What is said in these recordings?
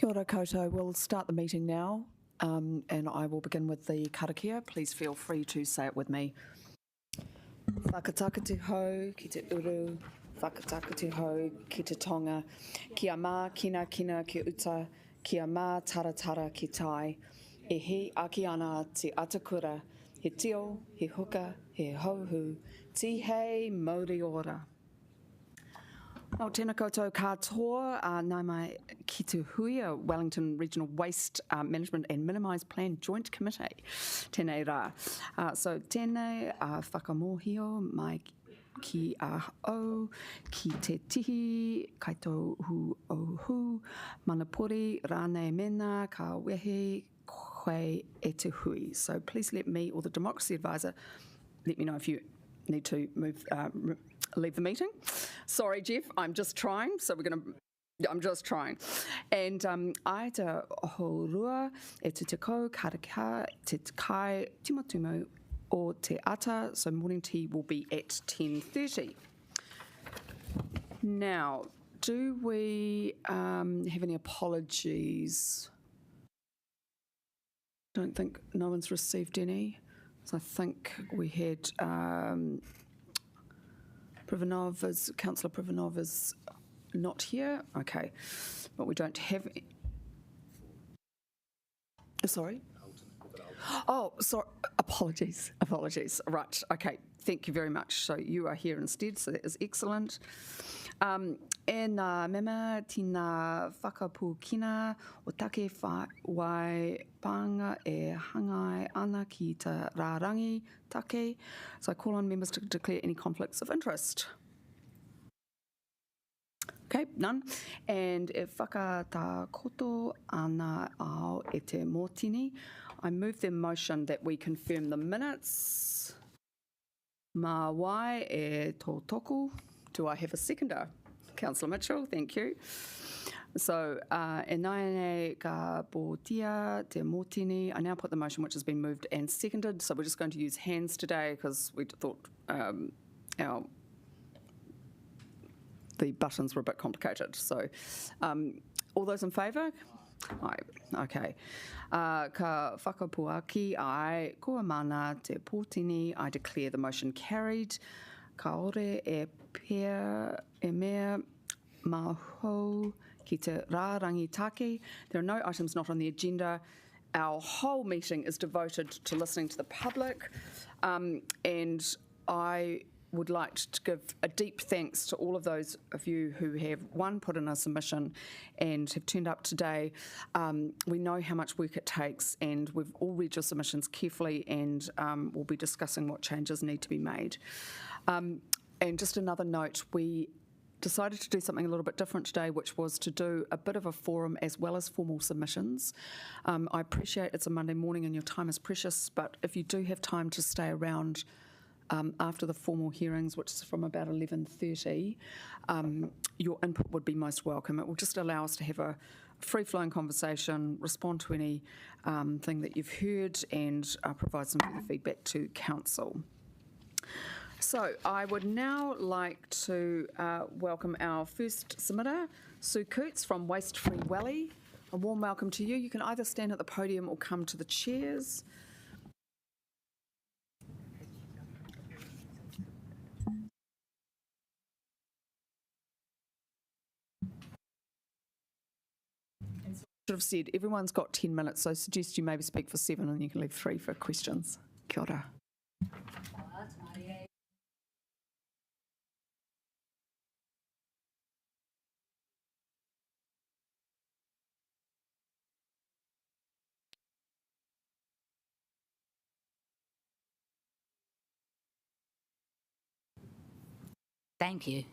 Kia ora koutou. We'll start the meeting now, and I will begin with the karakia. Please feel free to say it with me. Whakataka te hau ki te uru, whakataka te hau ki te tonga, kia mā kina kina ki uta, kia mā taratara ki tai, e he aki ana te atakura, he tio, he huka, he hauhu, ti hei mauri ora. O tēnā koutou katoa, nai mai ki te hui, a Wellington Regional Waste Management and Minimised Plan Joint Committee. Tēnei rā. So tēnei whakamohio mai ki a o, ki te tihi, kaito hu o hu, manapori, rānei mena, ka wehe, koe e te hui. So please let me, or the Democracy Advisor, let me know if you need to leave the meeting. Sorry, Jeff, I'm just trying. So I'm just trying. And aita horua e te tekau karaka te kai timotumo o te ata. So morning tea will be at 10:30. Now, do we have any apologies? Don't think no one's received any. So I think we had Councillor Privanov is not here. Okay, but we don't have. Sorry. Oh, sorry. Apologies. Right. Okay. Thank you very much. So you are here instead. So that is excellent. E nā mema tina whakapūkina o take wai pānga e hangai ana ki te rārangi take. So I call on members to declare any conflicts of interest. Okay, none. And e whakatakoto ana ao e te mōtini, I move the motion that we confirm the minutes. Mā wai e tō toku. Do I have a seconder? Councillor Mitchell, thank you. So, e nāne ka pōtia te mōtini. I now put the motion which has been moved and seconded. So we're just going to use hands today because we thought the buttons were a bit complicated. So, all those in favour? Aye, okay. Ka whakapuaki ai kua mana te pōtini. I declare the motion carried. Ka ore e pēr e mea maho ki te rārangi take. There are no items not on the agenda. Our whole meeting is devoted to listening to the public, and I would like to give a deep thanks to all of those of you who have, put in a submission and have turned up today. We know how much work it takes, and we've all read your submissions carefully, and we'll be discussing what changes need to be made. And just another note, we decided to do something a little bit different today, which was to do a bit of a forum as well as formal submissions. I appreciate it's a Monday morning and your time is precious, but if you do have time to stay around after the formal hearings, which is from about 11:30, your input would be most welcome. It will just allow us to have a free-flowing conversation, respond to any thing that you've heard, and provide some further feedback to Council. So I would now like to welcome our first submitter, Sue Coots from Waste Free Welly. A warm welcome to you. You can either stand at the podium or come to the chairs. Should have said everyone's got 10 minutes, so I suggest you maybe speak for 7 and you can leave 3 for questions. Kia ora. Thank you.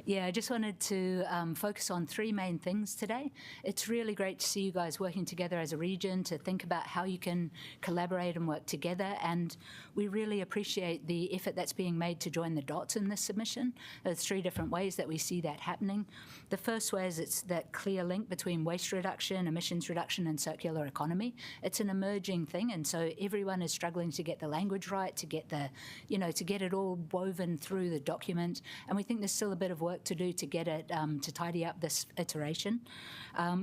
Yeah, I just wanted to focus on 3 main things today. It's really great to see you guys working together as a region to think about how you can collaborate and work together, and we really appreciate the effort that's being made to join the dots in this submission. There's 3 different ways that we see that happening. The first way is it's that clear link between waste reduction, emissions reduction and circular economy. It's an emerging thing, and so everyone is struggling to get the language right, to get the, to get it all woven through the document, and we think there's still a bit of work work to do to get it to tidy up this iteration.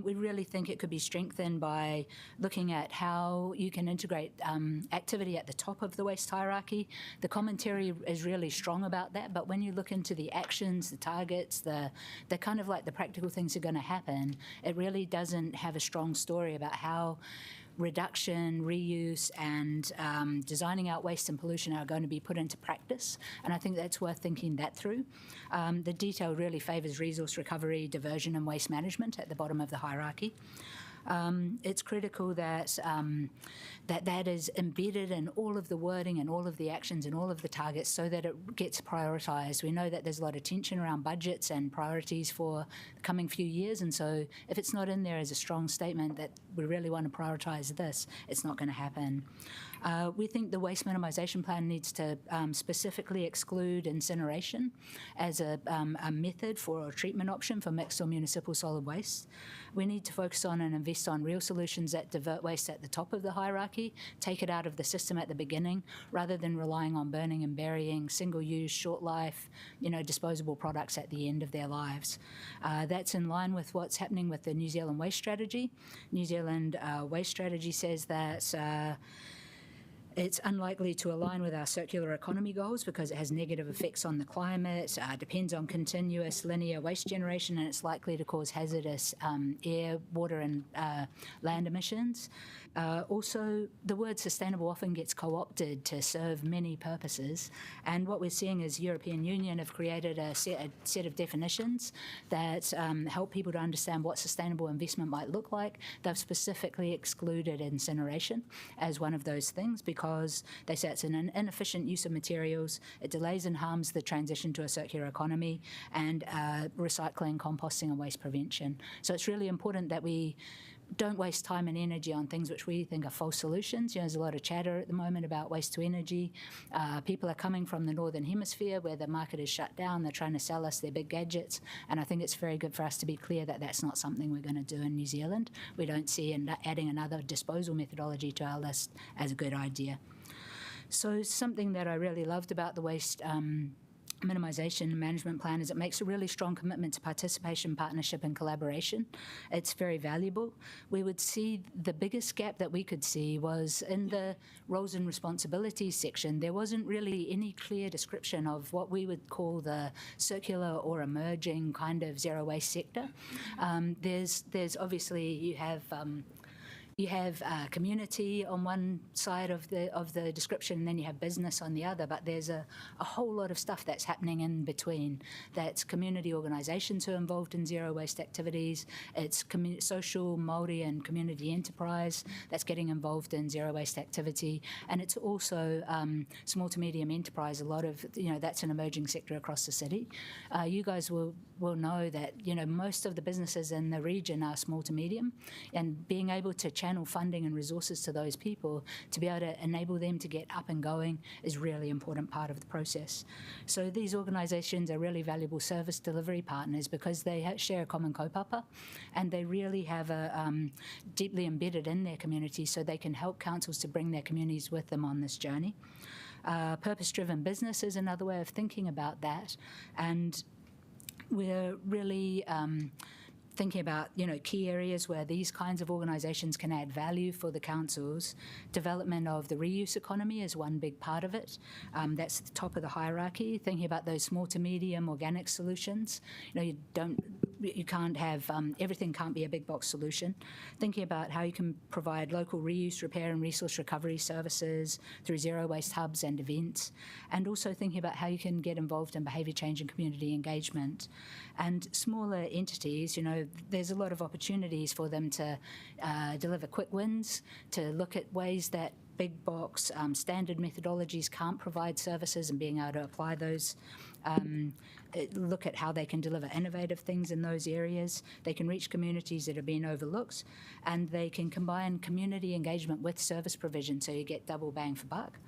We really think it could be strengthened by looking at how you can integrate activity at the top of the waste hierarchy. The commentary is really strong about that, but when you look into the actions, the targets, the kind of like the practical things that are going to happen, it really doesn't have a strong story about how reduction, reuse, and designing out waste and pollution are going to be put into practice. And I think that's worth thinking that through. The detail really favours resource recovery, diversion, and waste management at the bottom of the hierarchy. It's critical that that is embedded in all of the wording and all of the actions and all of the targets so that it gets prioritised. We know that there's a lot of tension around budgets and priorities for the coming few years, and so if it's not in there as a strong statement that we really want to prioritise this, it's not going to happen. We think the waste minimisation plan needs to specifically exclude incineration as a method for a treatment option for mixed or municipal solid waste. We need to focus on and invest on real solutions that divert waste at the top of the hierarchy, take it out of the system at the beginning, rather than relying on burning and burying single-use, short-life, disposable products at the end of their lives. That's in line with what's happening with the New Zealand Waste Strategy. New Zealand Waste Strategy says that it's unlikely to align with our circular economy goals because it has negative effects on the climate, depends on continuous linear waste generation, and it's likely to cause hazardous air, water, and land emissions. Also, the word sustainable often gets co-opted to serve many purposes, and what we're seeing is European Union have created a set of definitions that help people to understand what sustainable investment might look like. They've specifically excluded incineration as one of those things because they say it's an inefficient use of materials, it delays and harms the transition to a circular economy, and recycling, composting, and waste prevention. So it's really important that we don't waste time and energy on things which we think are false solutions. There's a lot of chatter at the moment about waste to energy. People are coming from the Northern Hemisphere where the market is shut down. They're trying to sell us their big gadgets. And I think it's very good for us to be clear that that's not something we're going to do in New Zealand. We don't see adding another disposal methodology to our list as a good idea. So something that I really loved about the waste minimisation management plan is it makes a really strong commitment to participation, partnership, and collaboration. It's very valuable. We would see the biggest gap that we could see was in the roles and responsibilities section. There wasn't really any clear description of what we would call the circular or emerging kind of zero waste sector. There's obviously you have community on one side of the description, and then you have business on the other, but there's a whole lot of stuff that's happening in between. That's community organisations who are involved in zero waste activities, it's social, Māori and community enterprise that's getting involved in zero waste activity, and it's also small to medium enterprise. A lot of, that's an emerging sector across the city. You guys will know that, most of the businesses in the region are small to medium, and being able to channel funding and resources to those people to be able to enable them to get up and going is really important part of the process. So these organisations are really valuable service delivery partners because they share a common kaupapa, and they really have a deeply embedded in their community, so they can help councils to bring their communities with them on this journey. Purpose-driven business is another way of thinking about that, and we're really thinking about, key areas where these kinds of organisations can add value for the councils. Development of the reuse economy is one big part of it. That's at the top of the hierarchy. Thinking about those small to medium organic solutions. You can't have, everything can't be a big box solution. Thinking about how you can provide local reuse, repair and resource recovery services through zero waste hubs and events, and also thinking about how you can get involved in behaviour change and community engagement. And smaller entities, there's a lot of opportunities for them to deliver quick wins, to look at ways that big box standard methodologies can't provide services and being able to apply those. Look at how they can deliver innovative things in those areas. They can reach communities that are being overlooked, and they can combine community engagement with service provision so you get double bang for buck.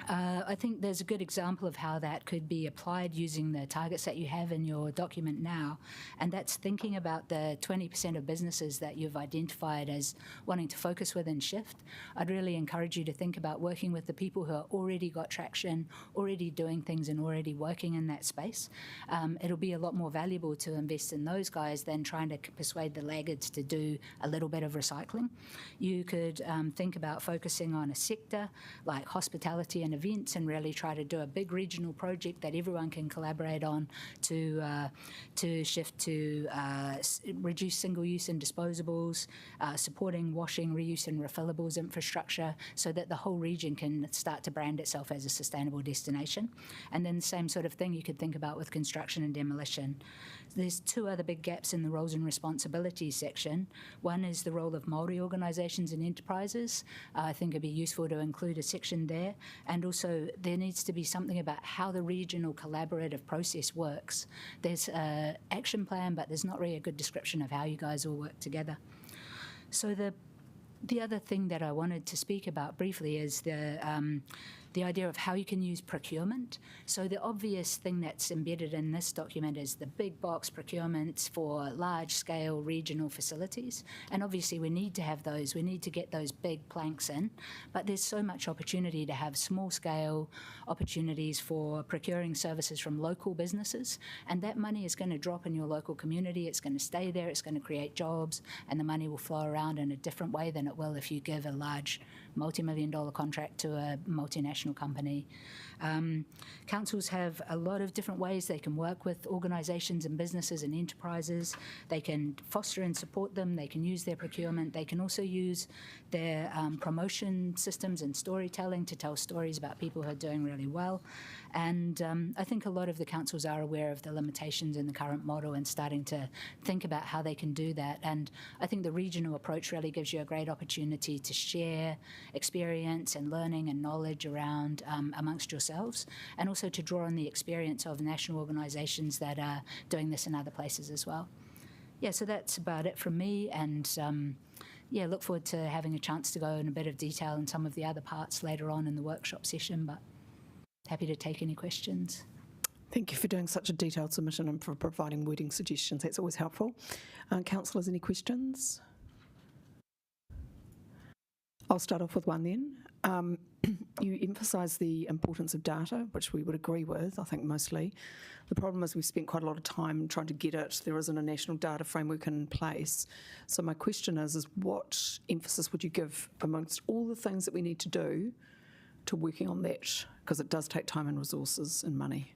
I think there's a good example of how that could be applied using the targets that you have in your document now, and that's thinking about the 20% of businesses that you've identified as wanting to focus with and shift. I'd really encourage you to think about working with the people who are already got traction, already doing things and already working in that space. It'll be a lot more valuable to invest in those guys than trying to persuade the laggards to do a little bit of recycling. You could think about focusing on a sector like hospitality and events and really try to do a big regional project that everyone can collaborate on to shift to reduce single-use and disposables, supporting washing, reuse and refillables infrastructure so that the whole region can start to brand itself as a sustainable destination. And then the same sort of thing you could think about with construction and demolition. There's two other big gaps in the roles and responsibilities section. One is the role of Māori organisations and enterprises. I think it'd be useful to include a section there. And also there needs to be something about how the regional collaborative process works. There's an action plan, but there's not really a good description of how you guys all work together. So the other thing that I wanted to speak about briefly is the idea of how you can use procurement. So the obvious thing that's embedded in this document is the big box procurements for large-scale regional facilities. And obviously we need to have those. We need to get those big planks in. But there's so much opportunity to have small-scale opportunities for procuring services from local businesses. And that money is going to drop in your local community. It's going to stay there. It's going to create jobs. And the money will flow around in a different way than it will if you give a large multi-million-dollar contract to a multinational company. Councils have a lot of different ways they can work with organisations and businesses and enterprises. They can foster and support them. They can use their procurement. They can also use their promotion systems and storytelling to tell stories about people who are doing really well. And I think a lot of the councils are aware of the limitations in the current model and starting to think about how they can do that. And I think the regional approach really gives you a great opportunity to share experience and learning and knowledge around amongst yourselves, and also to draw on the experience of national organisations that are doing this in other places as well. Yeah, so that's about it from me, and yeah, look forward to having a chance to go in a bit of detail in some of the other parts later on in the workshop session, but happy to take any questions. Thank you for doing such a detailed submission and for providing wording suggestions. That's always helpful. Councillors, any questions? I'll start off with one then. You emphasise the importance of data, which we would agree with, I think, mostly. The problem is we've spent quite a lot of time trying to get it. There isn't a national data framework in place. So my question is what emphasis would you give amongst all the things that we need to do to working on that? Because it does take time and resources and money.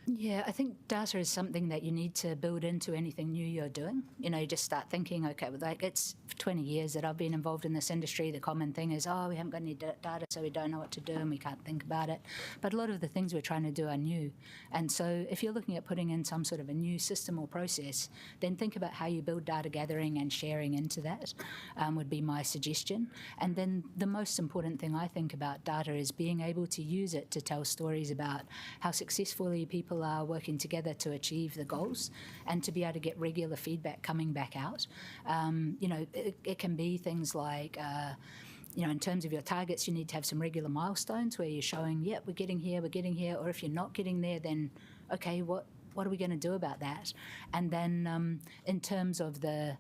Yeah, I think data is something that you need to build into anything new you're doing. You know, you just start thinking, okay, well, like it's 20 years that I've been involved in this industry. The common thing is, oh, we haven't got any data, so we don't know what to do and we can't think about it. But a lot of the things we're trying to do are new. And so if you're looking at putting in some sort of a new system or process, then think about how you build data gathering and sharing into that would be my suggestion. And then the most important thing I think about data is being able to use it to tell stories about how successfully people are working together to achieve the goals, and to be able to get regular feedback coming back out. You know, it can be things like, you know, in terms of your targets, you need to have some regular milestones where you're showing, yep, we're getting here, or if you're not getting there, then, okay, what are we going to do about that? And then in terms of the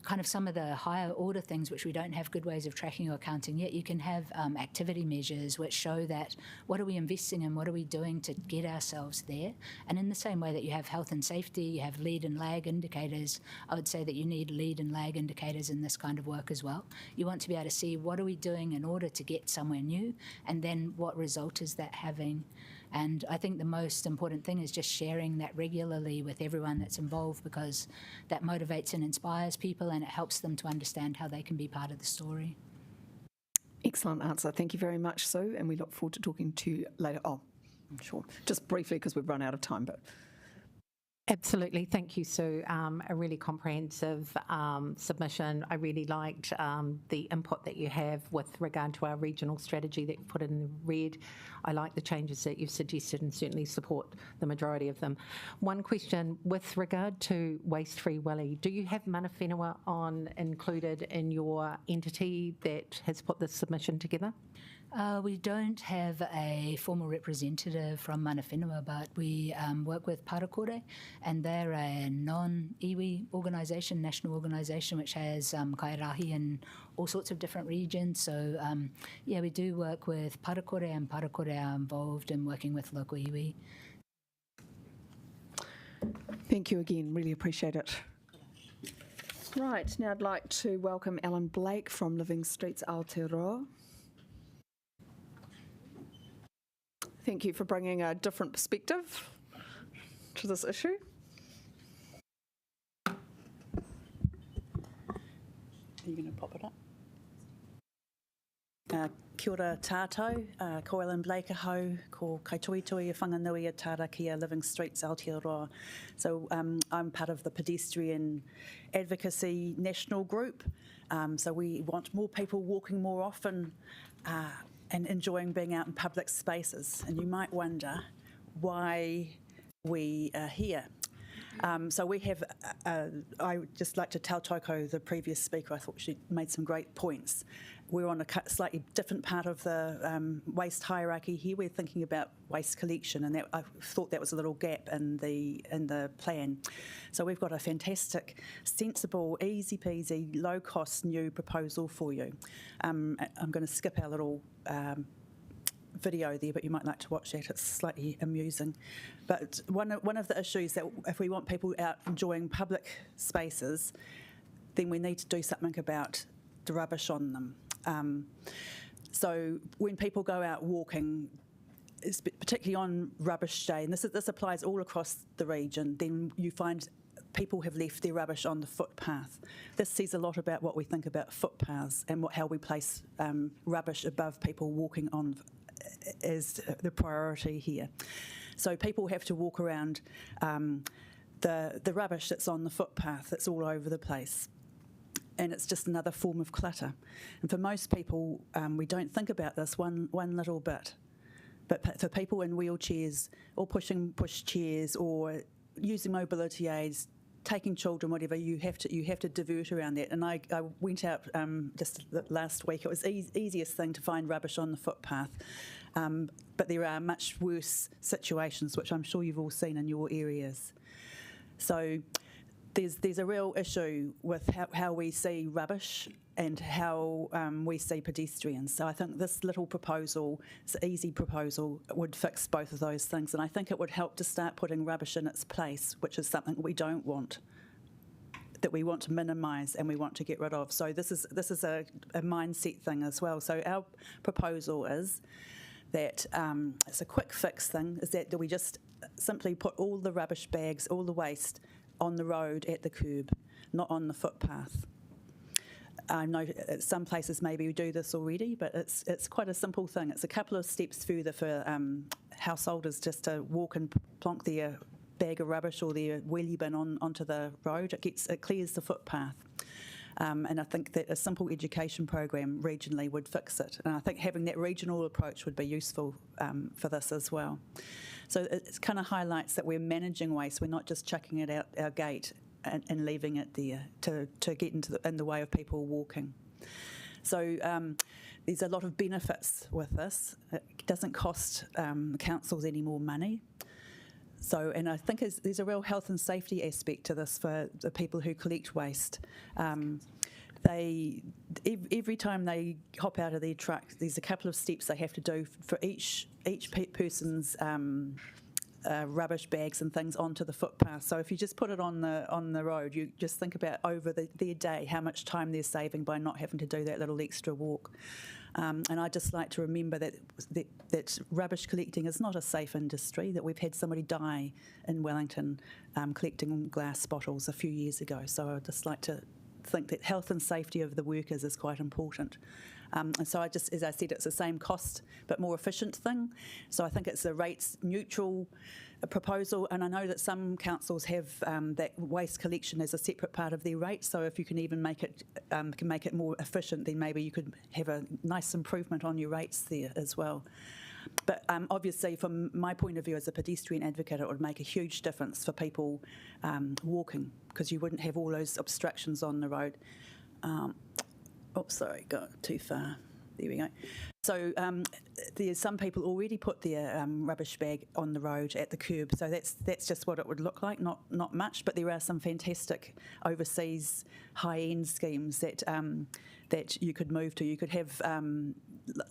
kind of some of the higher order things which we don't have good ways of tracking or counting yet, you can have activity measures which show that what are we investing in, what are we doing to get ourselves there. And in the same way that you have health and safety, you have lead and lag indicators, I would say that you need lead and lag indicators in this kind of work as well. You want to be able to see what are we doing in order to get somewhere new, and then what result is that having. And I think the most important thing is just sharing that regularly with everyone that's involved, because that motivates and inspires people and it helps them to understand how they can be part of the story. Excellent answer. Thank you very much, Sue, and we look forward to talking to you later. Oh, sure. Just briefly, because we've run out of time, but... Absolutely. Thank you, Sue. A really comprehensive submission. I really liked the input that you have with regard to our regional strategy that you put in red. I like the changes that you've suggested and certainly support the majority of them. One question with regard to Waste-Free Welly, do you have mana whenua included in your entity that has put this submission together? We don't have a formal representative from Mana Whenua, but we work with Parakore, and they're a non-iwi organisation, national organisation, which has kairahi in all sorts of different regions. So, yeah, we do work with Parakore, and Parakore are involved in working with local iwi. Thank you again, really appreciate it. Right, now I'd like to welcome Alan Blake from Living Streets Aotearoa. Thank you for bringing a different perspective to this issue. Are you going to pop it up? Kia ora tātou, ko Alan Blake ahau, ko kaituitui e whanganui a tārakia Living Streets Aotearoa. So I'm part of the Pedestrian Advocacy National Group. So we want more people walking more often and enjoying being out in public spaces. And you might wonder why we are here. So we have, I would just like to tell Toko, the previous speaker, I thought she made some great points. We're on a slightly different part of the waste hierarchy here. We're thinking about waste collection, and I thought that was a little gap in the plan. So we've got a fantastic, sensible, easy peasy, low cost new proposal for you. I'm going to skip our little video there, but you might like to watch that. It's slightly amusing. But one of the issues that if we want people out enjoying public spaces, then we need to do something about the rubbish on them. So when people go out walking, particularly on rubbish day, and this applies all across the region, then you find people have left their rubbish on the footpath. This says a lot about what we think about footpaths and how we place rubbish above people walking on is the priority here. So people have to walk around the rubbish that's on the footpath that's all over the place. And it's just another form of clutter. And for most people, we don't think about this one little bit. But for people in wheelchairs or pushing push chairs or using mobility aids, taking children, whatever, you have to divert around that. And I went out just last week. It was the easiest thing to find rubbish on the footpath. But there are much worse situations, which I'm sure you've all seen in your areas. So there's a real issue with how we see rubbish and how we see pedestrians. So I think this little proposal, this easy proposal, would fix both of those things. And I think it would help to start putting rubbish in its place, which is something we don't want, that we want to minimise and we want to get rid of. So this is a mindset thing as well. So our proposal is that it's a quick fix thing, is that we just simply put all the rubbish bags, all the waste on the road at the curb, not on the footpath. I know some places maybe we do this already, but it's quite a simple thing. It's a couple of steps further for householders just to walk and plonk their bag of rubbish or their wheelie bin onto the road. It clears the footpath. And I think that a simple education program regionally would fix it. And I think having that regional approach would be useful for this as well. So it kind of highlights that we're managing waste. We're not just chucking it out our gate and leaving it there to get in the way of people walking. So there's a lot of benefits with this. It doesn't cost councils any more money. So, and I think there's a real health and safety aspect to this for the people who collect waste. Every time they hop out of their truck, there's a couple of steps they have to do for each person's rubbish bags and things onto the footpath. So if you just put it on the road, you just think about over their day how much time they're saving by not having to do that little extra walk. And I'd just like to remember that rubbish collecting is not a safe industry, that we've had somebody die in Wellington collecting glass bottles a few years ago. So I'd just like to think that health and safety of the workers is quite important. And so as I said, it's the same cost but more efficient thing. So I think it's a rates neutral proposal, and I know that some councils have that waste collection as a separate part of their rate. So if you can even make it more efficient, then maybe you could have a nice improvement on your rates there as well. But obviously, from my point of view as a pedestrian advocate, it would make a huge difference for people walking, because you wouldn't have all those obstructions on the road. Oops, sorry, got too far. There we go. So there's some people already put their rubbish bag on the road at the curb, so that's just what it would look like, not much, but there are some fantastic overseas high-end schemes that that you could move to. You could have,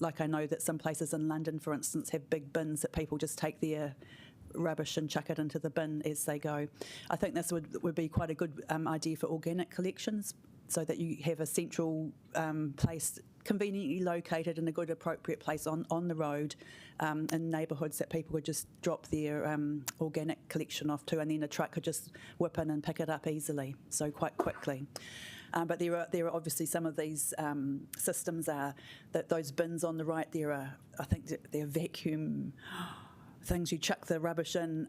like I know that some places in London, for instance, have big bins that people just take their rubbish and chuck it into the bin as they go. I think this would be quite a good idea for organic collections, so that you have a central place conveniently located in a good appropriate place on the road in neighbourhoods that people could just drop their organic collection off to, and then a truck could just whip in and pick it up easily, so quite quickly. But there are obviously some of these systems are that those bins on the right there are, I think they're vacuum things you chuck the rubbish in,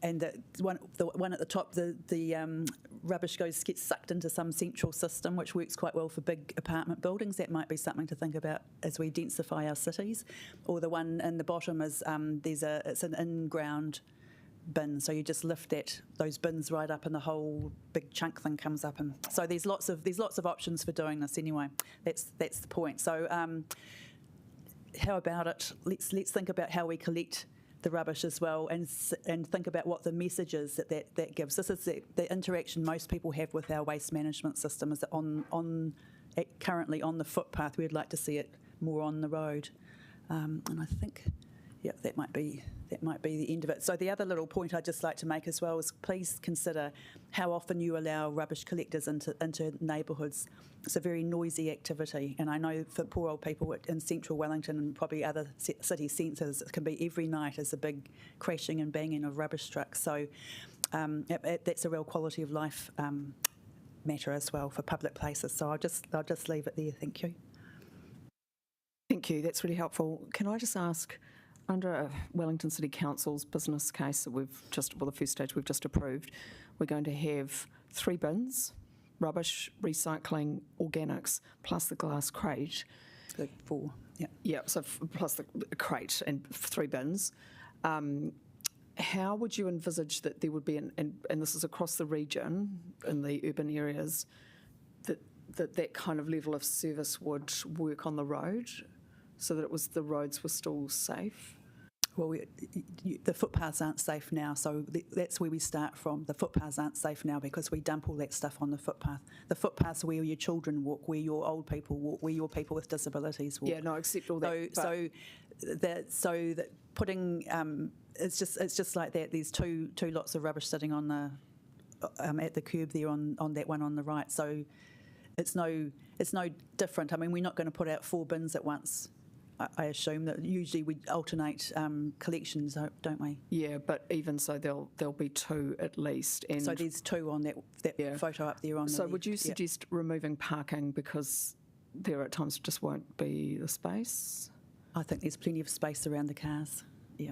and the one at the top, the rubbish gets sucked into some central system, which works quite well for big apartment buildings. That might be something to think about as we densify our cities. Or the one in the bottom is it's an in-ground bin, so you just lift those bins right up, and the whole big chunk thing comes up. And so there's lots of options for doing this. Anyway, that's the point. So how about it? Let's think about how we collect the rubbish as well, and think about what the message is that gives. This is the interaction most people have with our waste management system, is that currently on the footpath. We'd like to see it more on the road, and I think, yeah, that might be the end of it. So the other little point I'd just like to make as well is please consider how often you allow rubbish collectors into neighbourhoods. It's a very noisy activity, and I know for poor old people in central Wellington and probably other city centres, it can be every night as a big crashing and banging of rubbish trucks. So that's a real quality of life matter as well for public places. So I'll just leave it there. Thank you. Thank you, that's really helpful. Can I just ask, under Wellington City Council's business case that the first stage we've just approved, we're going to have 3 bins, rubbish, recycling, organics, plus the glass crate. 4, yeah. Yeah, so plus the crate and 3 bins. How would you envisage that there would be, and this is across the region, in the urban areas, that kind of level of service would work on the road, so that the roads were still safe? Well, the footpaths aren't safe now, so that's where we start from. The footpaths aren't safe now because we dump all that stuff on the footpath. The footpaths are where your children walk, where your old people walk, where your people with disabilities walk. Yeah, no, accept all that. So that putting it's just like that. There's two lots of rubbish sitting on the at the curb there on that one on the right. So it's no different. I mean, we're not going to put out 4 bins at once. I assume that usually we alternate collections, don't we? Yeah, but even so, there'll be 2 at least. And so there's 2 on that photo up there on the So left. would you suggest removing parking because there at times just won't be the space? I think there's plenty of space around the cars, yeah.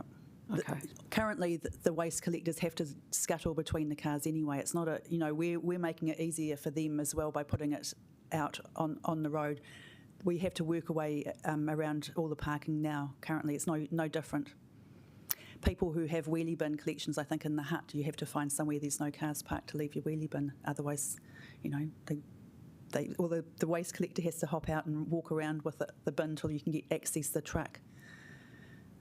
Okay. Currently, the waste collectors have to scuttle between the cars anyway. It's not we're making it easier for them as well by putting it out on the road. We have to work away around all the parking now. Currently, it's no different. People who have wheelie bin collections, I think in the hut, you have to find somewhere there's no cars parked to leave your wheelie bin. Otherwise, the waste collector has to hop out and walk around with the bin until you can get access to the truck.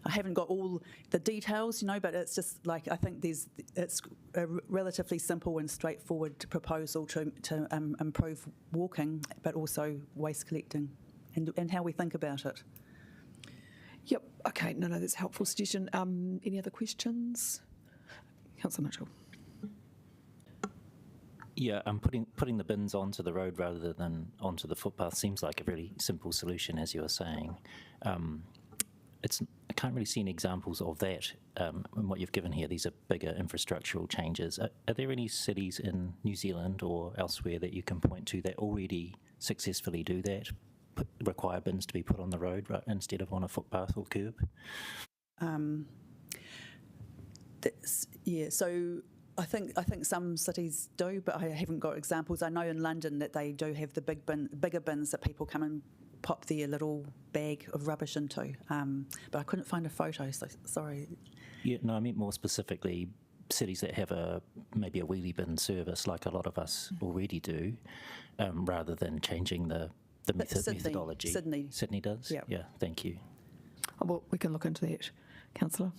I haven't got all the details, but it's just like I think it's a relatively simple and straightforward proposal to improve walking, but also waste collecting and how we think about it. Yep. Okay. No, that's a helpful suggestion. Any other questions? Councillor Mitchell. Yeah, putting the bins onto the road rather than onto the footpath seems like a really simple solution, as you were saying. I can't really see any examples of that in what you've given here. These are bigger infrastructural changes. Are there any cities in New Zealand or elsewhere that you can point to that already successfully do that, require bins to be put on the road instead of on a footpath or curb? So I think some cities do, but I haven't got examples. I know in London that they do have the bigger bins that people come and pop their little bag of rubbish into, but I couldn't find a photo, so sorry. Yeah, no, I meant more specifically cities that have maybe a wheelie bin service like a lot of us already do, rather than changing the the Sydney- methodology. Sydney. Does? Yeah. Yeah, thank you. Oh, well, we can look into that. Councillor?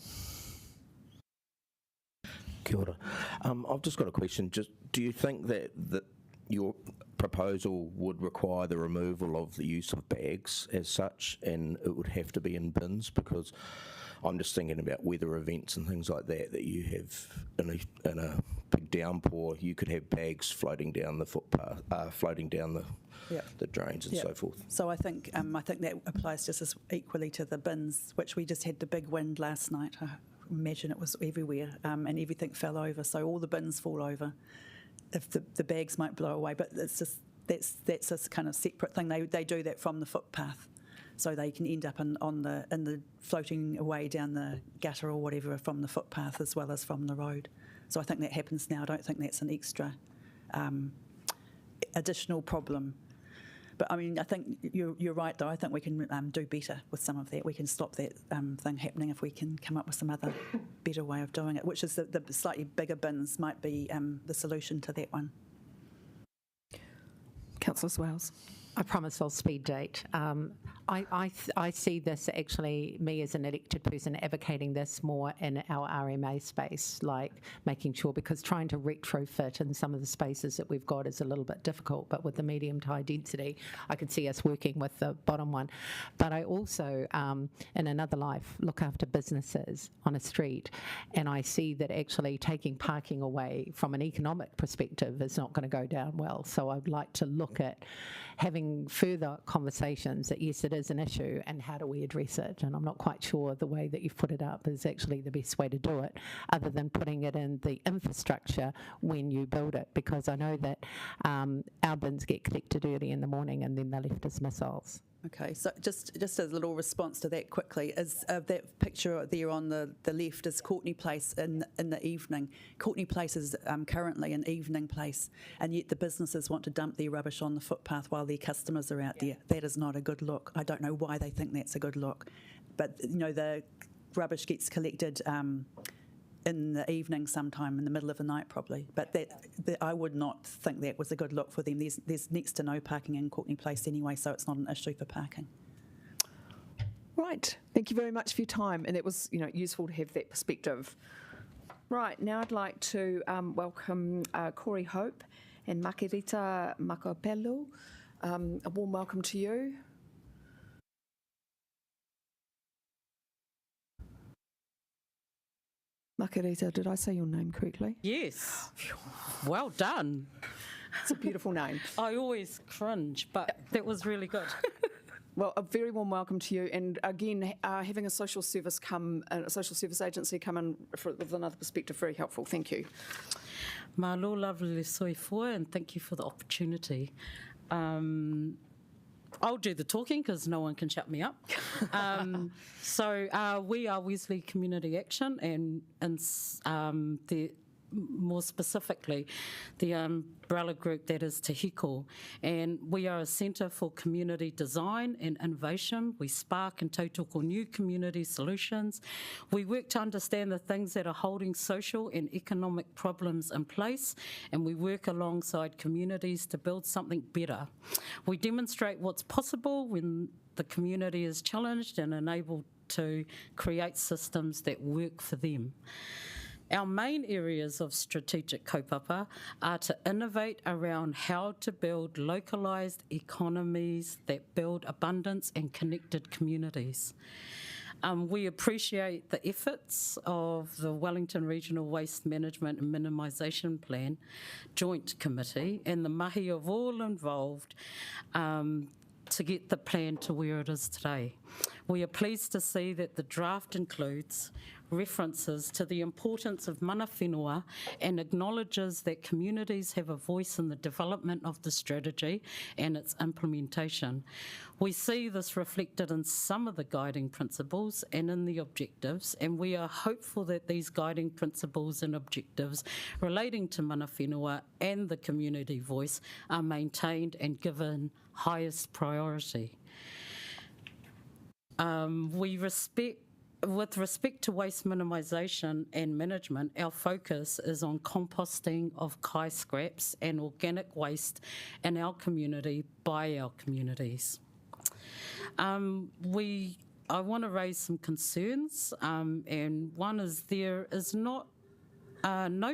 Kia ora. I've just got a question. Just, do you think that your proposal would require the removal of the use of bags as such, and it would have to be in bins? Because I'm just thinking about weather events and things like that you have in a big downpour. You could have bags floating down the footpath, floating down the drains and so forth. So I think that applies just as equally to the bins, which we just had the big wind last night. I imagine it was everywhere, and everything fell over. So all the bins fall over. If the bags might blow away, but it's just that's a kind of separate thing. They do that from the footpath, so they can end up in the floating away down the gutter or whatever from the footpath as well as from the road. So I think that happens now. I don't think that's an extra additional problem. But I mean, I think you're right though. I think we can do better with some of that. We can stop that thing happening if we can come up with some other better way of doing it, which is the slightly bigger bins might be the solution to that one. Councillor Swales? I promise I'll speed date. I see this actually, me as an elected person, advocating this more in our RMA space, like making sure, because trying to retrofit in some of the spaces that we've got is a little bit difficult, but with the medium to high density, I could see us working with the bottom one. But I also, in another life, look after businesses on a street, and I see that actually taking parking away from an economic perspective is not going to go down well. So I'd like to look at having further conversations that yes, it is an issue and how do we address it, and I'm not quite sure the way that you've put it up is actually the best way to do it, other than putting it in the infrastructure when you build it, because I know that our bins get collected early in the morning and then they're left as missiles. Okay, so just as a little response to that quickly, is that picture there on the left is Courtney Place in the evening. Courtney Place is currently an evening place, and yet the businesses want to dump their rubbish on the footpath while their customers are out there. That is not a good look. I don't know why they think that's a good look. But, you know, the rubbish gets collected in the evening sometime, in the middle of the night probably. But that I would not think that was a good look for them. There's next to no parking in Courtney Place anyway, so it's not an issue for parking. Right. Thank you very much for your time. And it was, useful to have that perspective. Right. Now I'd like to welcome Corey Hope and Makirita Makapelu. A warm welcome to you. Makirita, did I say your name correctly? Yes. Well done. It's a beautiful name. I always cringe, but that was really good. Well, a very warm welcome to you. And again, having a social service agency come in with another perspective, very helpful. Thank you. Malo lovely soifua, and thank you for the opportunity. I'll do the talking because no one can shut me up. So we are Wesley Community Action, and more specifically, the umbrella group that is Te Hiko. And we are a centre for community design and innovation. We spark and tautoko new community solutions. We work to understand the things that are holding social and economic problems in place, and we work alongside communities to build something better. We demonstrate what's possible when the community is challenged and enabled to create systems that work for them. Our main areas of strategic kaupapa are to innovate around how to build localised economies that build abundance and connected communities. We appreciate the efforts of the Wellington Regional Waste Management and Minimisation Plan Joint Committee and the mahi of all involved to get the plan to where it is today. We are pleased to see that the draft includes references to the importance of mana whenua and acknowledges that communities have a voice in the development of the strategy and its implementation. We see this reflected in some of the guiding principles and in the objectives, and we are hopeful that these guiding principles and objectives relating to mana whenua and the community voice are maintained and given highest priority. We respect with respect to waste minimisation and management, our focus is on composting of kai scraps and organic waste in our community by our communities. I want to raise some concerns, and one is there is no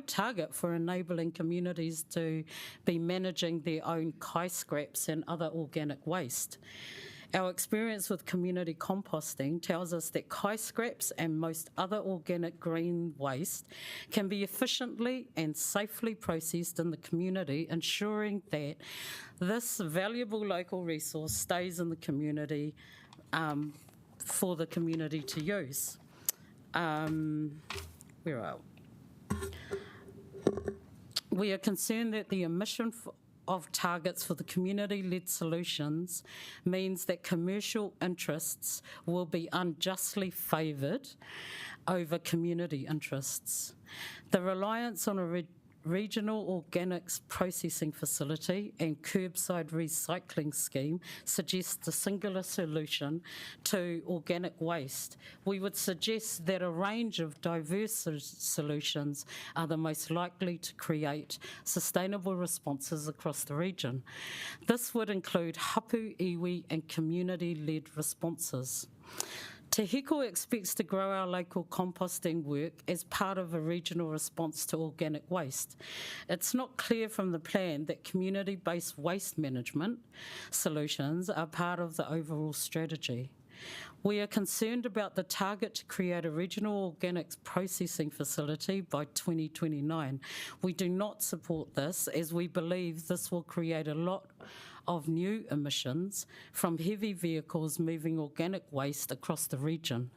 target for enabling communities to be managing their own kai scraps and other organic waste. Our experience with community composting tells us that kai scraps and most other organic green waste can be efficiently and safely processed in the community, ensuring that this valuable local resource stays in the community for the community to use. Where are we are concerned that the omission of targets for the community-led solutions means that commercial interests will be unjustly favoured over community interests. The reliance on a regional organics processing facility and curbside recycling scheme suggests a singular solution to organic waste. We would suggest that a range of diverse solutions are the most likely to create sustainable responses across the region. This would include hapu, iwi and community-led responses. Te Hiko expects to grow our local composting work as part of a regional response to organic waste. It's not clear from the plan that community-based waste management solutions are part of the overall strategy. We are concerned about the target to create a regional organics processing facility by 2029. We do not support this, as we believe this will create a lot of new emissions from heavy vehicles moving organic waste across the region.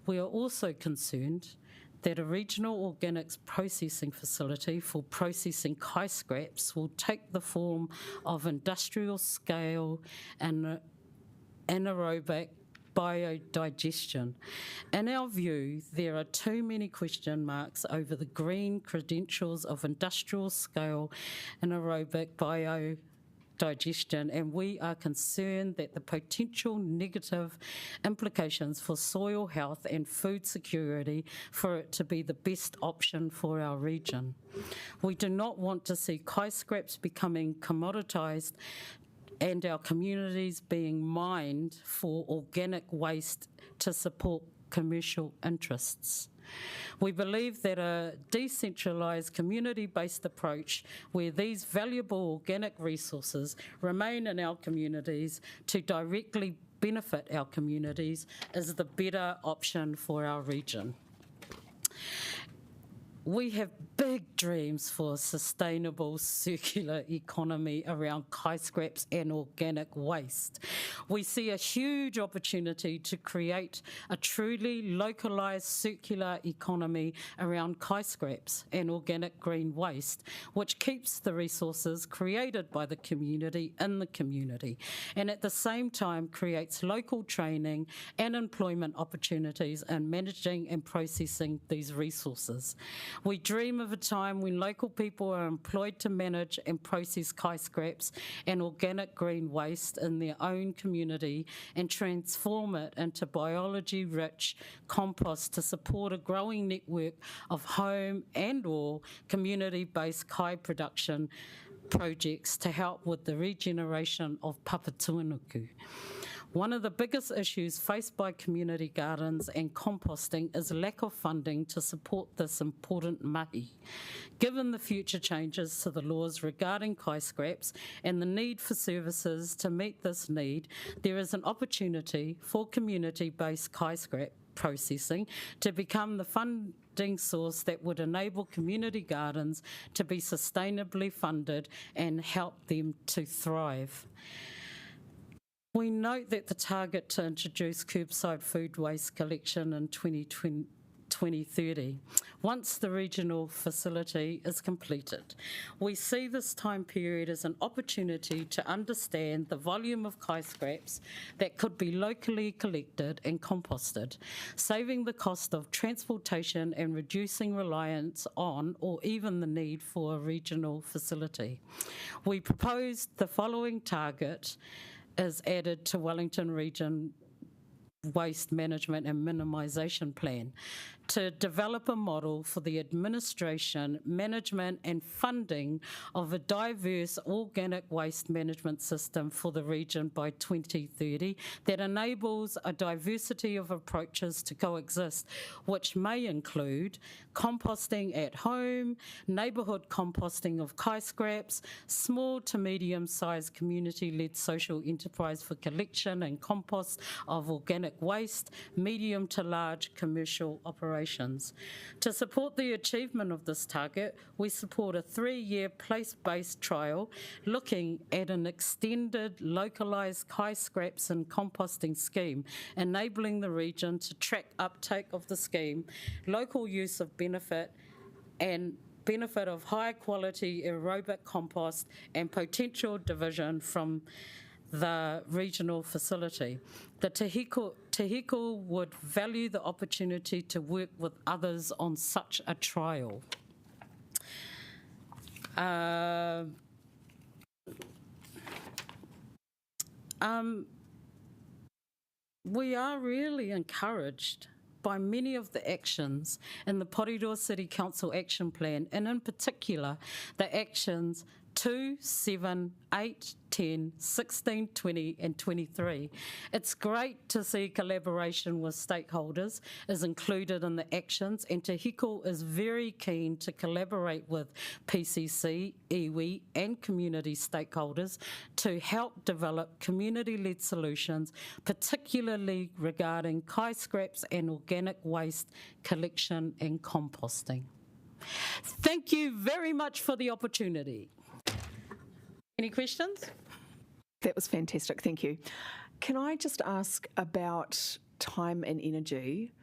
We are also concerned that a regional organics processing facility for processing kai scraps will take the form of industrial scale and anaerobic biodigestion. In our view, there are too many question marks over the green credentials of industrial scale anaerobic biodigestion, and we are concerned that the potential negative implications for soil health and food security for it to be the best option for our region. We do not want to see kai scraps becoming commoditised and our communities being mined for organic waste to support commercial interests. We believe that a decentralised community-based approach where these valuable organic resources remain in our communities to directly benefit our communities is the better option for our region. We have big dreams for a sustainable circular economy around kai scraps and organic waste. We see a huge opportunity to create a truly localised circular economy around kai scraps and organic green waste, which keeps the resources created by the community in the community, and at the same time creates local training and employment opportunities in managing and processing these resources. We dream of a time when local people are employed to manage and process kai scraps and organic green waste in their own community and transform it into biology-rich compost to support a growing network of home and/or community-based kai production projects to help with the regeneration of Papatūānuku. One of the biggest issues faced by community gardens and composting is lack of funding to support this important mahi. Given the future changes to the laws regarding kai scraps and the need for services to meet this need, there is an opportunity for community-based kai scrap processing to become the funding source that would enable community gardens to be sustainably funded and help them to thrive. We note that the target to introduce curbside food waste collection in 2030, once the regional facility is completed. We see this time period as an opportunity to understand the volume of kai scraps that could be locally collected and composted, saving the cost of transportation and reducing reliance on or even the need for a regional facility. We proposed the following target is added to Wellington Region waste management and minimisation plan to develop a model for the administration, management and funding of a diverse organic waste management system for the region by 2030 that enables a diversity of approaches to coexist, which may include composting at home, neighbourhood composting of kai scraps, small to medium-sized community-led social enterprise for collection and compost of organic waste, medium to large commercial operations. To support the achievement of this target, we support a 3-year place-based trial looking at an extended localised kai scraps and composting scheme, enabling the region to track uptake of the scheme, local use of benefit of high quality aerobic compost and potential division from the regional facility. The Tehiko would value the opportunity to work with others on such a trial. We are really encouraged by many of the actions in the Porirua City Council Action Plan, and in particular, the actions 2, 7, 8, 10, 16, 20 and 23. It's great to see collaboration with stakeholders is included in the actions, and Te Hiko is very keen to collaborate with PCC, iwi and community stakeholders to help develop community-led solutions, particularly regarding kai scraps and organic waste collection and composting. Thank you very much for the opportunity. Any questions? That was fantastic, thank you. Can I just ask about time and energy?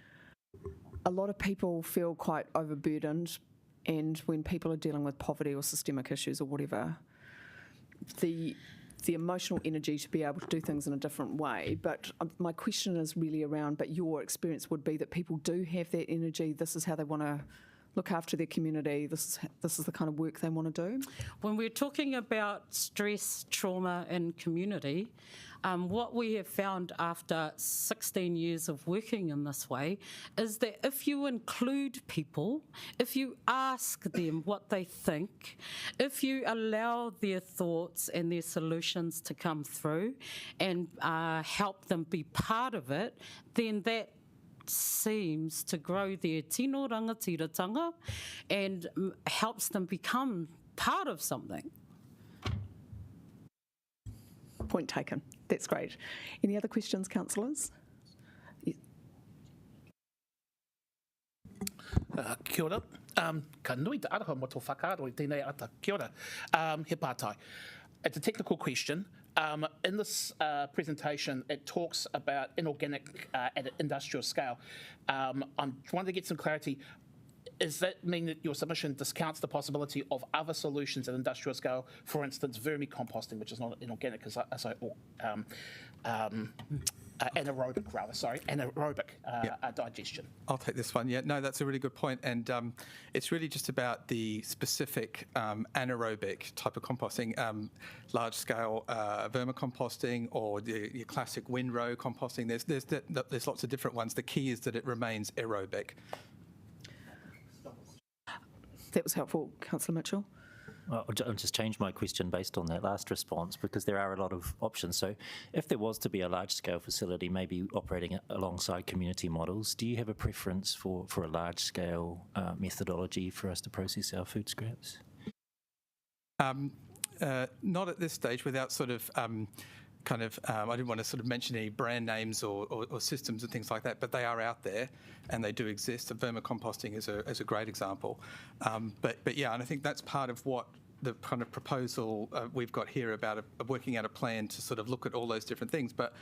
A lot of people feel quite overburdened, and when people are dealing with poverty or systemic issues or whatever, the emotional energy to be able to do things in a different way. But my question is really around, but your experience would be that people do have that energy, this is how they want to look after their community, this is the kind of work they want to do? When we're talking about stress, trauma in community, what we have found after 16 years of working in this way is that if you include people, if you ask them what they think, if you allow their thoughts and their solutions to come through and help them be part of it, then that seems to grow their tino rangatiratanga and helps them become part of something. Point taken. That's great. Any other questions, councillors? Kia ora. Ka nui te araha mo tō whakaaro I tēnei ata. Kia ora. He pātai. It's a technical question. In this presentation, it talks about inorganic at an industrial scale. I'm trying to get some clarity. Does that mean that your submission discounts the possibility of other solutions at industrial scale, for instance, vermicomposting, which is not inorganic, anaerobic digestion? I'll take this one. Yeah, no, that's a really good point. And it's really just about the specific anaerobic type of composting, large-scale vermicomposting or your classic windrow composting. There's lots of different ones. The key is that it remains aerobic. That was helpful, Councillor Mitchell. Well, I'll just change my question based on that last response, because there are a lot of options. So if there was to be a large-scale facility, maybe operating alongside community models, do you have a preference for a large-scale methodology for us to process our food scraps? Not at this stage, without sort of I didn't want to sort of mention any brand names or systems and things like that, but they are out there and they do exist. The vermicomposting is a great example. But yeah, and I think that's part of what the kind of proposal we've got here about working out a plan to sort of look at all those different things. But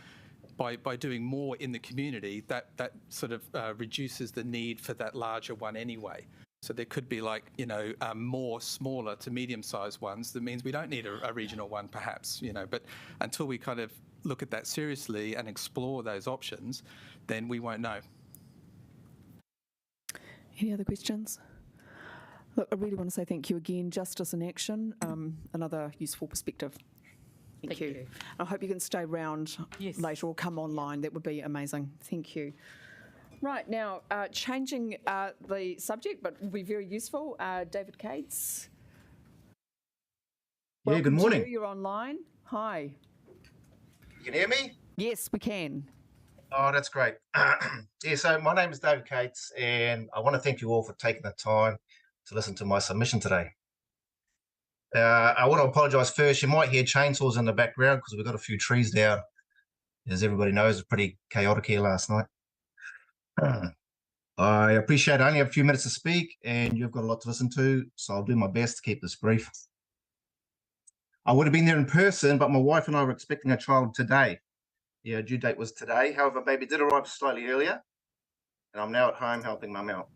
by doing more in the community, that sort of reduces the need for that larger one anyway. So there could be more smaller to medium-sized ones. That means we don't need a regional one, perhaps, But until we kind of look at that seriously and explore those options, then we won't know. Any other questions? Look, I really want to say thank you again. Justice in Action, another useful perspective. Thank you. I hope you can stay around later or come online. That would be amazing. Thank you. Right, now, changing the subject, but will be very useful. David Cates. Yeah, Welcome good morning. to you. You're online. Hi. You can hear me? Yes, we can. Oh, that's great. Yeah, so my name is David Cates, and I want to thank you all for taking the time to listen to my submission today. I want to apologise first. You might hear chainsaws in the background because we've got a few trees down. As everybody knows, it's pretty chaotic here last night. I appreciate I only have a few minutes to speak, and you've got a lot to listen to, so I'll do my best to keep this brief. I would have been there in person, but my wife and I were expecting a child today. Yeah, due date was today. However, baby did arrive slightly earlier, and I'm now at home helping mum out.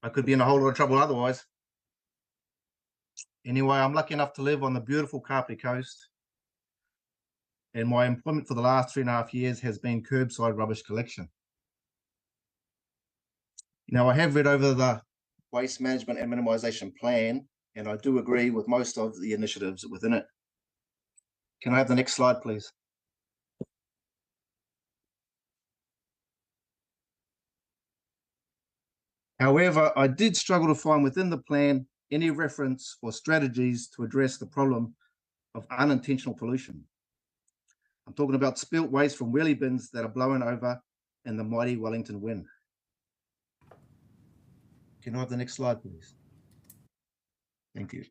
I could be in a whole lot of trouble otherwise. Anyway, I'm lucky enough to live on the beautiful Kapiti Coast, and my employment for the last 3.5 years has been curbside rubbish collection. Now, I have read over the Waste Management and Minimisation Plan, and I do agree with most of the initiatives within it. Can I have the next slide, please? However, I did struggle to find within the plan any reference or strategies to address the problem of unintentional pollution. I'm talking about spilt waste from wheelie bins that are blown over in the mighty Wellington wind. Can I have the next slide, please? Thank you.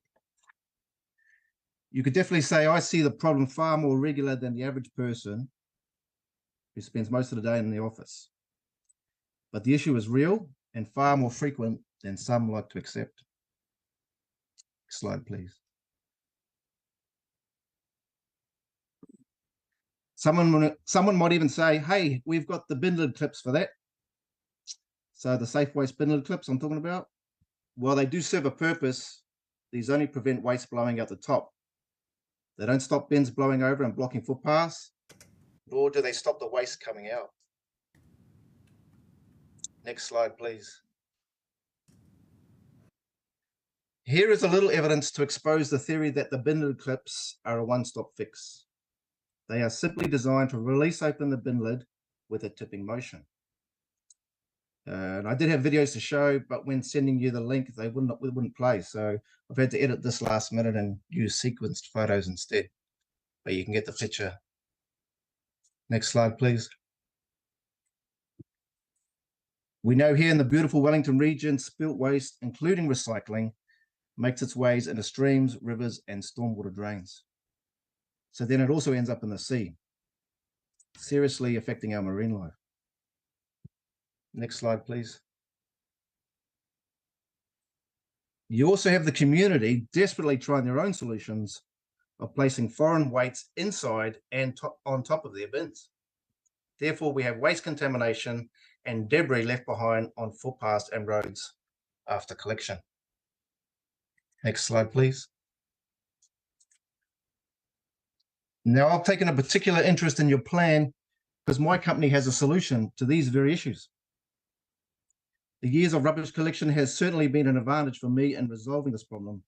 You could definitely say I see the problem far more regular than the average person who spends most of the day in the office. But the issue is real and far more frequent than some like to accept. Next slide, please. Someone might even say, hey, we've got the bin lid clips for that. So the safe waste bin lid clips I'm talking about, while they do serve a purpose, these only prevent waste blowing out the top. They don't stop bins blowing over and blocking footpaths, nor do they stop the waste coming out. Next slide, please. Here is a little evidence to expose the theory that the bin lid clips are a one-stop fix. They are simply designed to release open the bin lid with a tipping motion. And I did have videos to show, but when sending you the link, they wouldn't play. So I've had to edit this last minute and use sequenced photos instead. But you can get the picture. Next slide, please. We know here in the beautiful Wellington region, spilt waste, including recycling, makes its ways into streams, rivers, and stormwater drains. So then it also ends up in the sea, seriously affecting our marine life. Next slide, please. You also have the community desperately trying their own solutions of placing foreign weights inside and on top of their bins. Therefore, we have waste contamination and debris left behind on footpaths and roads after collection. Next slide, please. Now, I've taken a particular interest in your plan because my company has a solution to these very issues. The years of rubbish collection has certainly been an advantage for me in resolving this problem,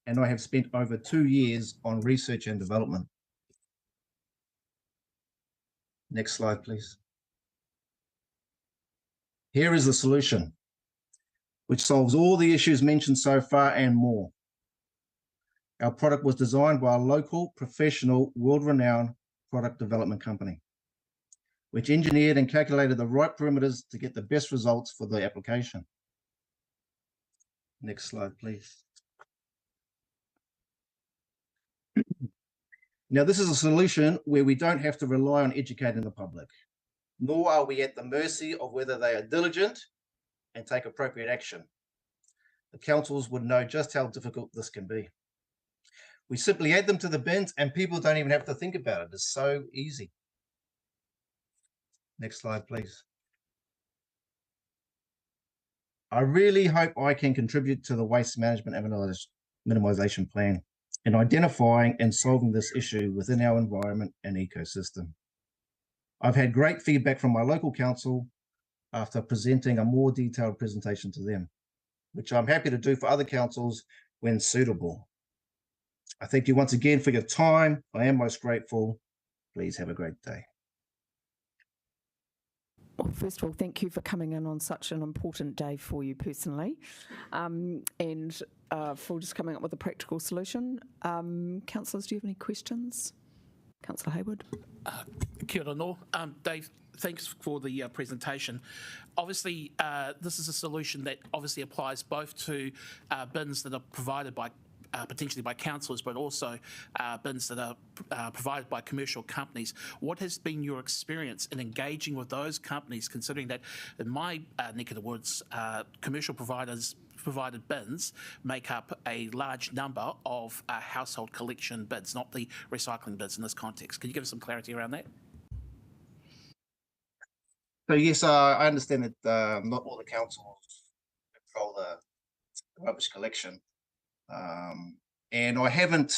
and I have spent over 2 years on research and development. Next slide, please. Here is the solution, which solves all the issues mentioned so far and more. Our product was designed by a local, professional, world-renowned product development company, which engineered and calculated the right parameters to get the best results for the application. Next slide, please. Now, this is a solution where we don't have to rely on educating the public, nor are we at the mercy of whether they are diligent and take appropriate action. The councils would know just how difficult this can be. We simply add them to the bins and people don't even have to think about it. It's so easy. Next slide, please. I really hope I can contribute to the waste management and minimisation plan in identifying and solving this issue within our environment and ecosystem. I've had great feedback from my local council after presenting a more detailed presentation to them, which I'm happy to do for other councils when suitable. I thank you once again for your time. I am most grateful. Please have a great day. Well, first of all, thank you for coming in on such an important day for you personally, and for just coming up with a practical solution. Councillors, do you have any questions? Councillor Hayward. Kia ora no. Dave, thanks for the presentation. Obviously, this is a solution that obviously applies both to bins that are provided by potentially by councillors, but also bins that are provided by commercial companies. What has been your experience in engaging with those companies, considering that in my neck of the woods, commercial provided bins make up a large number of household collection bins, not the recycling bins in this context. Can you give us some clarity around that? So yes, I understand that not all the councils control the rubbish collection, and I haven't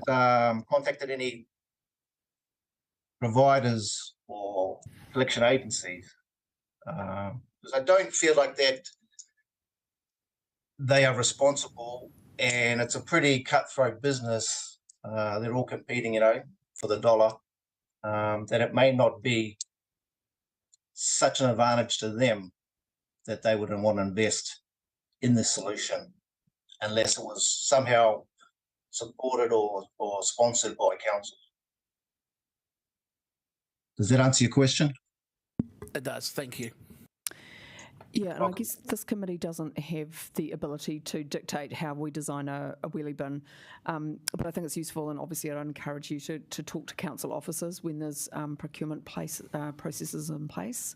contacted any providers or collection agencies because I don't feel like that they are responsible, and it's a pretty cutthroat business. They're all competing, for the dollar. That it may not be such an advantage to them that they wouldn't want to invest in this solution unless it was somehow supported or sponsored by council. Does that answer your question? It does, thank you. Yeah, and I guess this committee doesn't have the ability to dictate how we design a wheelie bin, but I think it's useful, and obviously I'd encourage you to talk to council officers when there's procurement processes in place.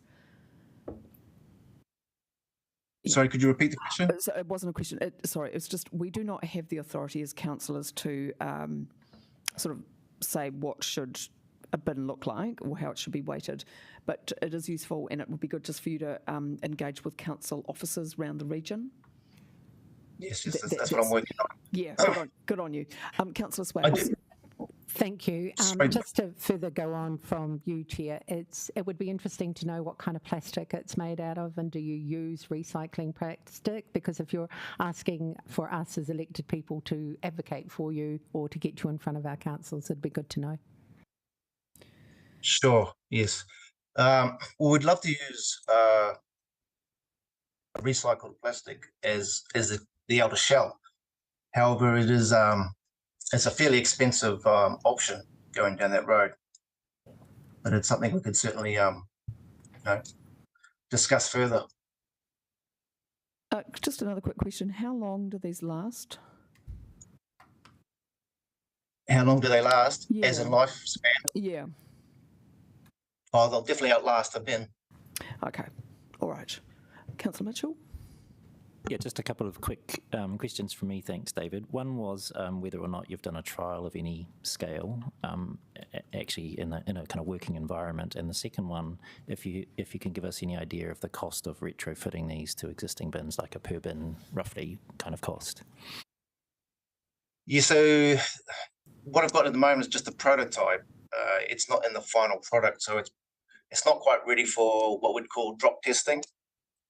Sorry, could you repeat the question? So it wasn't a question. It's just we do not have the authority as councillors to sort of say what should a bin look like or how it should be weighted, but it is useful, and it would be good just for you to engage with council officers around the region. Yes, that's what I'm working on. Yeah, good on you. Councillor Swales. Thank you. Just to further go on from you, Chair, it would be interesting to know what kind of plastic it's made out of, and do you use recycling plastic? Because if you're asking for us as elected people to advocate for you or to get you in front of our councils, it'd be good to know. Sure, yes. We'd love to use recycled plastic as the outer shell. However, it is it's a fairly expensive option going down that road, but it's something we could certainly discuss further. Just another quick question: how long do these last? How long do they last? Yeah. As in lifespan? Yeah. Oh, they'll definitely outlast a bin. Okay. All right. Councillor Mitchell? Yeah, just a couple of quick questions from me, thanks, David. One was whether or not you've done a trial of any scale, actually in a kind of working environment, and the second one, if you can give us any idea of the cost of retrofitting these to existing bins, like a per bin roughly kind of cost. Yeah, so what I've got at the moment is just a prototype. It's not in the final product, so it's not quite ready for what we'd call drop testing.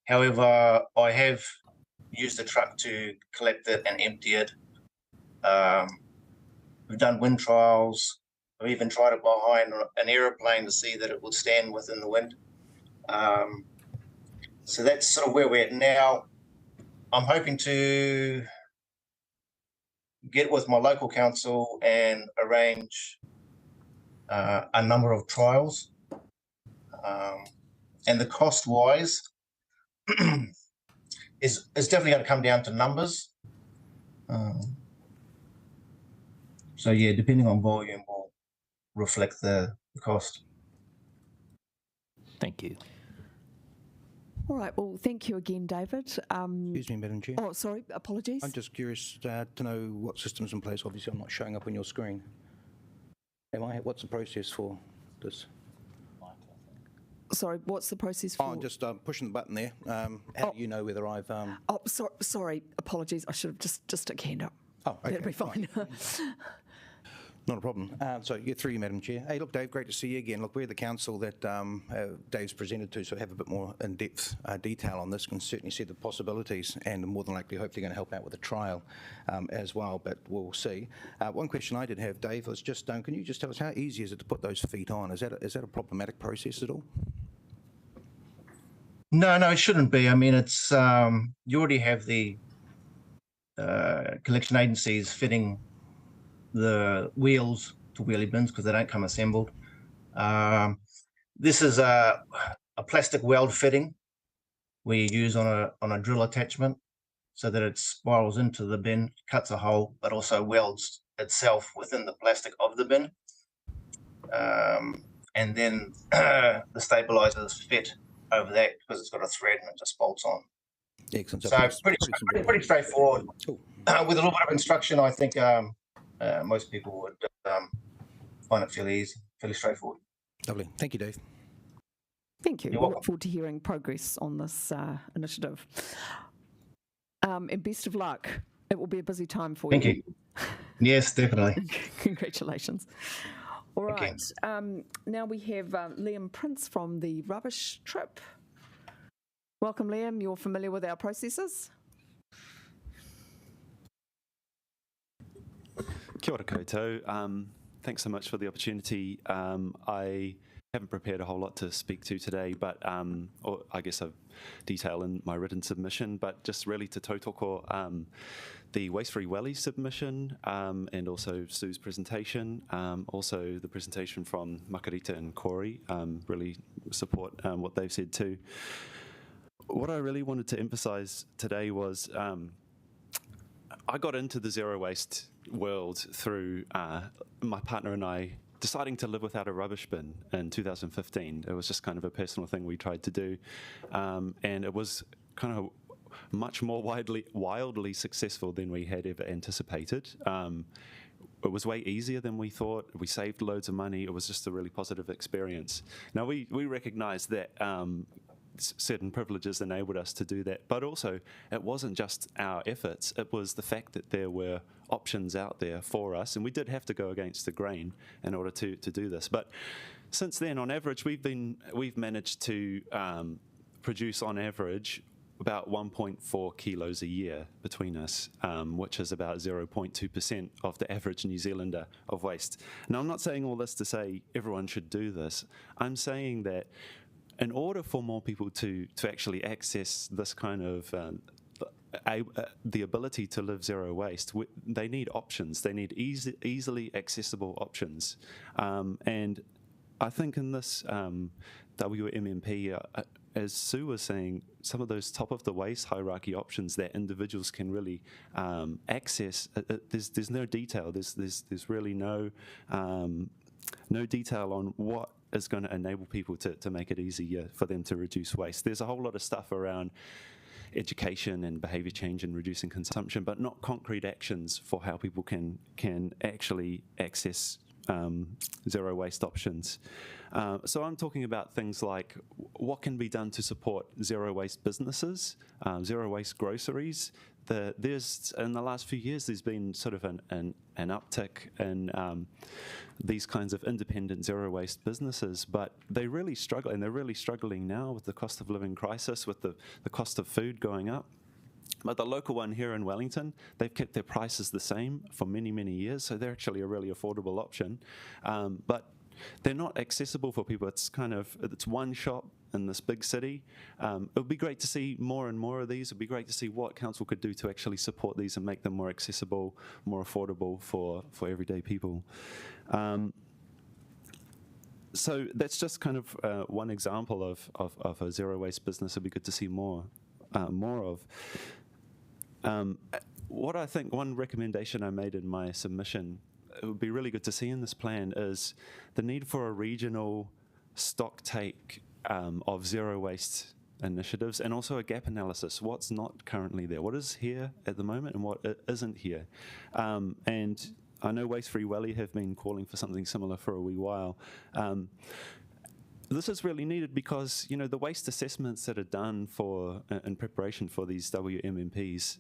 However, I have used the truck to collect it and empty it. We've done wind trials. I've even tried it behind an aeroplane to see that it would stand within the wind. So that's sort of where we're at now. I'm hoping to get with my local council and arrange a number of trials. And the cost-wise is definitely going to come down to numbers. So yeah, depending on volume will reflect the cost. Thank you. All right, well, thank you again, David. Excuse me, Madam Chair. Oh, sorry, apologies. I'm just curious to know what system's in place. Obviously, I'm not showing up on your screen. What's the process for this? Sorry, what's the process for? Oh, just pushing the button there. How do you know whether I've... Oh, sorry, apologies. I should have just stick your hand up. Oh, okay. That'd be fine. Not a problem. So, through you, Madam Chair. Hey, look, Dave, great to see you again. Look, we're the council that Dave's presented to, so have a bit more in-depth detail on this. Can certainly see the possibilities, and more than likely, hopefully, going to help out with the trial as well. But we'll see. One question I did have, Dave, was just, can you just tell us how easy is it to put those feet on? Is that a problematic process at all? No, it shouldn't be. I mean, it's you already have the collection agencies fitting the wheels to wheelie bins because they don't come assembled. This is a plastic weld fitting we use on a drill attachment so that it spirals into the bin, cuts a hole, but also welds itself within the plastic of the bin. And then the stabilizers fit over that because it's got a thread and it just bolts on. Excellent. So pretty straightforward. Cool. With a little bit of instruction, I think most people would find it fairly easy, fairly straightforward. Lovely. Thank you, Dave. Thank you. You're We welcome. look forward to hearing progress on this initiative. And best of luck. It will be a busy time for Thank you. you. Yes, definitely. Congratulations. All Thank right. Now we have Liam Prince from the Rubbish Trip. Welcome, Liam. You're familiar with our processes? Kia ora koutou. Thanks so much for the opportunity. I haven't prepared a whole lot to speak to today, but or I guess I've detailed in my written submission, but just really to tautoko the Waste-Free Welly submission and also Sue's presentation, also the presentation from Makarita and Corey, really support what they've said too. What I really wanted to emphasise today was I got into the zero waste world through my partner and I deciding to live without a rubbish bin in 2015. It was just kind of a personal thing we tried to do, and it was kind of much more wildly successful than we had ever anticipated. It was way easier than we thought. We saved loads of money. It was just a really positive experience. Now, we recognise that certain privileges enabled us to do that, but also it wasn't just our efforts, it was the fact that there were options out there for us, and we did have to go against the grain in order to do this. But since then, on average, we've managed to produce on average about 1.4 kilos a year between us, which is about 0.2% of the average New Zealander of waste. Now, I'm not saying all this to say everyone should do this. I'm saying that in order for more people to actually access this kind of the ability to live zero waste, they need options. They need easily accessible options. And I think in this WMMP, as Sue was saying, some of those top of the waste hierarchy options that individuals can really access, there's no detail. There's really no detail on what is going to enable people to make it easier for them to reduce waste. There's a whole lot of stuff around education and behaviour change and reducing consumption, but not concrete actions for how people can actually access zero waste options. So I'm talking about things like what can be done to support zero waste businesses, zero waste groceries. There's in the last few years there's been sort of an uptick in these kinds of independent zero waste businesses, but they really struggle, and they're really struggling now with the cost of living crisis, with the cost of food going up. But the local one here in Wellington, they've kept their prices the same for many, many years, so they're actually a really affordable option. But they're not accessible for people. It's one shop in this big city. It would be great to see more and more of these. It would be great to see what council could do to actually support these and make them more accessible, more affordable for everyday people. So that's just kind of one example of a zero waste business. It'd be good to see more of. What I think, one recommendation I made in my submission, it would be really good to see in this plan, is the need for a regional stock take of zero waste initiatives, and also a gap analysis. What's not currently there? What is here at the moment and what isn't here? And I know Waste-Free Welly have been calling for something similar for a wee while. this is really needed because, you know, the waste assessments that are done for in preparation for these WMMPs,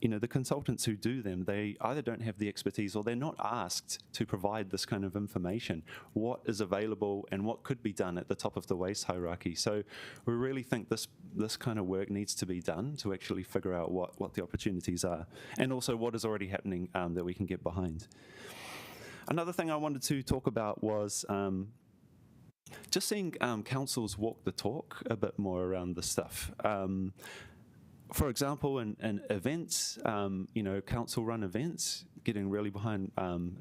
you know, the consultants who do them, they either don't have the expertise or they're not asked to provide this kind of information, what is available and what could be done at the top of the waste hierarchy. So we really think this kind of work needs to be done to actually figure out what the opportunities are, and also what is already happening that we can get behind. Another thing I wanted to talk about was just seeing councils walk the talk a bit more around this stuff. For example, in events, you know, council-run events, getting really behind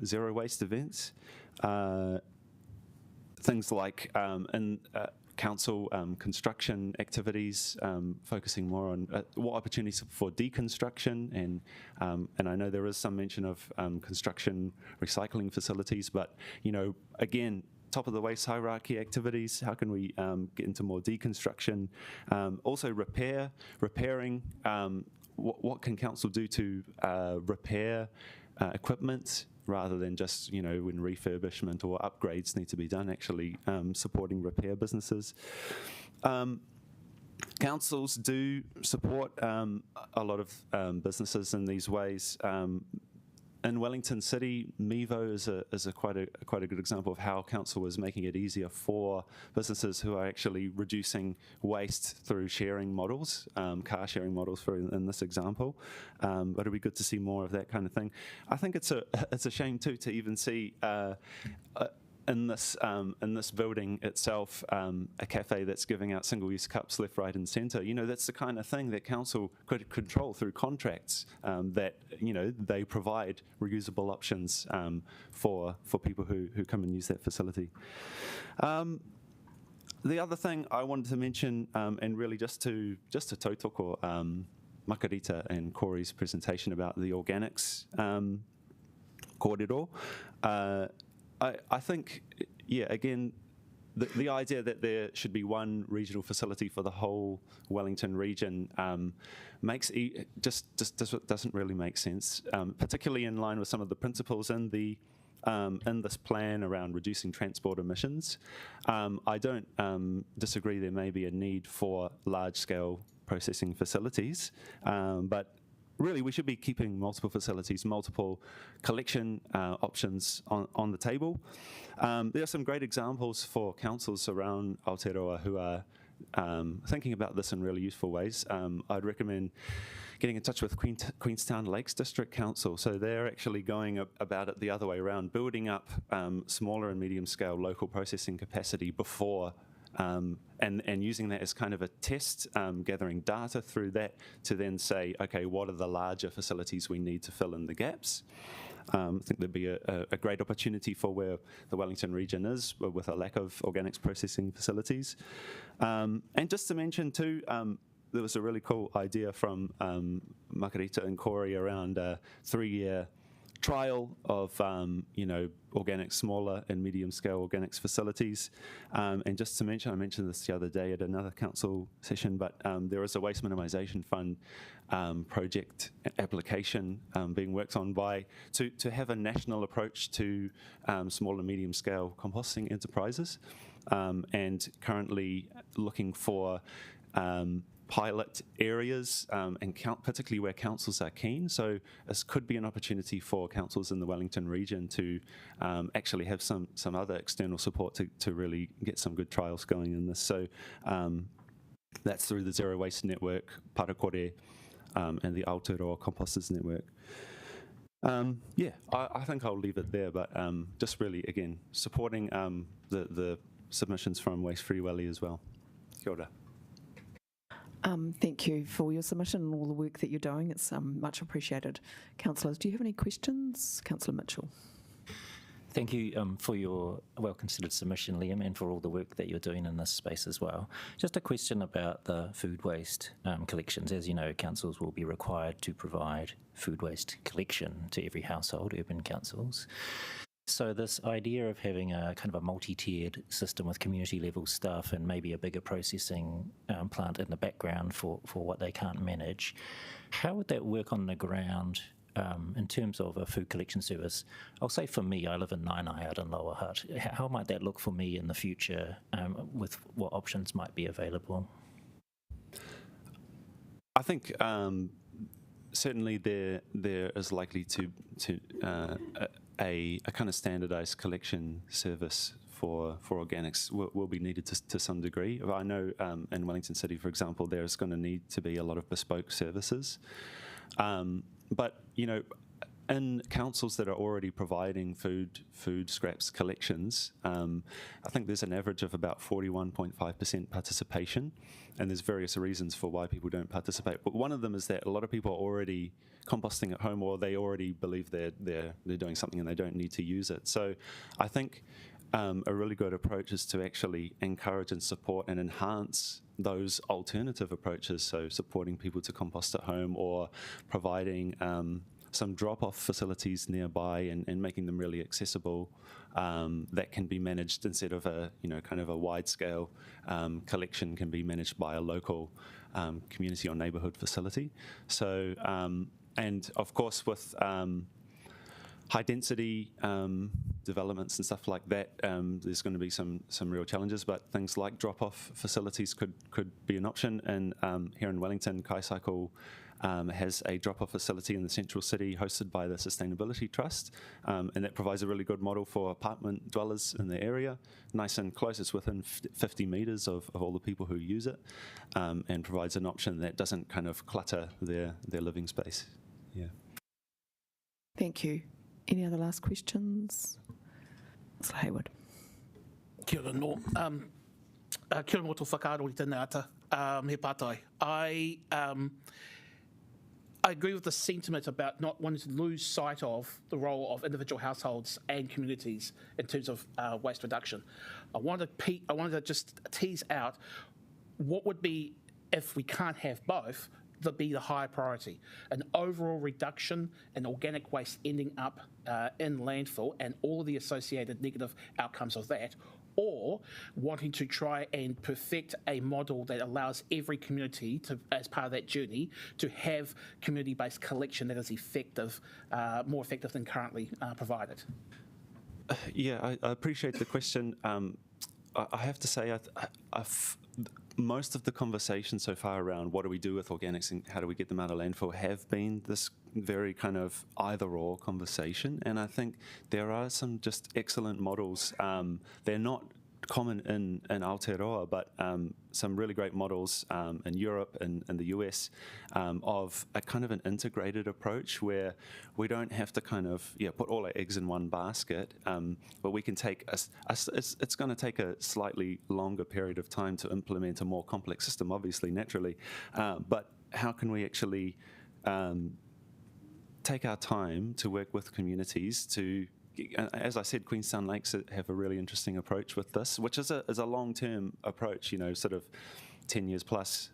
zero waste events. Things like in council construction activities, focusing more on what opportunities for deconstruction, and I know there is some mention of construction recycling facilities, but, you know, again, top of the waste hierarchy activities, how can we get into more deconstruction? Also repairing, what can council do to repair equipment rather than just, you know, when refurbishment or upgrades need to be done, actually supporting repair businesses. Councils do support a lot of businesses in these ways. In Wellington City, Mevo is quite a good example of how council is making it easier for businesses who are actually reducing waste through sharing models, car sharing models in this example. But it'd be good to see more of that kind of thing. I think it's a shame too to even see in this building itself, a cafe that's giving out single-use cups left, right, and centre. You know, that's the kind of thing that council could control through contracts. That, you know, they provide reusable options for people who come and use that facility. The other thing I wanted to mention, and really just to tautoko Makarita and Corey's presentation about the organics kōrero. I think, yeah, again, the idea that there should be one regional facility for the whole Wellington region just doesn't really make sense, particularly in line with some of the principles in this plan around reducing transport emissions. I don't disagree there may be a need for large-scale processing facilities, but really, we should be keeping multiple facilities, multiple collection options on the table. There are some great examples for councils around Aotearoa who are thinking about this in really useful ways. I'd recommend getting in touch with Queenstown Lakes District Council. So they're actually going about it the other way around, building up smaller and medium-scale local processing capacity before and using that as kind of a test, gathering data through that to then say, okay, what are the larger facilities we need to fill in the gaps? I think there'd be a great opportunity for where the Wellington region is with a lack of organics processing facilities. And just to mention too, there was a really cool idea from Makarita and Corey around a 3-year trial of organic smaller and medium scale organics facilities, and just to mention, I mentioned this the other day at another council session, but there is a waste minimisation fund project application being worked on to have a national approach to small and medium scale composting enterprises, and currently looking for pilot areas, and particularly where councils are keen. So this could be an opportunity for councils in the Wellington region to actually have some other external support to really get some good trials going in this. So that's through the Zero Waste Network, Parakore, and the Aotearoa Composters Network. I think I'll leave it there, but just really, again, supporting the submissions from Waste Free Welly as well. Kia ora. Thank you for your submission and all the work that you're doing. It's much appreciated. Councillors, do you have any questions? Councillor Mitchell. Thank you for your well-considered submission, Liam, and for all the work that you're doing in this space as well. Just a question about the food waste collections. As you know, councils will be required to provide food waste collection to every household, urban councils. So this idea of having a kind of a multi-tiered system with community-level staff and maybe a bigger processing plant in the background for what they can't manage, how would that work on the ground in terms of a food collection service, I'll say for me, I live in Nainai out in Lower Hutt. How might that look for me in the future with what options might be available? I think certainly there is likely to a kind of standardised collection service for organics will be needed to some degree. I know in Wellington City, for example, there's going to need to be a lot of bespoke services. But, you know, in councils that are already providing food scraps collections, I think there's an average of about 41.5% participation, and there's various reasons for why people don't participate. But one of them is that a lot of people are already composting at home, or they already believe they're doing something and they don't need to use it. So I think a really good approach is to actually encourage and support and enhance those alternative approaches, so supporting people to compost at home or providing some drop-off facilities nearby and making them really accessible that can be managed instead of a kind of a wide-scale collection can be managed by a local community or neighbourhood facility. So and of course with high density developments and stuff like that, there's going to be some real challenges, but things like drop-off facilities could be an option. And here in Wellington, KaiCycle has a drop-off facility in the central city hosted by the Sustainability Trust, and that provides a really good model for apartment dwellers in the area, nice and close. It's within 50 metres of all the people who use it, and provides an option that doesn't kind of clutter their living space. Yeah. Thank you. Any other last questions? Mr. Hayward. Kia ora no. Kia ora no tō whakaaro i tēnei ata. He pātai. I agree with the sentiment about not wanting to lose sight of the role of individual households and communities in terms of waste reduction. I wanted to just tease out what would be, if we can't have both, be the higher priority. An overall reduction in organic waste ending up in landfill and all of the associated negative outcomes of that, or wanting to try and perfect a model that allows every community to, as part of that journey, to have community-based collection that is effective, more effective than currently provided. Yeah, I appreciate the question. I have to say, most of the conversation so far around what do we do with organics and how do we get them out of landfill have been this very kind of either-or conversation. And I think there are some just excellent models. They're not common in Aotearoa, but some really great models in Europe and the US of a kind of an integrated approach where we don't have to kind of put all our eggs in one basket, but we can take it's going to take a slightly longer period of time to implement a more complex system, obviously, naturally, but how can we actually take our time to work with communities to, as I said, Queenstown Lakes have a really interesting approach with this, which is a long-term approach, sort of 10 years plus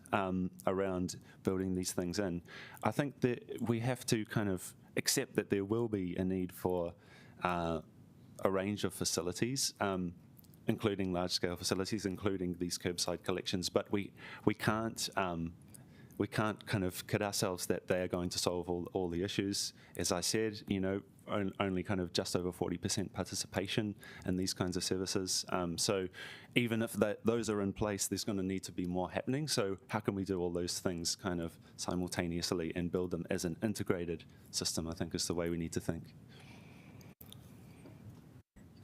around building these things in. I think that we have to kind of accept that there will be a need for a range of facilities, including large-scale facilities, including these curbside collections, but we can't kind of kid ourselves that they are going to solve all the issues. As I said, only kind of just over 40% participation in these kinds of services. So even if those are in place, there's going to need to be more happening. So how can we do all those things kind of simultaneously and build them as an integrated system, I think is the way we need to think.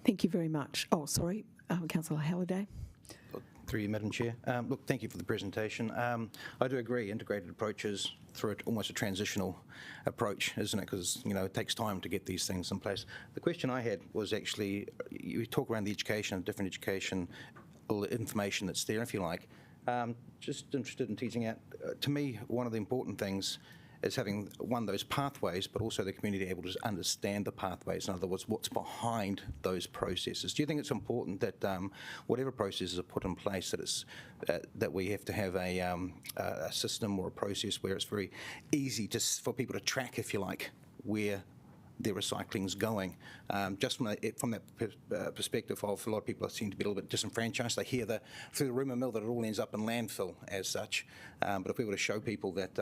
Thank you very much. Oh, sorry, Councillor Halliday. Through you, Madam Chair. Look, thank you for the presentation. I do agree, integrated approaches through almost a transitional approach, isn't it? Because, it takes time to get these things in place. The question I had was actually, you talk around the education, different education, all the information that's there, if you like. Just interested in teasing out, to me, one of the important things is having, one, those pathways, but also the community able to understand the pathways. In other words, what's behind those processes. Do you think it's important that whatever processes are put in place, that it's that we have to have a system or a process where it's very easy for people to track, if you like, where their recycling's going. Just from that perspective of a lot of people seem to be a little bit disenfranchised. They hear through the rumour mill that it all ends up in landfill as such. But if we were to show people that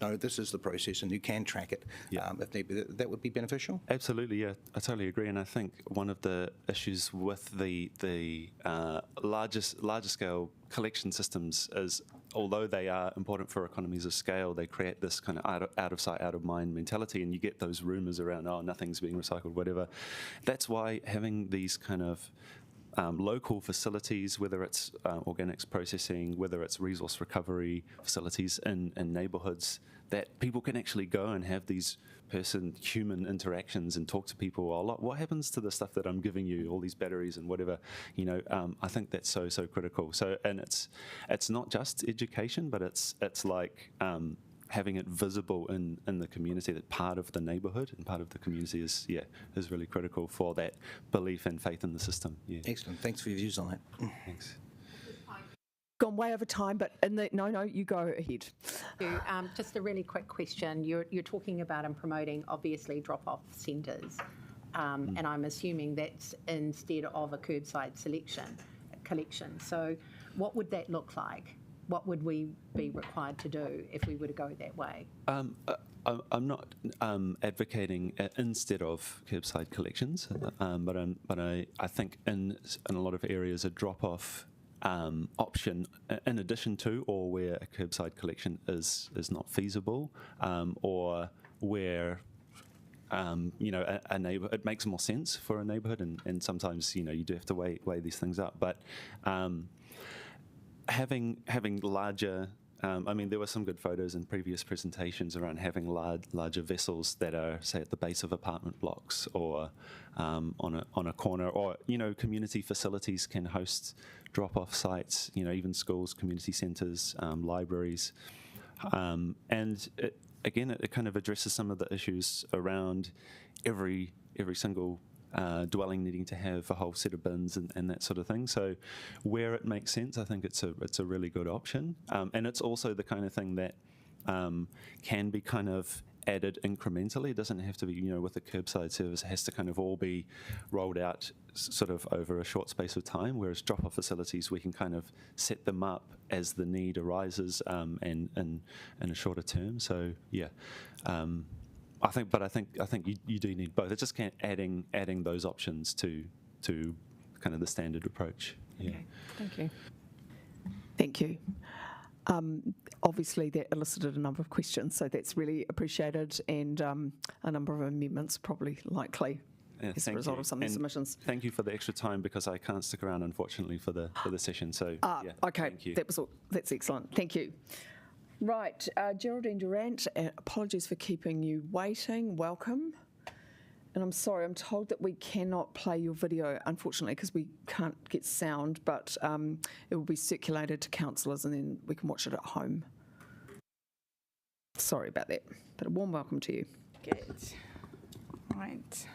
no, this is the process and you can track it, if need be, that would be beneficial. Absolutely, yeah, I totally agree. And I think one of the issues with the larger scale collection systems is, although they are important for economies of scale, they create this kind of out of sight, out of mind mentality, and you get those rumours around, oh, nothing's being recycled, whatever. That's why having these kind of local facilities, whether it's organics processing, whether it's resource recovery facilities in neighbourhoods, that people can actually go and have these human interactions and talk to people. Oh, what happens to the stuff that I'm giving you, all these batteries and whatever, I think that's so critical. So, and it's not just education, but it's like having it visible in the community, that part of the neighbourhood and part of the community is really critical for that belief and faith in the system. Yeah. Excellent. Thanks for your views on that. Thanks. Gone way over time, but no, you go ahead. Just a really quick question. You're talking about and promoting, obviously, drop-off centres, and I'm assuming that's instead of a curbside collection. So what would that look like? What would we be required to do if we were to go that way? I'm not advocating instead of curbside collections, but I think in a lot of areas a drop-off option in addition to, or where a curbside collection is not feasible, or where a neighbour, it makes more sense for a neighbourhood, and sometimes you do have to weigh these things up. But having larger, there were some good photos in previous presentations around having larger vessels that are, say, at the base of apartment blocks or on a corner, or community facilities can host drop-off sites. Even schools, community centres, libraries, and it kind of addresses some of the issues around every single dwelling needing to have a whole set of bins and that sort of thing. So where it makes sense, I think it's a really good option. And it's also the kind of thing that can be kind of added incrementally. It doesn't have to be, with a curbside service, it has to kind of all be rolled out sort of over a short space of time, whereas drop-off facilities, we can kind of set them up as the need arises and in a shorter term. So, yeah. I think you do need both. It's just kind of adding those options to kind of the standard approach. Yeah. Okay. Thank you. Thank you. Obviously, that elicited a number of questions, so that's really appreciated, and a number of amendments probably likely as a result of some of the submissions. Thank you for the extra time, because I can't stick around, unfortunately, for the session. So okay, thank you. That's excellent. Thank you. Right, Geraldine Durant, apologies for keeping you waiting. Welcome. And I'm sorry, I'm told that we cannot play your video, unfortunately, because we can't get sound, but it will be circulated to councillors and then we can watch it at home. Sorry about that, but a warm welcome to you. Good. Right.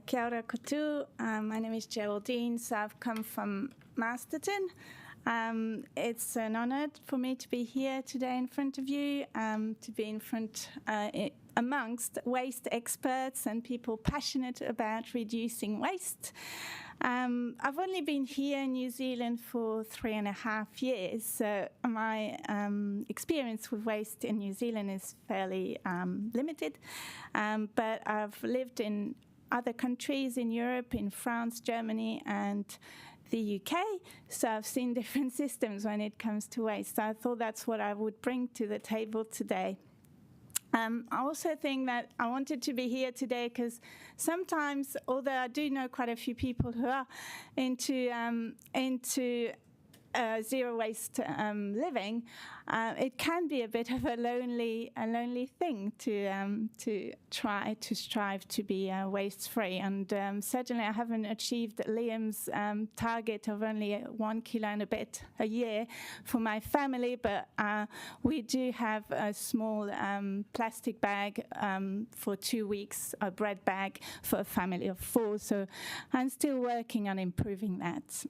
Kia ora koutou. My name is Geraldine, so I've come from Masterton. It's an honour for me to be here today in front of you, to be in front amongst waste experts and people passionate about reducing waste. I've only been here in New Zealand for 3.5 years, so my experience with waste in New Zealand is fairly limited, but I've lived in other countries in Europe, in France, Germany, and the UK, so I've seen different systems when it comes to waste. So I thought that's what I would bring to the table today. I also think that I wanted to be here today because sometimes, although I do know quite a few people who are into zero waste living, it can be a bit of a lonely thing to try to strive to be waste free. And certainly, I haven't achieved Liam's target of only 1 kilo and a bit a year for my family, but we do have a small plastic bag for 2 weeks, a bread bag for a family of 4. So I'm still working on improving that.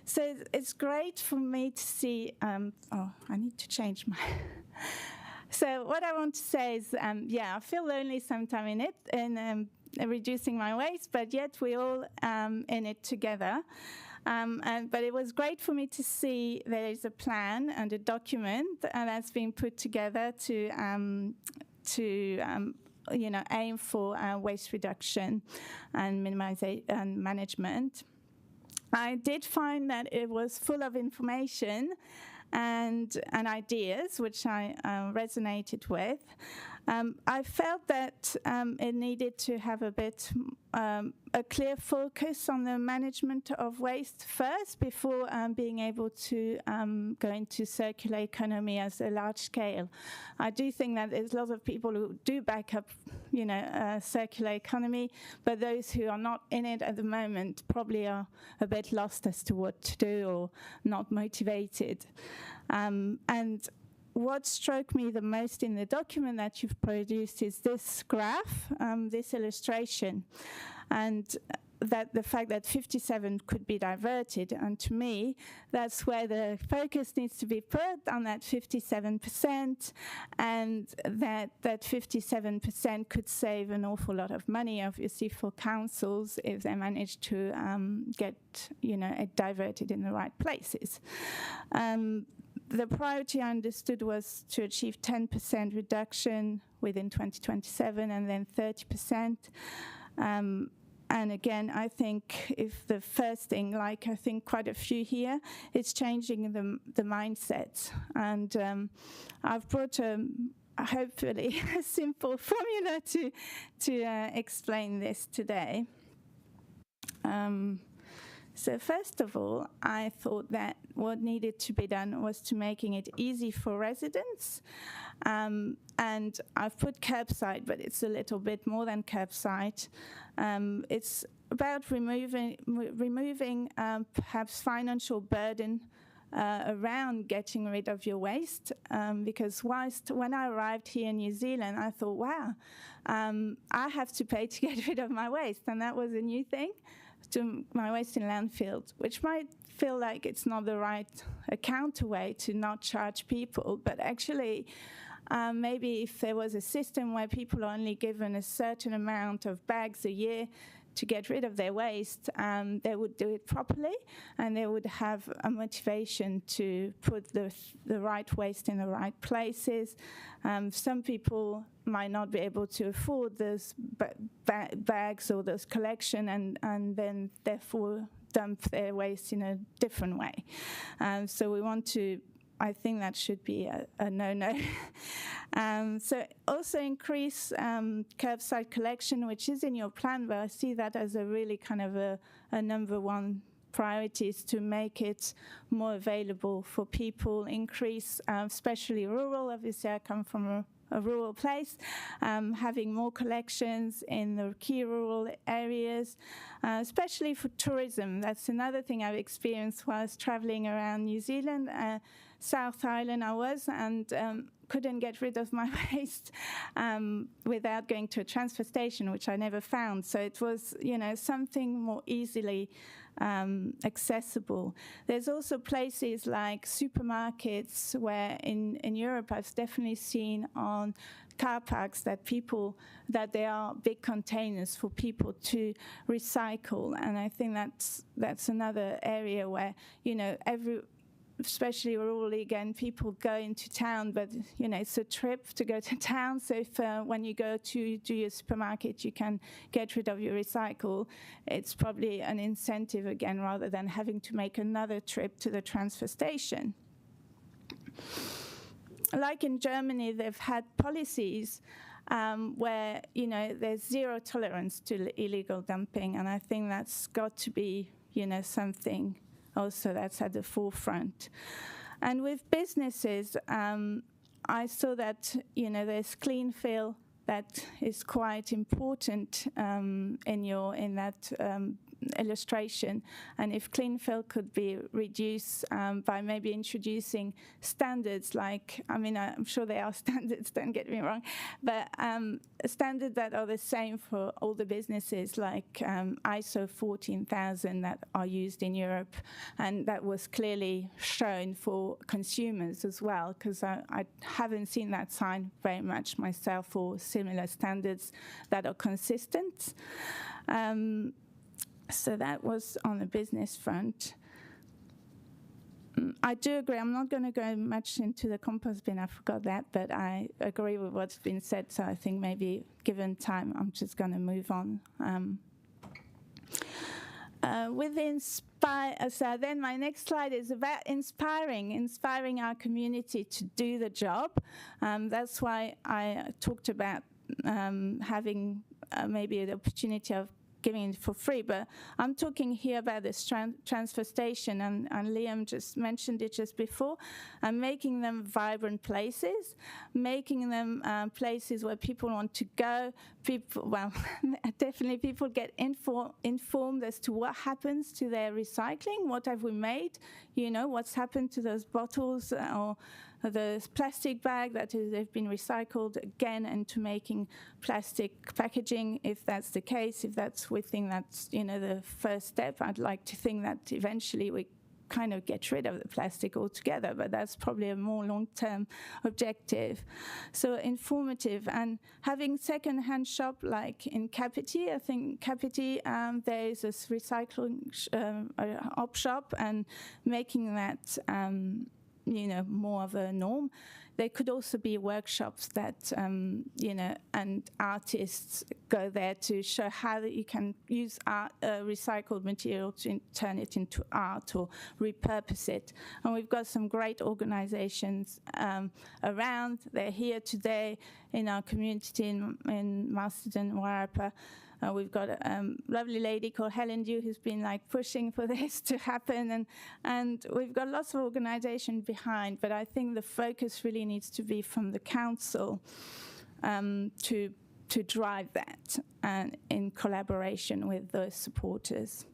So it's great for me to see. I need to change my. So what I want to say is, I feel lonely sometime in it, in reducing my waste, but yet we're all in it together. But it was great for me to see there is a plan and a document that's been put together to aim for waste reduction and minimization and management. I did find that it was full of information and ideas, which I resonated with. I felt that it needed to have a bit a clear focus on the management of waste first before being able to go into circular economy as a large scale. I do think that there's lots of people who do back up, circular economy, but those who are not in it at the moment probably are a bit lost as to what to do or not motivated. And what struck me the most in the document that you've produced is this graph, this illustration, and that the fact that 57 could be diverted. And to me, that's where the focus needs to be put, on that 57%, and that 57% could save an awful lot of money, obviously, for councils if they manage to get it diverted in the right places. The priority I understood was to achieve 10% reduction within 2027 and then 30%. And again, I think if the first thing, like I think quite a few here, it's changing the mindset. And I've brought hopefully a simple formula to explain this today. So first of all, I thought that what needed to be done was to making it easy for residents. And I've put curbside, but it's a little bit more than curbside. It's about removing perhaps financial burden around getting rid of your waste, because when I arrived here in New Zealand, I thought, wow, I have to pay to get rid of my waste, and that was a new thing. To my waste in landfills, which might feel like it's not the right counterway to not charge people, but actually maybe if there was a system where people are only given a certain amount of bags a year to get rid of their waste, they would do it properly, and they would have a motivation to put the right waste in the right places. Some people might not be able to afford those bags or those collection, and then therefore dump their waste in a different way. So we want to, I think that should be a no-no. So also increase curbside collection, which is in your plan, but I see that as a really kind of a number one priority, is to make it more available for people, increase, especially rural. Obviously, I come from a rural place, having more collections in the key rural areas, especially for tourism. That's another thing I've experienced whilst traveling around New Zealand. South Island I was, and couldn't get rid of my waste without going to a transfer station, which I never found. So it was, something more easily accessible. There's also places like supermarkets where in Europe I've definitely seen on car parks that there are big containers for people to recycle, and I think that's another area where especially rurally, again, people go into town, but it's a trip to go to town. So if when you go to do your supermarket, you can get rid of your recycle, it's probably an incentive again, rather than having to make another trip to the transfer station. Like in Germany, they've had policies where there's zero tolerance to illegal dumping, and I think that's got to be something also that's at the forefront. And with businesses, I saw that there's clean fill that is quite important in that illustration. And if clean fill could be reduced by maybe introducing standards like, I mean, I'm sure there are standards, don't get me wrong, but standards that are the same for all the businesses, like ISO 14000 that are used in Europe, and that was clearly shown for consumers as well, because I haven't seen that sign very much myself for similar standards that are consistent. So that was on the business front. I do agree. I'm not going to go much into the compost bin. I forgot that, but I agree with what's been said. So I think maybe given time, I'm just going to move on. So then my next slide is about inspiring our community to do the job. That's why I talked about having maybe the opportunity of giving it for free, but I'm talking here about this transfer station, and Liam just mentioned it just before, and making them vibrant places, making them places where people want to go. Definitely people get informed as to what happens to their recycling, what have we made, what's happened to those bottles or the plastic bag they've been recycled again into making plastic packaging, if that's the case, we think that's, the first step. I'd like to think that eventually we kind of get rid of the plastic altogether, but that's probably a more long-term objective. So informative, and having second-hand shop like in Kapiti. I think Kapiti, there is this recycling op shop, and making that more of a norm. There could also be workshops that, and artists go there to show how that you can use recycled material to turn it into art or repurpose it. And we've got some great organizations around. They're here today in our community in Masterton, Warapa. We've got a lovely lady called Helen Dew who's been pushing for this to happen, and we've got lots of organisation behind, but I think the focus really needs to be from the council to drive that, and in collaboration with those supporters.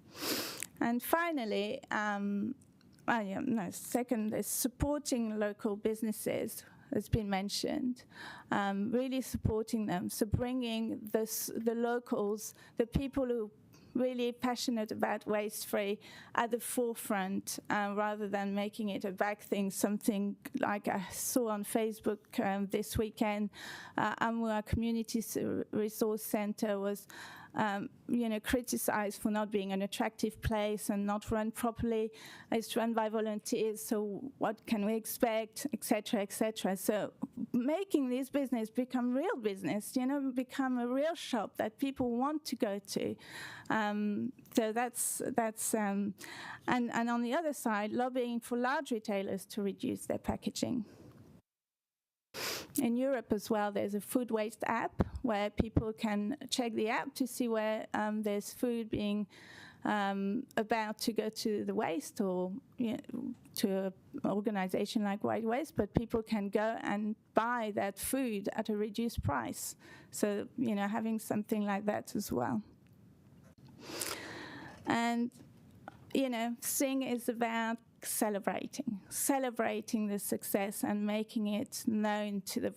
And finally, second is supporting local businesses. Has been mentioned, really supporting them. So bringing the locals, the people who really passionate about waste-free at the forefront, rather than making it a back thing, something like I saw on Facebook this weekend. Amua Community Resource Centre was criticized for not being an attractive place and not run properly. It's run by volunteers, so what can we expect, etc., etc. So making this business become real business, become a real shop that people want to go to. So that's and on the other side, lobbying for large retailers to reduce their packaging. In Europe as well, there's a food waste app where people can check the app to see where there's food being about to go to the waste or to an organization like White Waste, but people can go and buy that food at a reduced price. So, having something like that as well. And, Sing is about celebrating the success and making it known to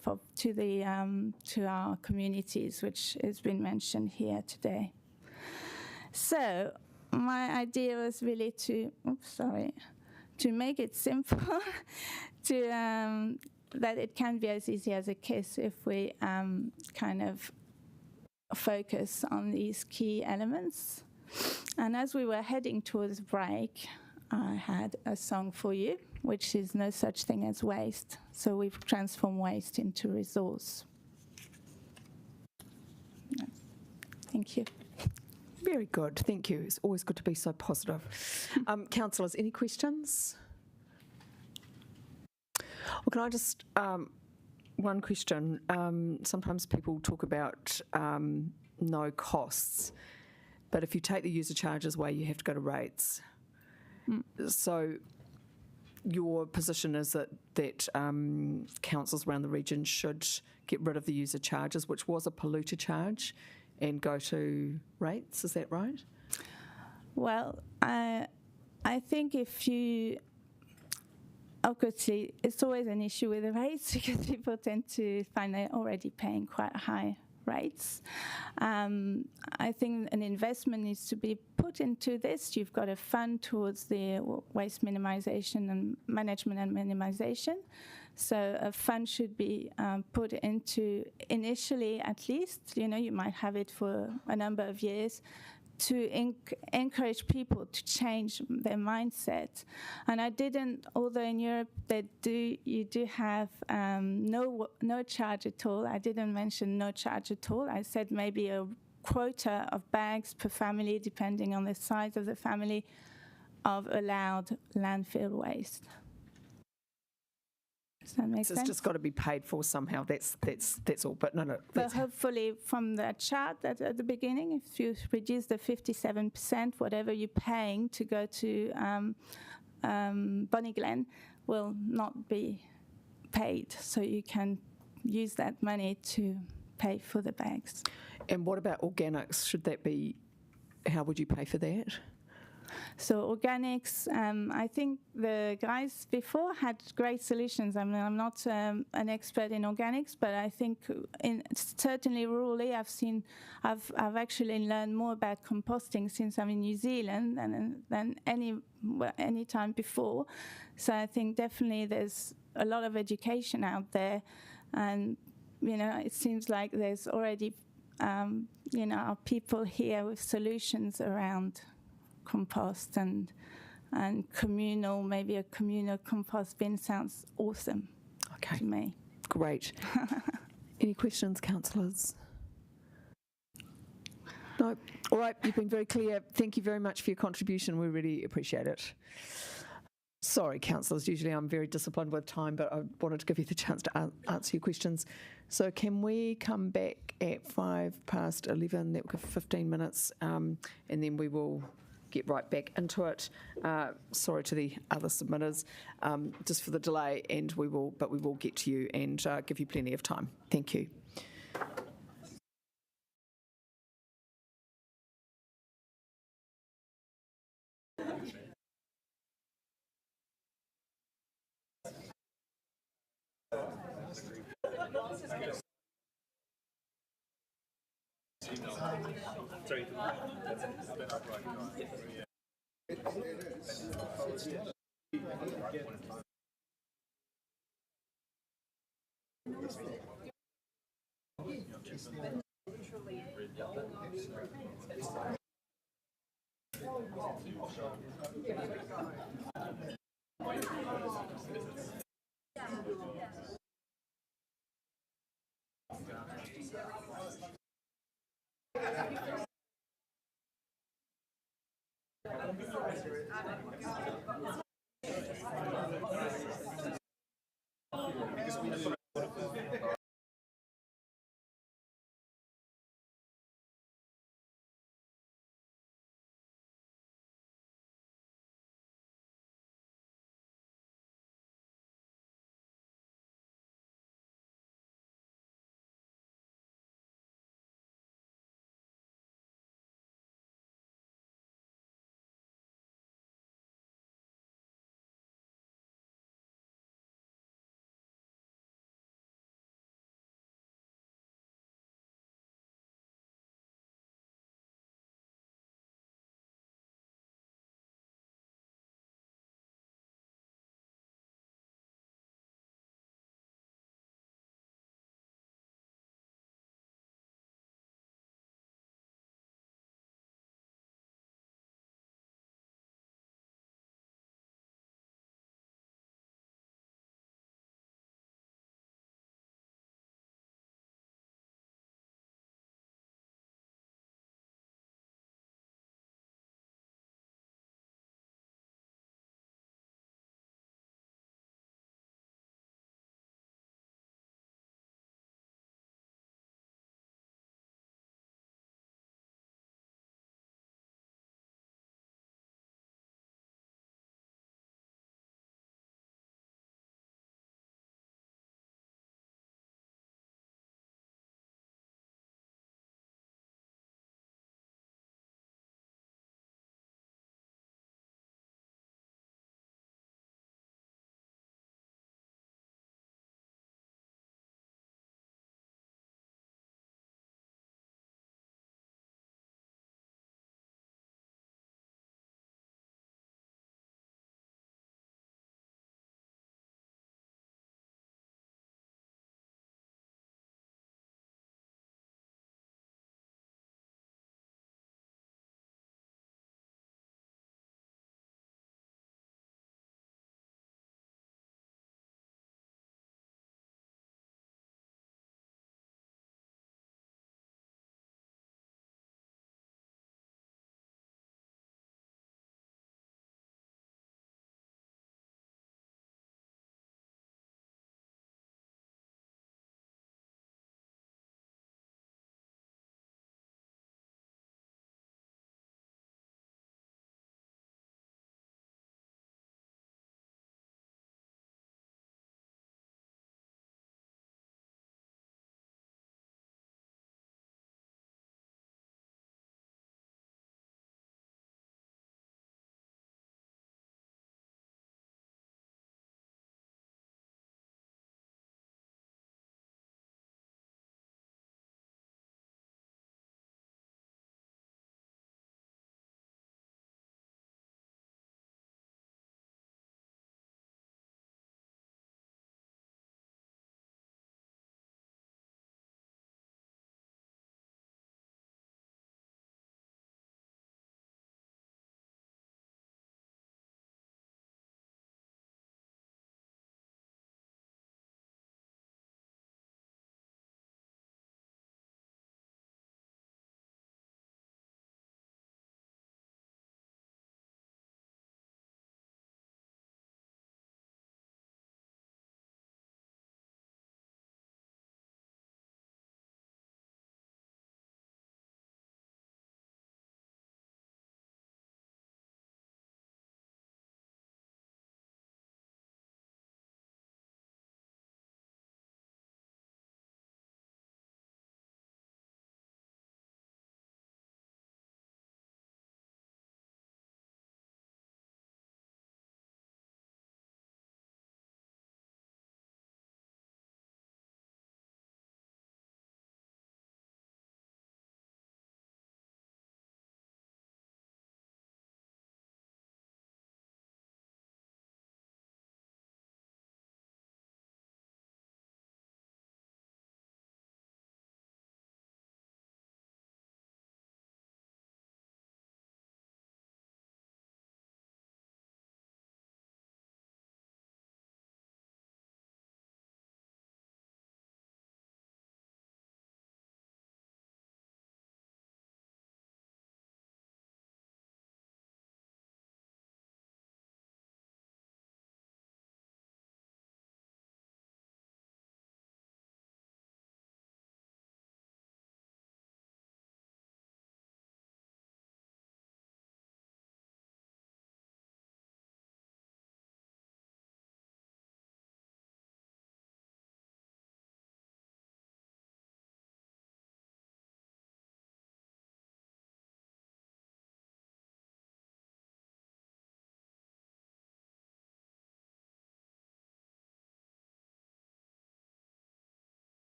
our communities, which has been mentioned here today. So my idea was really to make it simple, that it can be as easy as a kiss if we kind of focus on these key elements. And as we were heading towards break, I had a song for you, which is No Such Thing as Waste. So we've transformed waste into resource. Thank you. Very good, thank you. It's always good to be so positive. Councillors, any questions? Well, can I just, one question. Sometimes people talk about no costs, but if you take the user charges away, you have to go to rates. So your position is that councils around the region should get rid of the user charges, which was a polluter charge, and go to rates, is that right? Well, I think if you, obviously, it's always an issue with the rates because people tend to find they're already paying quite high rates. I think an investment needs to be put into this. You've got a fund towards the waste minimization and management and minimization. So a fund should be put into, initially at least, you might have it for a number of years, to encourage people to change their mindset. And I didn't, although in Europe you do have no charge at all. I didn't mention no charge at all. I said maybe a quota of bags per family, depending on the size of the family, of allowed landfill waste. Does that make sense? It's just got to be paid for somehow. That's all. But no. But hopefully, from the chart at the beginning, if you reduce the 57%, whatever you're paying to go to Bonnie Glen will not be paid. So you can use that money to pay for the bags. And what about organics? Should that be? How would you pay for that? So organics, I think the guys before had great solutions. I mean, I'm not an expert in organics, but I think certainly rurally, I've actually learned more about composting since I'm in New Zealand than any time before. So I think definitely there's a lot of education out there, and it seems like there's already people here with solutions around compost and communal, maybe a communal compost bin sounds awesome to me. Great. Any questions, councillors? No. All right, you've been very clear. Thank you very much for your contribution. We really appreciate it. Sorry, councillors, usually I'm very disciplined with time, but I wanted to give you the chance to answer your questions. So can we come back at 11:05? That will give 15 minutes, and then we will get right back into it. Sorry to the other submitters, just for the delay, and we will get to you and give you plenty of time. Thank you.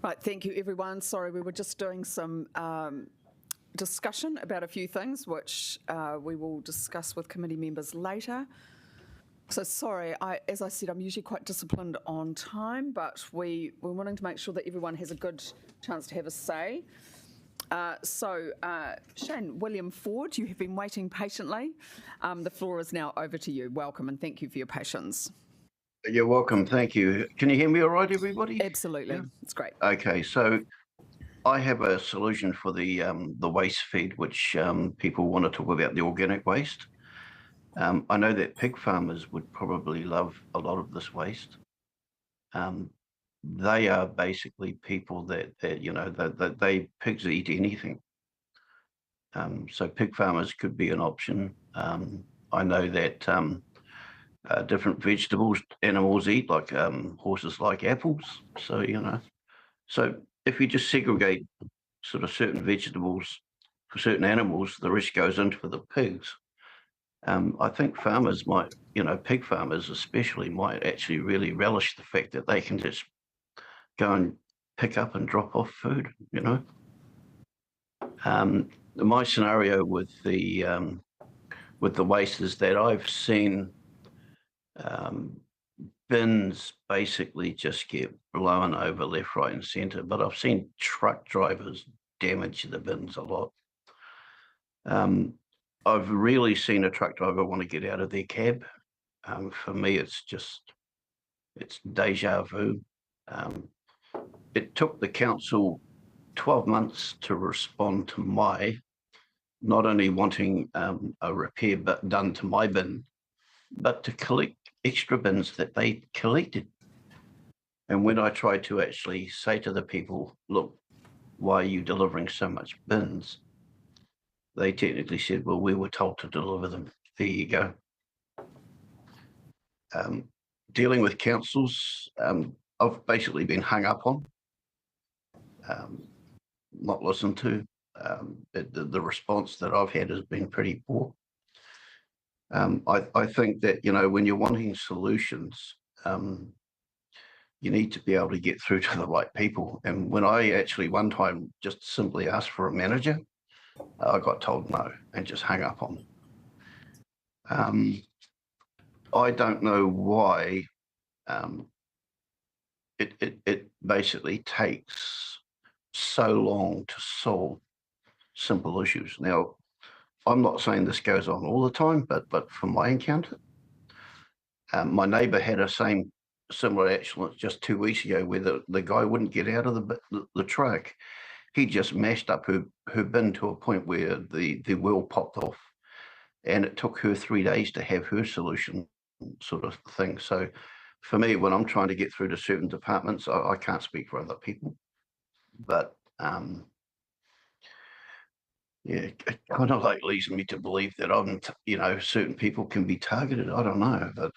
Right, thank you everyone. Sorry, we were just doing some discussion about a few things which we will discuss with committee members later. So sorry, as I said, I'm usually quite disciplined on time, but we're wanting to make sure that everyone has a good chance to have a say. Shane, William Ford, you have been waiting patiently. The floor is now over to you. Welcome and thank you for your patience. You're welcome. Thank you. Can you hear me all right, everybody? Absolutely. Yeah. It's great. Okay, so I have a solution for the waste feed, which people want to talk about the organic waste. I know that pig farmers would probably love a lot of this waste. They are basically people that pigs eat anything. So pig farmers could be an option. I know that different vegetables animals eat, like horses like apples. So, so if you just segregate sort of certain vegetables for certain animals, the rest goes into for the pigs. I think farmers might, pig farmers especially, might actually really relish the fact that they can just go and pick up and drop off food, My scenario with the waste is that I've seen bins basically just get blown over left, right, and centre. But I've seen truck drivers damage the bins a lot. I've really seen a truck driver want to get out of their cab. For me, it's deja vu. It took the council 12 months to respond to my not only wanting a repair done to my bin, but to collect extra bins that they collected. And when I tried to actually say to the people, look, why are you delivering so much bins? They technically said, well, we were told to deliver them. There you go. Dealing with councils, I've basically been hung up on, not listened to. The response that I've had has been pretty poor. I think that, when you're wanting solutions, you need to be able to get through to the right people. And when I actually one time just simply asked for a manager, I got told no and just hung up on. I don't know why it basically takes so long to solve simple issues. Now, I'm not saying this goes on all the time, but from my encounter, my neighbour had a similar accident just 2 weeks ago where the guy wouldn't get out of the truck. He just mashed up her bin to a point where the wheel popped off, and it took her 3 days to have her solution sort of thing. So for me, when I'm trying to get through to certain departments, I can't speak for other people, but yeah, it kind of like leads me to believe that certain people can be targeted. I don't know, but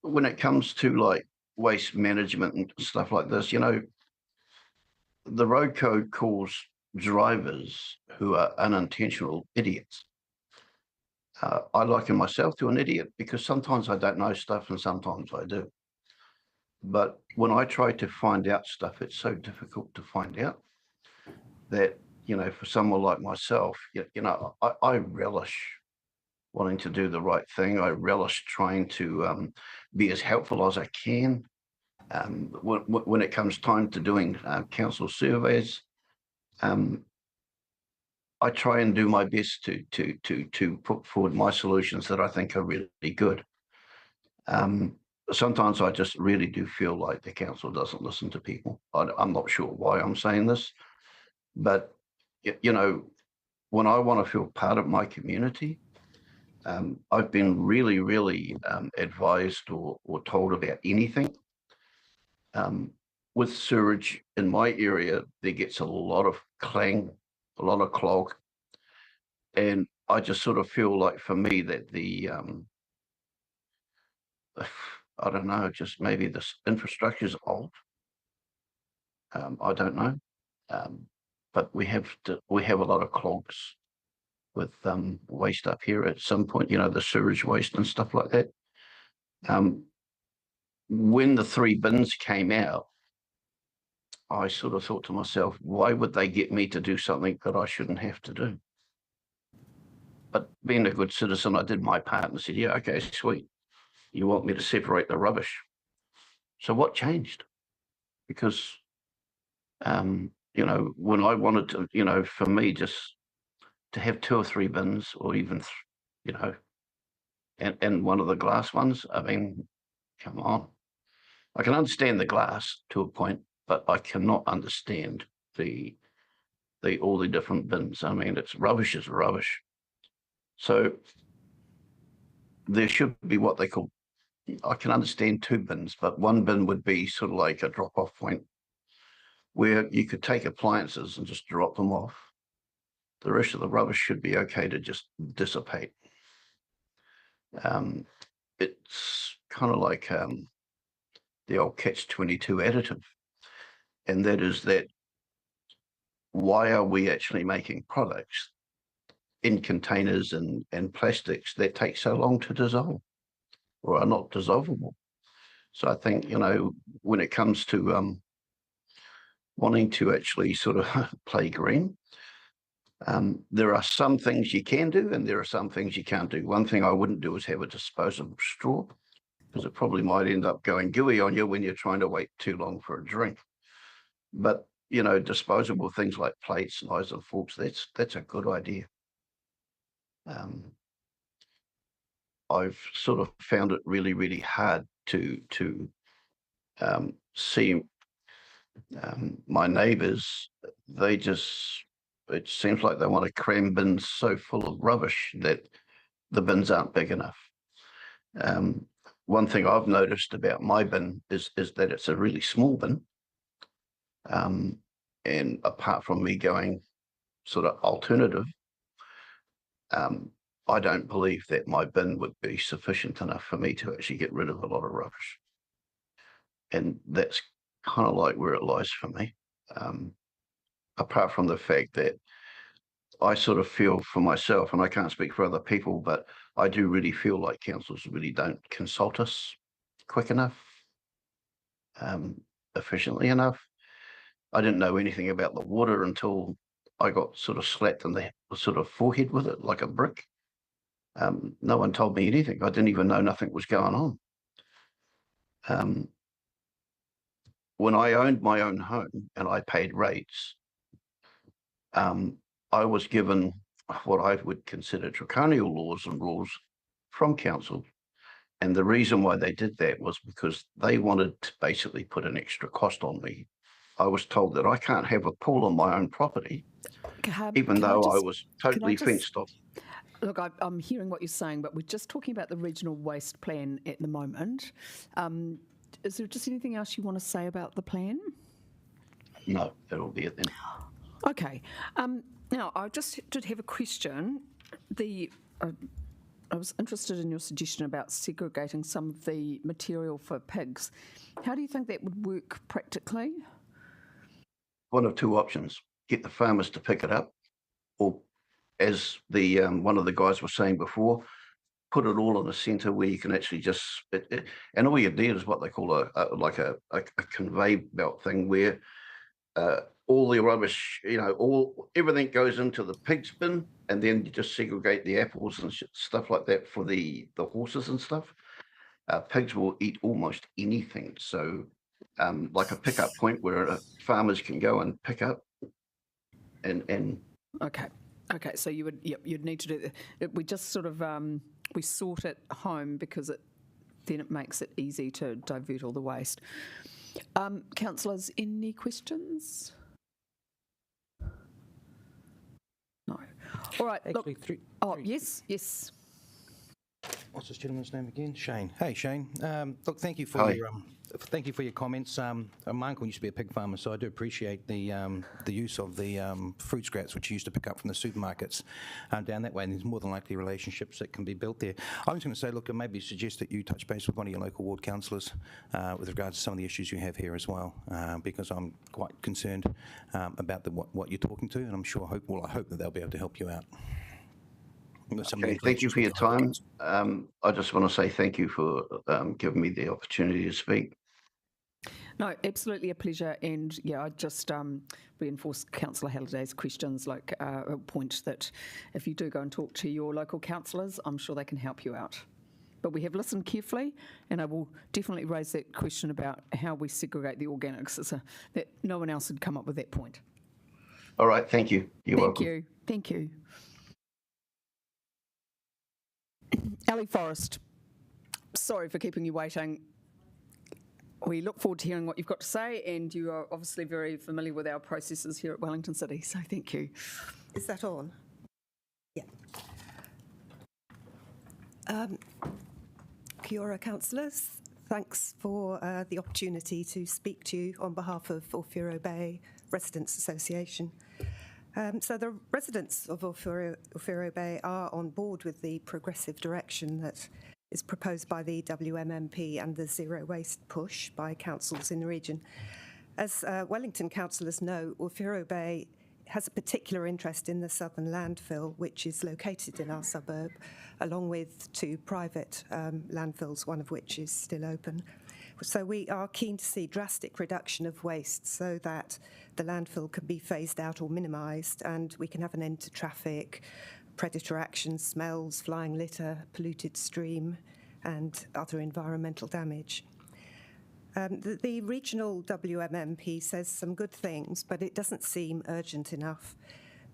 when it comes to like waste management and stuff like this, the road code calls drivers who are unintentional idiots. I liken myself to an idiot because sometimes I don't know stuff and sometimes I do. But when I try to find out stuff, it's so difficult to find out that, for someone like myself, I relish wanting to do the right thing. I relish trying to be as helpful as I can. When it comes time to doing council surveys, I try and do my best to put forward my solutions that I think are really good. Sometimes I just really do feel like the council doesn't listen to people. I'm not sure why I'm saying this, but when I want to feel part of my community, I've been really, really advised or told about anything. With sewage in my area, there gets a lot of clang, a lot of clog. And I just sort of feel like for me that I don't know, just maybe this infrastructure is old. I don't know. But we have a lot of clogs with waste up here at some point, the sewage waste and stuff like that. When the 3 bins came out, I sort of thought to myself, why would they get me to do something that I shouldn't have to do? But being a good citizen, I did my part and said, yeah, okay, sweet. You want me to separate the rubbish. So what changed? Because, when I wanted to, for me, just to have 2 or 3 bins or even, and one of the glass ones, I mean, come on. I can understand the glass to a point, but I cannot understand all the different bins. I mean, it's rubbish is rubbish. So there should be what they call, I can understand 2 bins, but 1 bin would be sort of like a drop-off point where you could take appliances and just drop them off. The rest of the rubbish should be okay to just dissipate. It's kind of like the old catch-22 additive, and that is that why are we actually making products in containers and plastics that take so long to dissolve or are not dissolvable? So I think, when it comes to wanting to actually sort of play green, there are some things you can do and there are some things you can't do. One thing I wouldn't do is have a disposable straw, because it probably might end up going gooey on you when you're trying to wait too long for a drink. But, disposable things like plates, knives and forks, that's a good idea. I've sort of found it really, really hard to see my neighbours. It seems like they want to cram bins so full of rubbish that the bins aren't big enough. One thing I've noticed about my bin is that it's a really small bin. And apart from me going sort of alternative, I don't believe that my bin would be sufficient enough for me to actually get rid of a lot of rubbish. And that's kind of like where it lies for me. Apart from the fact that I sort of feel for myself, and I can't speak for other people, but I do really feel like councils really don't consult us quick enough, efficiently enough. I didn't know anything about the water until I got sort of slapped in the sort of forehead with it like a brick. No one told me anything. I didn't even know nothing was going on. When I owned my own home and I paid rates, I was given what I would consider draconian laws and rules from council. And the reason why they did that was because they wanted to basically put an extra cost on me. I was told that I can't have a pool on my own property, even though I was totally fenced off. Look, I'm hearing what you're saying, but we're just talking about the regional waste plan at the moment. Is there just anything else you want to say about the plan? No, that'll be it then. Okay. Now, I just did have a question. I was interested in your suggestion about segregating some of the material for pigs. How do you think that would work practically? One of 2 options: get the farmers to pick it up, or, as the one of the guys was saying before, put it all in the centre where you can actually just and all you need is what they call a conveyor belt thing, where all the rubbish, everything goes into the pig's bin, and then you just segregate the apples and stuff like that for the horses and stuff. Pigs will eat almost anything, so like a pickup point where farmers can go and pick up and. Okay. So you'd need to do that. We just sort of we sort it home because then it makes it easy to divert all the waste. Councillors, any questions? No. All right. Actually, Yes. What's this gentleman's name again? Shane. Hey, Shane. Look, thank you for your comments. My uncle used to be a pig farmer, so I do appreciate the use of the fruit scraps which you used to pick up from the supermarkets down that way. And there's more than likely relationships that can be built there. I was going to say, look, maybe suggest that you touch base with one of your local ward councillors with regards to some of the issues you have here as well, because I'm quite concerned about what you're talking to, and I'm sure, I hope that they'll be able to help you out. Okay, thank you for your time. I just want to say thank you for giving me the opportunity to speak. No, absolutely a pleasure. And yeah, I just reinforce Councillor Halliday's questions, like a point that if you do go and talk to your local councillors, I'm sure they can help you out. But we have listened carefully, and I will definitely raise that question about how we segregate the organics. That no one else had come up with that point. All right, thank you. You're welcome. Thank you. Ellie Forrest, sorry for keeping you waiting. We look forward to hearing what you've got to say, and you are obviously very familiar with our processes here at Wellington City, so thank you. Is that on? Yeah. Kia ora, councillors. Thanks for the opportunity to speak to you on behalf of Ōwhiro Bay Residents Association. So the residents of Ōwhiro Bay are on board with the progressive direction that is proposed by the WMMP and the zero waste push by councils in the region. As Wellington councillors know, Ōwhiro Bay has a particular interest in the southern landfill, which is located in our suburb, along with two private landfills, one of which is still open. So we are keen to see drastic reduction of waste so that the landfill can be phased out or minimised, and we can have an end to traffic, predator action, smells, flying litter, polluted stream, and other environmental damage. The regional WMMP says some good things, but it doesn't seem urgent enough.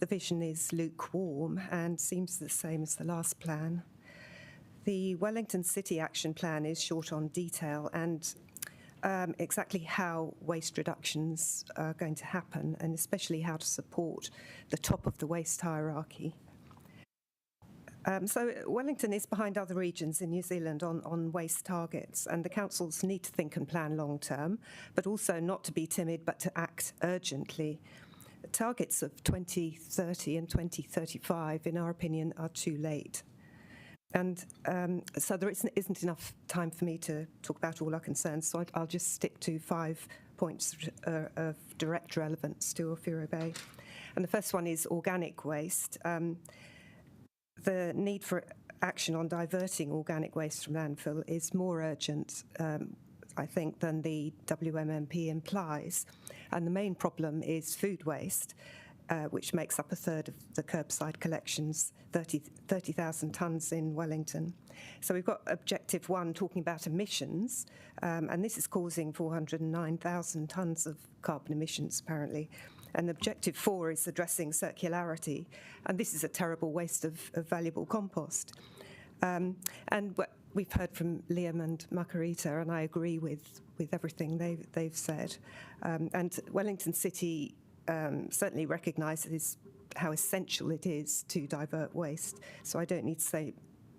The vision is lukewarm and seems the same as the last plan. The Wellington City Action Plan is short on detail and exactly how waste reductions are going to happen, and especially how to support the top of the waste hierarchy. So Wellington is behind other regions in New Zealand on waste targets, and the councils need to think and plan long term, but also not to be timid but to act urgently. The targets of 2030 and 2035, in our opinion, are too late. And so there isn't enough time for me to talk about all our concerns, so I'll just stick to 5 points of direct relevance to Ōwhiro Bay. And the first one is organic waste. The need for action on diverting organic waste from landfill is more urgent, I think, than the WMMP implies. And the main problem is food waste, which makes up a third of the curbside collections, 30,000 tonnes in Wellington. So we've got Objective 1 talking about emissions, and this is causing 409,000 tonnes of carbon emissions, apparently. And Objective 4 is addressing circularity, and this is a terrible waste of valuable compost. And we've heard from Liam and Margarita, and I agree with everything they've said. And Wellington City certainly recognises how essential it is to divert waste, so I don't need to say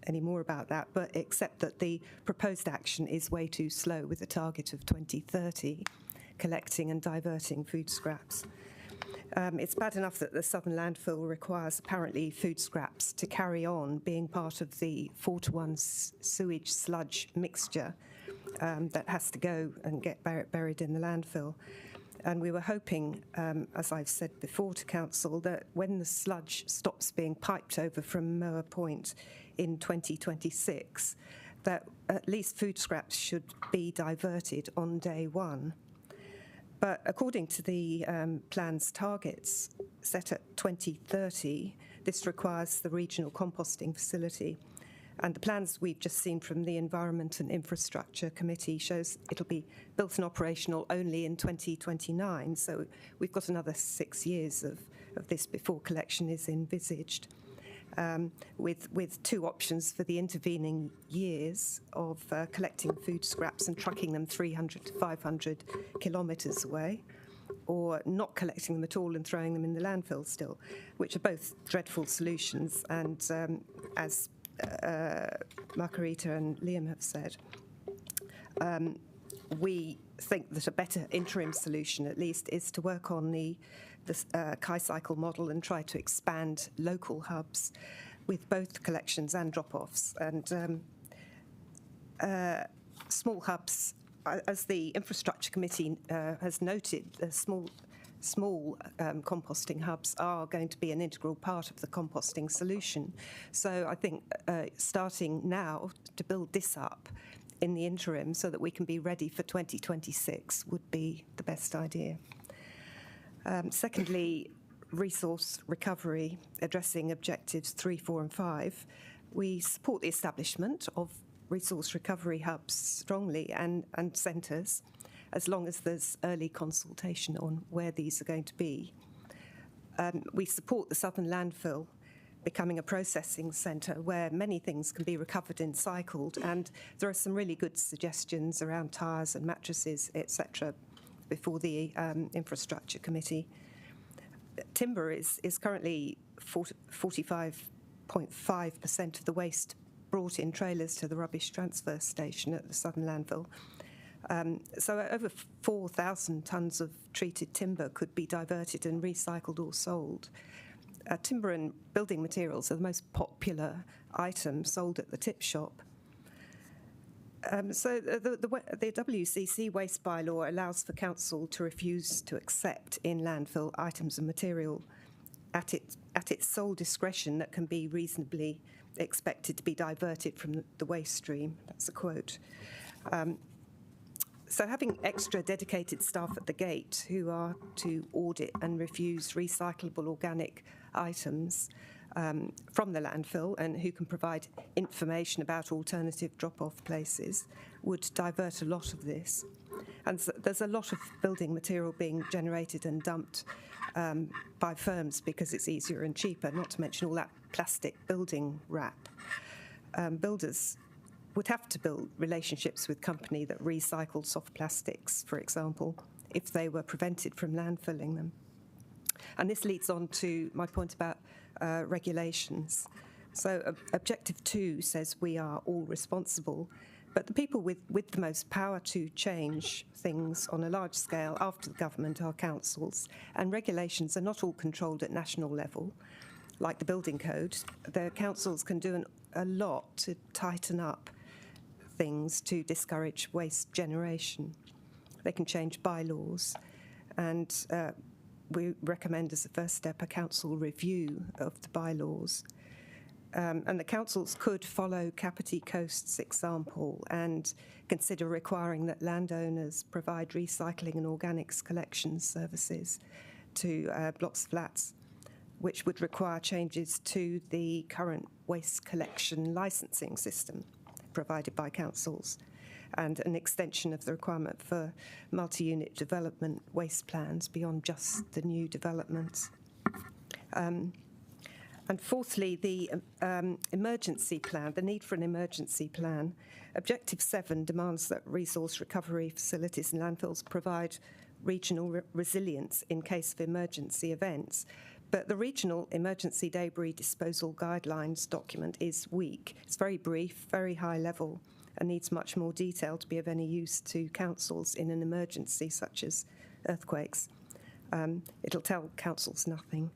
any more about that, but except that the proposed action is way too slow with a target of 2030, collecting and diverting food scraps. It's bad enough that the southern landfill requires apparently food scraps to carry on being part of the 4-to-1 sewage sludge mixture that has to go and get buried in the landfill. And we were hoping, as I've said before to council, that when the sludge stops being piped over from Moa Point in 2026, that at least food scraps should be diverted on day one. But according to the plan's targets set at 2030, this requires the regional composting facility. And the plans we've just seen from the Environment and Infrastructure Committee shows it'll be built and operational only in 2029. So we've got another 6 years of this before collection is envisaged. With two options for the intervening years of collecting food scraps and trucking them 300 to 500 kilometres away, or not collecting them at all and throwing them in the landfill still, which are both dreadful solutions. And as Margarita and Liam have said, we think that a better interim solution, at least, is to work on the Kai-cycle model and try to expand local hubs with both collections and drop-offs. And small hubs, as the Infrastructure Committee has noted, small composting hubs are going to be an integral part of the composting solution. So I think starting now to build this up in the interim so that we can be ready for 2026 would be the best idea. Secondly, resource recovery, addressing objectives 3, 4 and 5. We support the establishment of resource recovery hubs strongly and centres, as long as there's early consultation on where these are going to be. We support the southern landfill becoming a processing centre where many things can be recovered and cycled, and there are some really good suggestions around tyres and mattresses, etc., before the infrastructure committee. Timber is currently 45.5% of the waste brought in trailers to the rubbish transfer station at the southern landfill. So over 4,000 tonnes of treated timber could be diverted and recycled or sold. Timber and building materials are the most popular items sold at the tip shop. So the WCC waste bylaw allows for council to refuse to accept in landfill items and material at its sole discretion that can be reasonably expected to be diverted from the waste stream. That's a quote. So having extra dedicated staff at the gate who are to audit and refuse recyclable organic items from the landfill and who can provide information about alternative drop-off places would divert a lot of this. And so there's a lot of building material being generated and dumped by firms because it's easier and cheaper, not to mention all that plastic building wrap. Builders would have to build relationships with company that recycled soft plastics, for example, if they were prevented from landfilling them. And this leads on to my point about regulations. So Objective 2 says we are all responsible, but the people with the most power to change things on a large scale after the government are councils, and regulations are not all controlled at national level, like the building code. The councils can do a lot to tighten up things to discourage waste generation. They can change bylaws, and we recommend as a first step a council review of the bylaws. And the councils could follow Kapiti Coast's example and consider requiring that landowners provide recycling and organics collection services to blocks of flats, which would require changes to the current waste collection licensing system provided by councils, and an extension of the requirement for multi-unit development waste plans beyond just the new developments. And fourthly, the emergency plan, the need for an emergency plan. Objective 7 demands that resource recovery facilities and landfills provide regional resilience in case of emergency events. But the Regional Emergency Debris Disposal Guidelines document is weak. It's very brief, very high level, and needs much more detail to be of any use to councils in an emergency such as earthquakes. It'll tell councils nothing.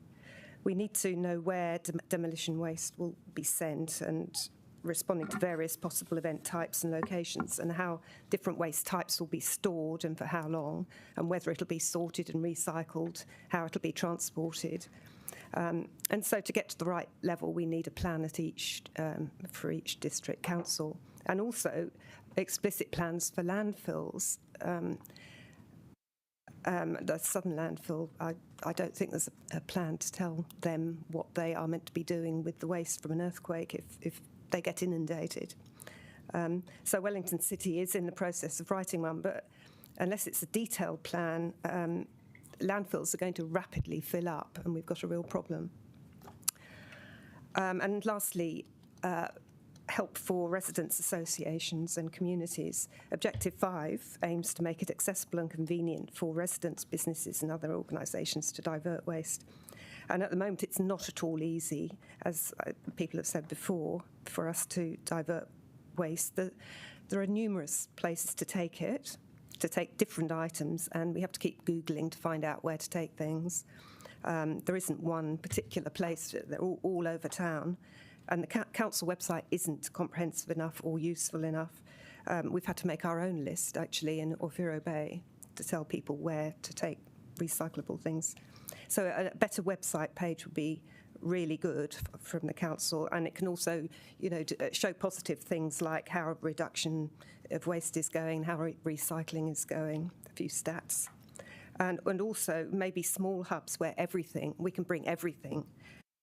We need to know where demolition waste will be sent, and responding to various possible event types and locations, and how different waste types will be stored and for how long, and whether it'll be sorted and recycled, how it'll be transported. And so to get to the right level, we need a plan at for each district council, and also explicit plans for landfills. The southern landfill, I don't think there's a plan to tell them what they are meant to be doing with the waste from an earthquake if they get inundated. So Wellington City is in the process of writing one, but unless it's a detailed plan, landfills are going to rapidly fill up, and we've got a real problem. And lastly, help for residents' associations and communities. Objective 5 aims to make it accessible and convenient for residents, businesses and other organisations to divert waste. And at the moment, it's not at all easy, as people have said before, for us to divert waste. There are numerous places to take it, to take different items, and we have to keep Googling to find out where to take things. There isn't one particular place, they're all over town. And the council website isn't comprehensive enough or useful enough. We've had to make our own list, actually, in Orfero Bay to tell people where to take recyclable things. So a better website page would be really good from the council, and it can also, show positive things like how reduction of waste is going, how recycling is going, a few stats. And also maybe small hubs where we can bring everything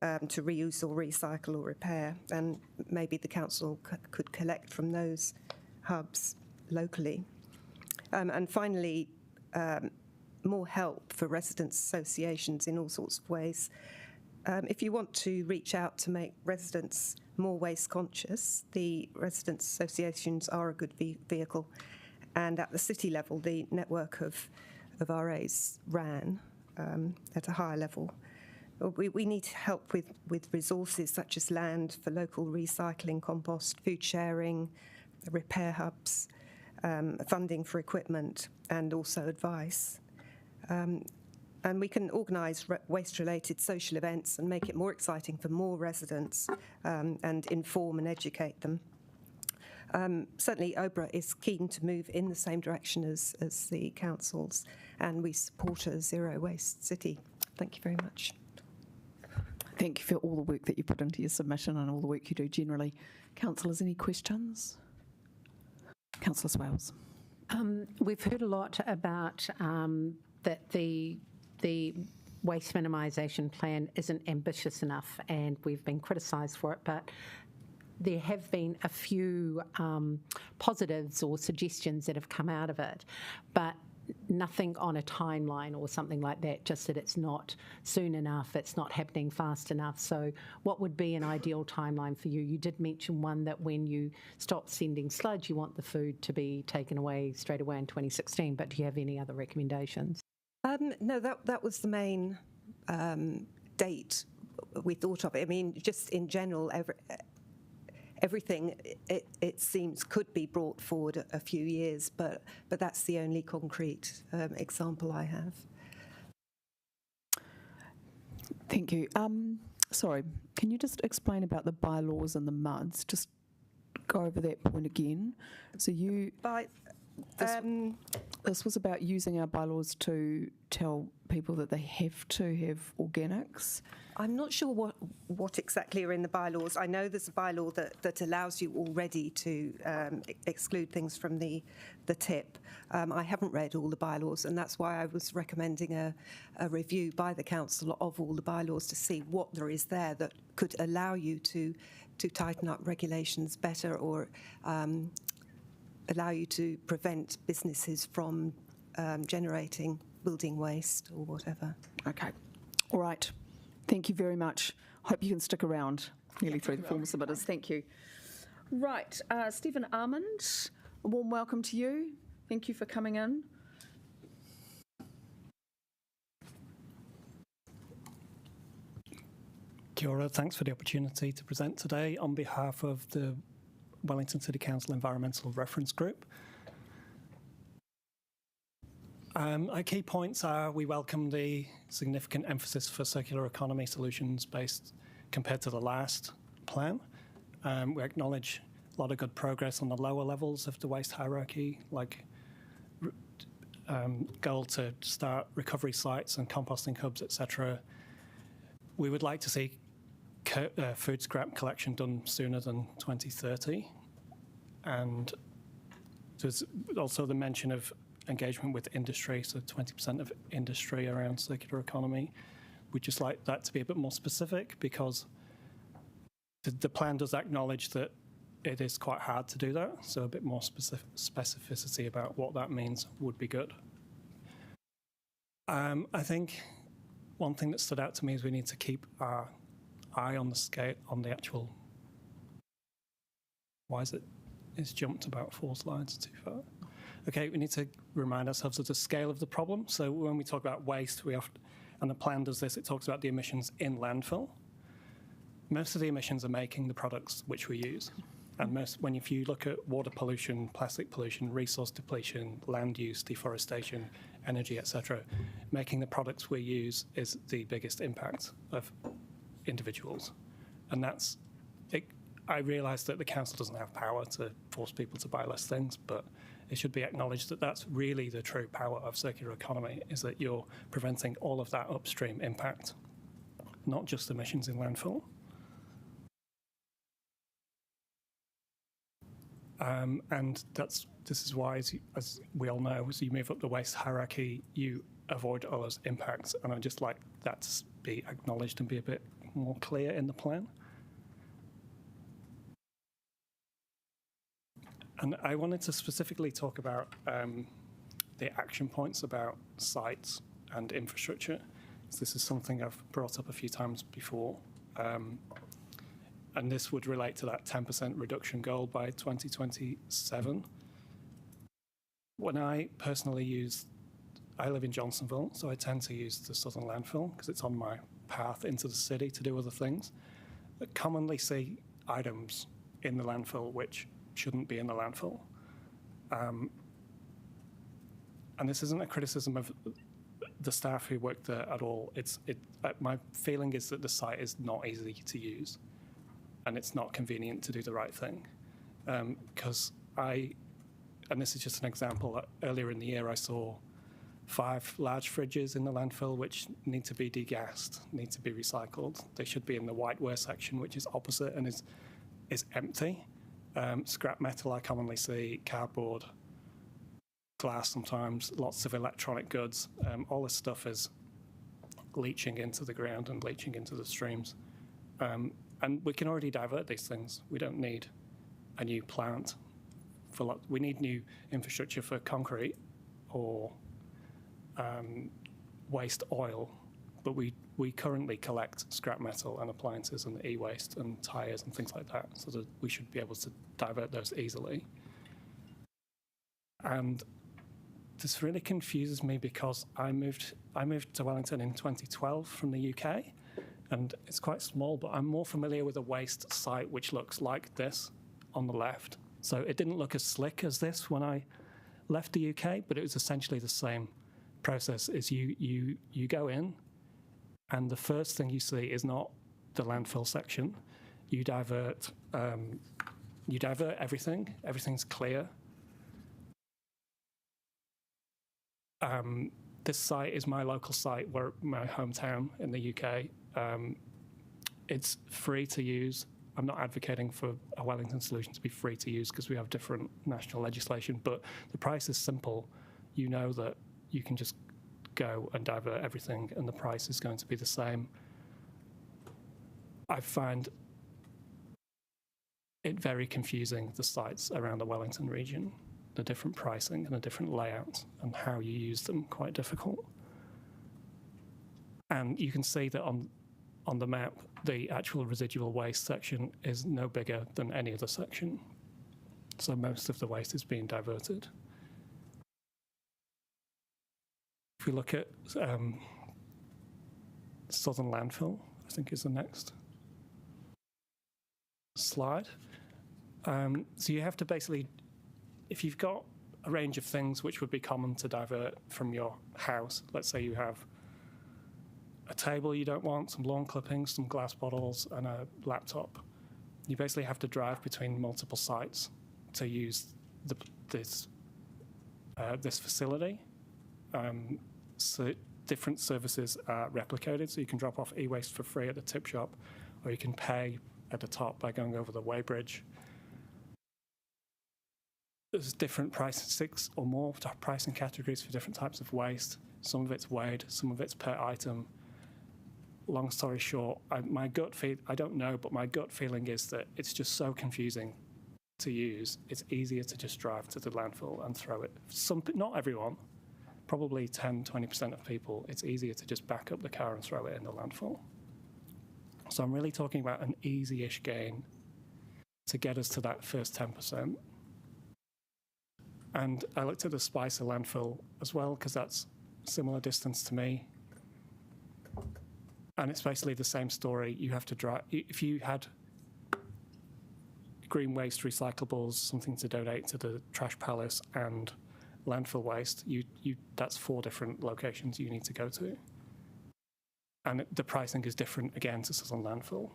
to reuse or recycle or repair, and maybe the council could collect from those hubs locally. And finally, more help for residents' associations in all sorts of ways. If you want to reach out to make residents more waste conscious, the residents' associations are a good vehicle. And at the city level, the network of RAs ran at a higher level. We need help with resources such as land for local recycling, compost, food sharing, repair hubs, funding for equipment, and also advice. And we can organise waste-related social events and make it more exciting for more residents and inform and educate them. Certainly, OBRA is keen to move in the same direction as the councils, and we support a zero-waste city. Thank you very much. Thank you for all the work that you put into your submission and all the work you do generally. Councillors, any questions? Councillor Swales. We've heard a lot about that the waste minimisation plan isn't ambitious enough, and we've been criticised for it, but there have been a few positives or suggestions that have come out of it, but nothing on a timeline or something like that, just that it's not soon enough, it's not happening fast enough. So what would be an ideal timeline for you? You did mention one that when you stop sending sludge, you want the food to be taken away straight away in 2016, but do you have any other recommendations? No, that was the main date we thought of. I mean, just in general, everything, it seems, could be brought forward a few years, but that's the only concrete example I have. Thank you. Sorry, can you just explain about the bylaws and the MUDs? Just go over that point again. So this was about using our bylaws to tell people that they have to have organics. I'm not sure what exactly are in the bylaws. I know there's a bylaw that allows you already to exclude things from the tip. I haven't read all the bylaws, and that's why I was recommending a review by the council of all the bylaws to see what there is there that could allow you to tighten up regulations better, or allow you to prevent businesses from generating building waste or whatever. Okay. All right. Thank you very much. Hope you can stick around nearly through the formal submitters. Thank you. Right. Stephen Armand, a warm welcome to you. Thank you for coming in. Kia ora. Thanks for the opportunity to present today on behalf of the Wellington City Council Environmental Reference Group. Our key points are: we welcome the significant emphasis for circular economy solutions based compared to the last plan. We acknowledge a lot of good progress on the lower levels of the waste hierarchy, like goal to start recovery sites and composting hubs, etc. We would like to see food scrap collection done sooner than 2030. And there's also the mention of engagement with industry, so 20% of industry around circular economy. We'd just like that to be a bit more specific, because the plan does acknowledge that it is quite hard to do that, so a bit more specificity about what that means would be good. I think one thing that stood out to me is we need to keep our eye on the scale, on the actual. Why is it? It's jumped about 4 slides too far. Okay, we need to remind ourselves of the scale of the problem. So when we talk about waste, we often, and the plan does this, it talks about the emissions in landfill. Most of the emissions are making the products which we use. And if you look at water pollution, plastic pollution, resource depletion, land use, deforestation, energy, etc., making the products we use is the biggest impact of individuals. And that's, I realise that the council doesn't have power to force people to buy less things, but it should be acknowledged that that's really the true power of circular economy, is that you're preventing all of that upstream impact. not just emissions in landfill. And this is why, as we all know, as you move up the waste hierarchy, you avoid all those impacts. And I'd just like that to be acknowledged and be a bit more clear in the plan. And I wanted to specifically talk about the action points about sites and infrastructure. So this is something I've brought up a few times before. And this would relate to that 10% reduction goal by 2027. When I personally I live in Johnsonville, so I tend to use the Southern landfill because it's on my path into the city to do other things. I commonly see items in the landfill which shouldn't be in the landfill. And this isn't a criticism of the staff who work there at all. My feeling is that the site is not easy to use and it's not convenient to do the right thing. Because and this is just an example, earlier in the year I saw 5 large fridges in the landfill which need to be degassed, need to be recycled. They should be in the whiteware section, which is opposite and is empty. Scrap metal I commonly see, cardboard, glass sometimes, lots of electronic goods. All this stuff is leaching into the ground and leaching into the streams. And we can already divert these things. We don't need a new plant. We need new infrastructure for concrete or waste oil, but we currently collect scrap metal and appliances and e-waste and tyres and things like that, so that we should be able to divert those easily. And this really confuses me because I moved to Wellington in 2012 from the UK, and it's quite small, but I'm more familiar with a waste site which looks like this on the left. So it didn't look as slick as this when I left the UK, but it was essentially the same process. Is you go in, and the first thing you see is not the landfill section. You divert everything. Everything's clear. This site is my local site, where my hometown in the UK. It's free to use. I'm not advocating for a Wellington solution to be free to use because we have different national legislation, but the price is simple. You know that you can just go and divert everything and the price is going to be the same. I find it very confusing, the sites around the Wellington region, the different pricing and the different layouts and how you use them, quite difficult. And you can see that on the map, the actual residual waste section is no bigger than any other section. So most of the waste is being diverted. If we look at Southern landfill, I think is the next slide. So you have to basically, if you've got a range of things which would be common to divert from your house, let's say you have a table you don't want, some lawn clippings, some glass bottles, and a laptop. You basically have to drive between multiple sites to use this facility. So different services are replicated, so you can drop off e-waste for free at the tip shop, or you can pay at the top by going over the weighbridge. There's different price, 6 or more pricing categories for different types of waste. Some of it's weighed, some of it's per item. Long story short, my gut feel, I don't know, but my gut feeling is that it's just so confusing to use. It's easier to just drive to the landfill and throw it. Not everyone, probably 10, 20% of people, it's easier to just back up the car and throw it in the landfill. So I'm really talking about an easy-ish gain to get us to that first 10%. And I looked at the Spicer landfill as well, because that's a similar distance to me. And it's basically the same story. You have to drive. If you had green waste, recyclables, something to donate to the trash palace, and landfill waste, that's 4 different locations you need to go to. And the pricing is different again to Southern landfill.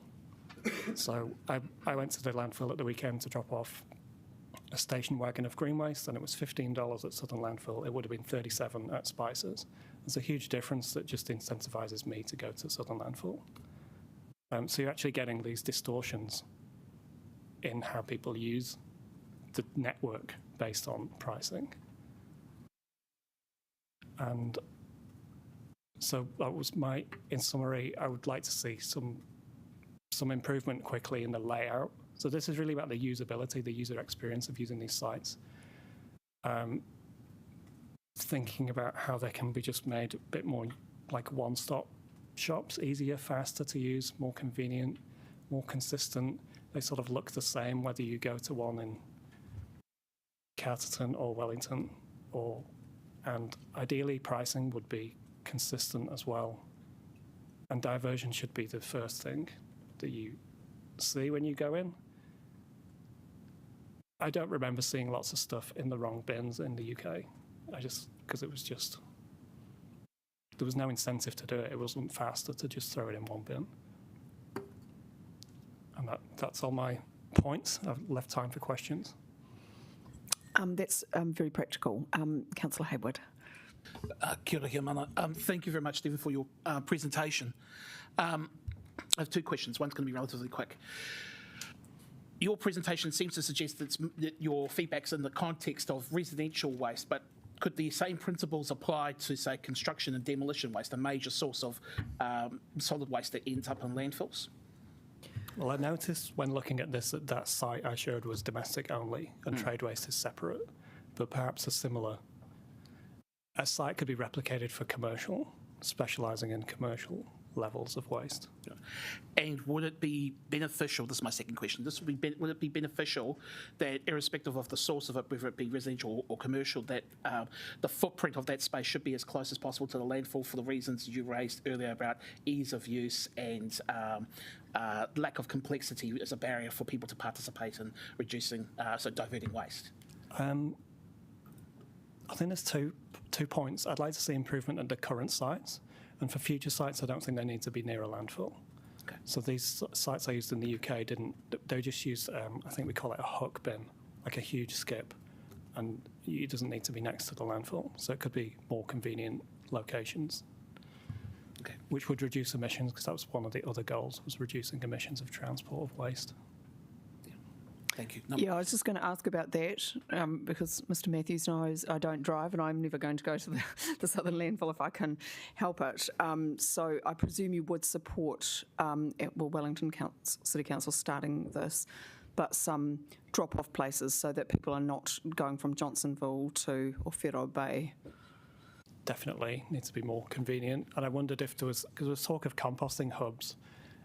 So I went to the landfill at the weekend to drop off a station wagon of green waste, and it was $15 at Southern landfill. It would have been $37 at Spicer's. There's a huge difference that just incentivizes me to go to Southern landfill. So you're actually getting these distortions in how people use the network based on pricing. And so that was in summary, I would like to see some improvement quickly in the layout. So this is really about the usability, the user experience of using these sites. Thinking about how they can be just made a bit more like one-stop shops, easier, faster to use, more convenient, more consistent. They sort of look the same whether you go to one in Carterton or Wellington, and ideally pricing would be consistent as well. And diversion should be the first thing that you see when you go in. I don't remember seeing lots of stuff in the wrong bins in the UK. Because there was no incentive to do it. It wasn't faster to just throw it in one bin. And that's all my points. I've left time for questions. That's very practical. Councillor Hayward. Kia ora, mana. Thank you very much, Stephen, for your presentation. I have two questions. One's going to be relatively quick. Your presentation seems to suggest that your feedback's in the context of residential waste, but could the same principles apply to, say, construction and demolition waste, a major source of solid waste that ends up in landfills? Well, I noticed when looking at this that site I showed was domestic only and trade waste is separate, but perhaps a site could be replicated for commercial, specialising in commercial levels of waste. And would it be beneficial, this is my second question, would it be beneficial that irrespective of the source of it, whether it be residential or commercial, that the footprint of that space should be as close as possible to the landfill for the reasons you raised earlier about ease of use and lack of complexity as a barrier for people to participate in reducing, so diverting waste? I think there's two points. I'd like to see improvement at the current sites. And for future sites, I don't think they need to be near a landfill. Okay. So these sites I used in the UK they just used, I think we call it a hook bin, like a huge skip. And it doesn't need to be next to the landfill. So it could be more convenient locations, which would reduce emissions, because that was one of the other goals, was reducing emissions of transport of waste. Thank you. Yeah, I was just going to ask about that because Mr. Matthews knows I don't drive and I'm never going to go to the southern landfill if I can help it. So I presume you would support, Wellington City Council starting this, but some drop-off places so that people are not going from Johnsonville to Whero Bay. Definitely needs to be more convenient. And I wondered if because there was talk of composting hubs,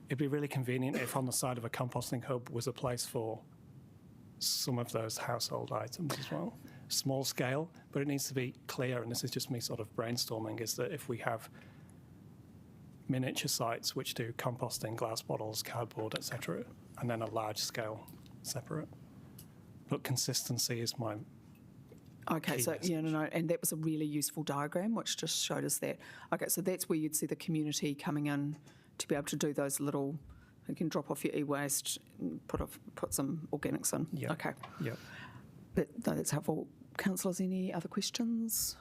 it'd be really convenient if on the side of a composting hub was a place for some of those household items as well. Small scale, but it needs to be clear, and this is just me sort of brainstorming, is that if we have miniature sites which do composting, glass bottles, cardboard, etc., and then a large scale separate. But consistency is my Okay, so and that was a really useful diagram which just showed us that. Okay, so that's where you'd see the community coming in to be able to do those little. You can drop off your e-waste, put some organics in. Yeah. Okay. Yeah. But no, that's helpful. Councillors, any other questions?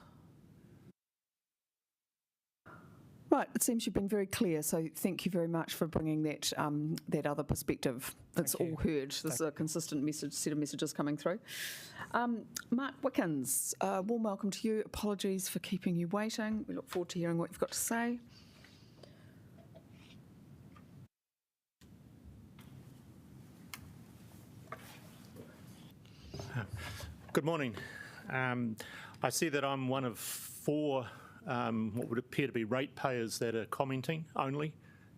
Right, it seems you've been very clear, so thank you very much for bringing that that other perspective. That's all heard. There's a consistent set of messages coming through. Mark Wickens, warm welcome to you. Apologies for keeping you waiting. We look forward to hearing what you've got to say. Good morning. I see that I'm one of four what would appear to be ratepayers that are commenting only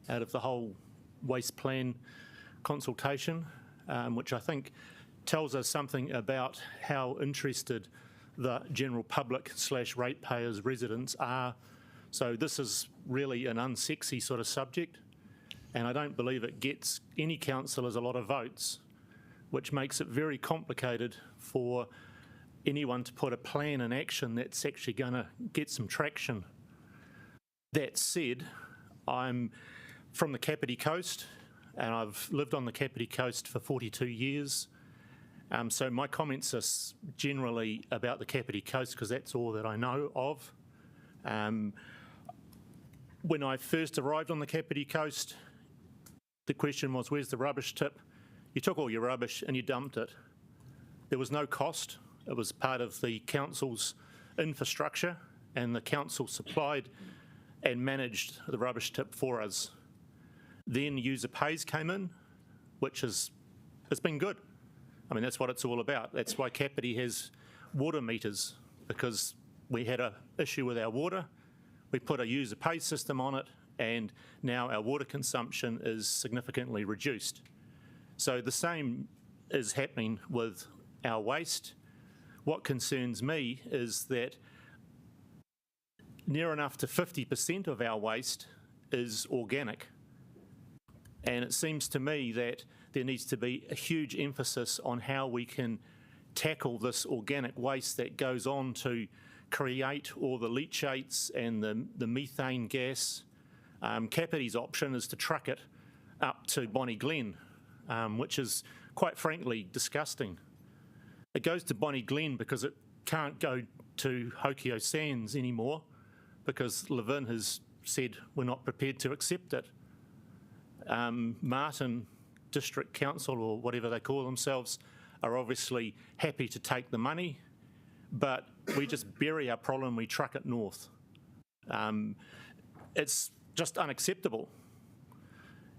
out of the whole waste plan consultation, which I think tells us something about how interested the general public / ratepayers residents are. So this is really an unsexy sort of subject, and I don't believe it gets any councillors a lot of votes, which makes it very complicated for anyone to put a plan in action that's actually going to get some traction. That said, I'm from the Kapiti Coast, and I've lived on the Kapiti Coast for 42 years. So my comments are generally about the Kapiti Coast because that's all that I know of. When I first arrived on the Kapiti Coast, the question was, where's the rubbish tip? You took all your rubbish and you dumped it. There was no cost. It was part of the council's infrastructure, and the council supplied and managed the rubbish tip for us. Then user pays came in, which has been good. I mean, that's what it's all about. That's why Kapiti has water meters, because we had an issue with our water. We put a user pay system on it, and now our water consumption is significantly reduced. So the same is happening with our waste. What concerns me is that near enough to 50% of our waste is organic. And it seems to me that there needs to be a huge emphasis on how we can tackle this organic waste that goes on to create all the leachates and the methane gas. Kapiti's option is to truck it up to Bonnie Glen, which is quite frankly disgusting. It goes to Bonnie Glen because it can't go to Hokio Sands anymore, because Levin has said we're not prepared to accept it. Martin District Council, or whatever they call themselves, are obviously happy to take the money, but we just bury our problem, we truck it north. It's just unacceptable.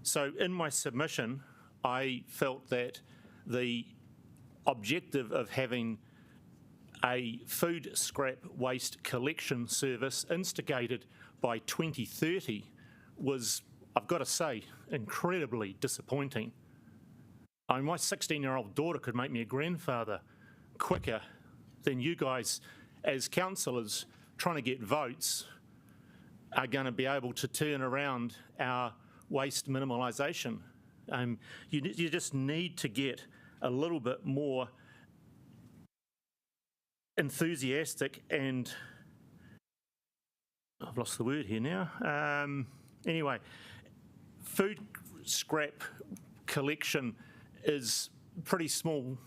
So in my submission, I felt that the objective of having a food scrap waste collection service instigated by 2030 was, I've got to say, incredibly disappointing. I mean, my 16-year-old daughter could make me a grandfather quicker than you guys as councillors trying to get votes are going to be able to turn around our waste minimalisation. You just need to get a little bit more enthusiastic and, I've lost the word here now. Anyway, food scrap collection is a pretty small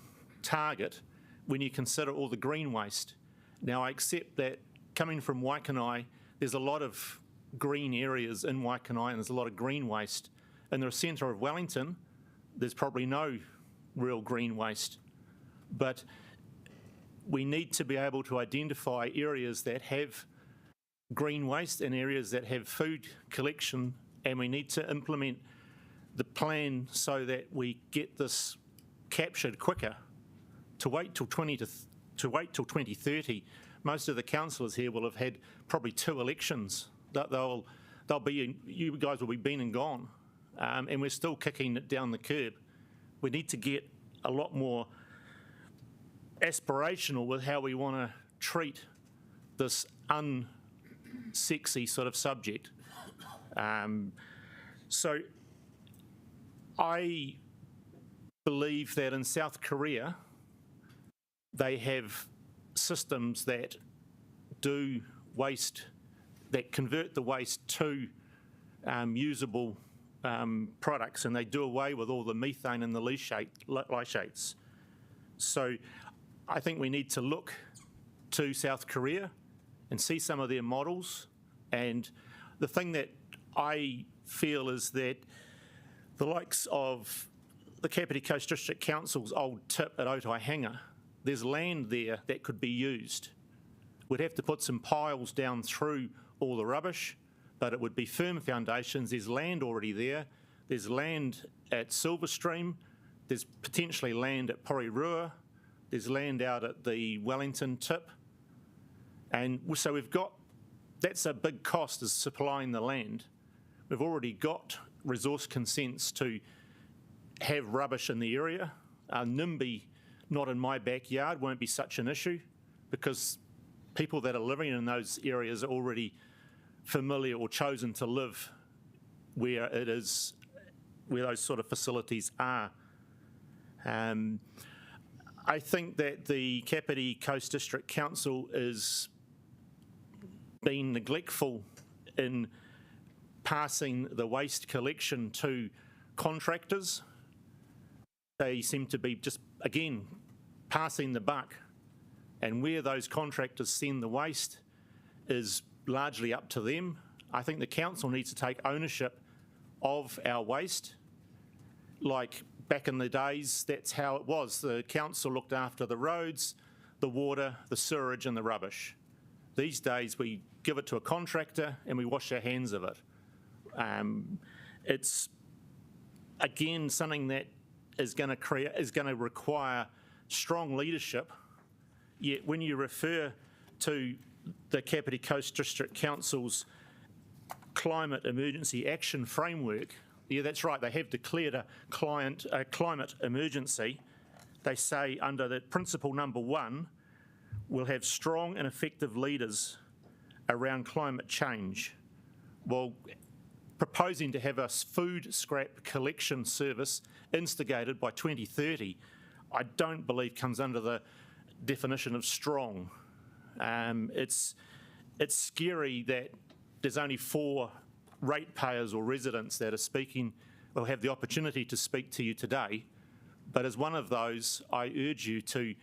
target when you consider all the green waste. Now, I accept that coming from Waikanae, there's a lot of green areas in Waikanae and there's a lot of green waste. In the centre of Wellington, there's probably no real green waste. But we need to be able to identify areas that have green waste and areas that have food collection, and we need to implement the plan so that we get this captured quicker. To wait till 2030, most of the councillors here will have had probably 2 elections. You guys will be been and gone, and we're still kicking it down the curb. We need to get a lot more aspirational with how we want to treat this unsexy sort of subject. So I believe that in South Korea, they have systems that do waste, that convert the waste to usable products, and they do away with all the methane and the leachates. So I think we need to look to South Korea and see some of their models. And the thing that I feel is that the likes of the Kapiti Coast District Council's old tip at Otaihanger, there's land there that could be used. We'd have to put some piles down through all the rubbish, but it would be firm foundations. There's land already there. There's land at Silverstream. There's potentially land at Porirua. There's land out at the Wellington tip. And so we've got, that's a big cost, is supplying the land. We've already got resource consents to have rubbish in the area. NIMBY, not in my backyard, won't be such an issue because people that are living in those areas are already familiar or chosen to live where it is, where those sort of facilities are. I think that the Kapiti Coast District Council is being neglectful in passing the waste collection to contractors. They seem to be just, again, passing the buck. And where those contractors send the waste is largely up to them. I think the council needs to take ownership of our waste like back in the days, that's how it was. The council looked after the roads, the water, the sewerage and the rubbish. These days we give it to a contractor and we wash our hands of it. It's, again, something that is going to require strong leadership. Yet when you refer to the Kapiti Coast District Council's Climate Emergency Action Framework, yeah, that's right, they have declared a climate emergency. They say under that principle number 1, we'll have strong and effective leaders around climate change. Well, proposing to have a food scrap collection service instigated by 2030, I don't believe comes under the definition of strong. It's scary that there's only 4 ratepayers or residents that are speaking or have the opportunity to speak to you today. But as one of those, I urge you to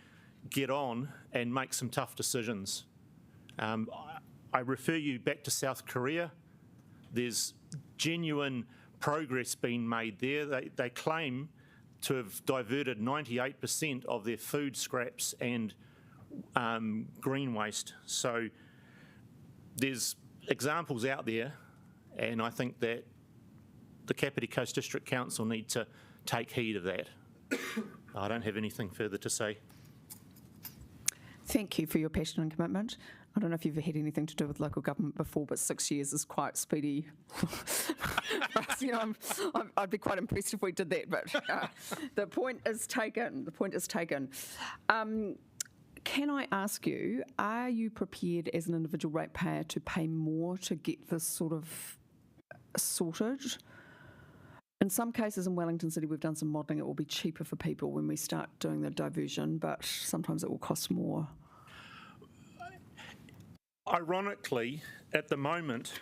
get on and make some tough decisions. I refer you back to South Korea. There's genuine progress being made there. They claim to have diverted 98% of their food scraps and green waste. So there's examples out there, and I think that the Kapiti Coast District Council need to take heed of that. I don't have anything further to say. Thank you for your passion and commitment. I don't know if you've had anything to do with local government before, but 6 years is quite speedy. You know, I'd be quite impressed if we did that, but the point is taken. The point is taken. Can I ask you, are you prepared as an individual ratepayer to pay more to get this sort of sorted? In some cases in Wellington City, we've done some modelling. It will be cheaper for people when we start doing the diversion, but sometimes it will cost more. Ironically, at the moment,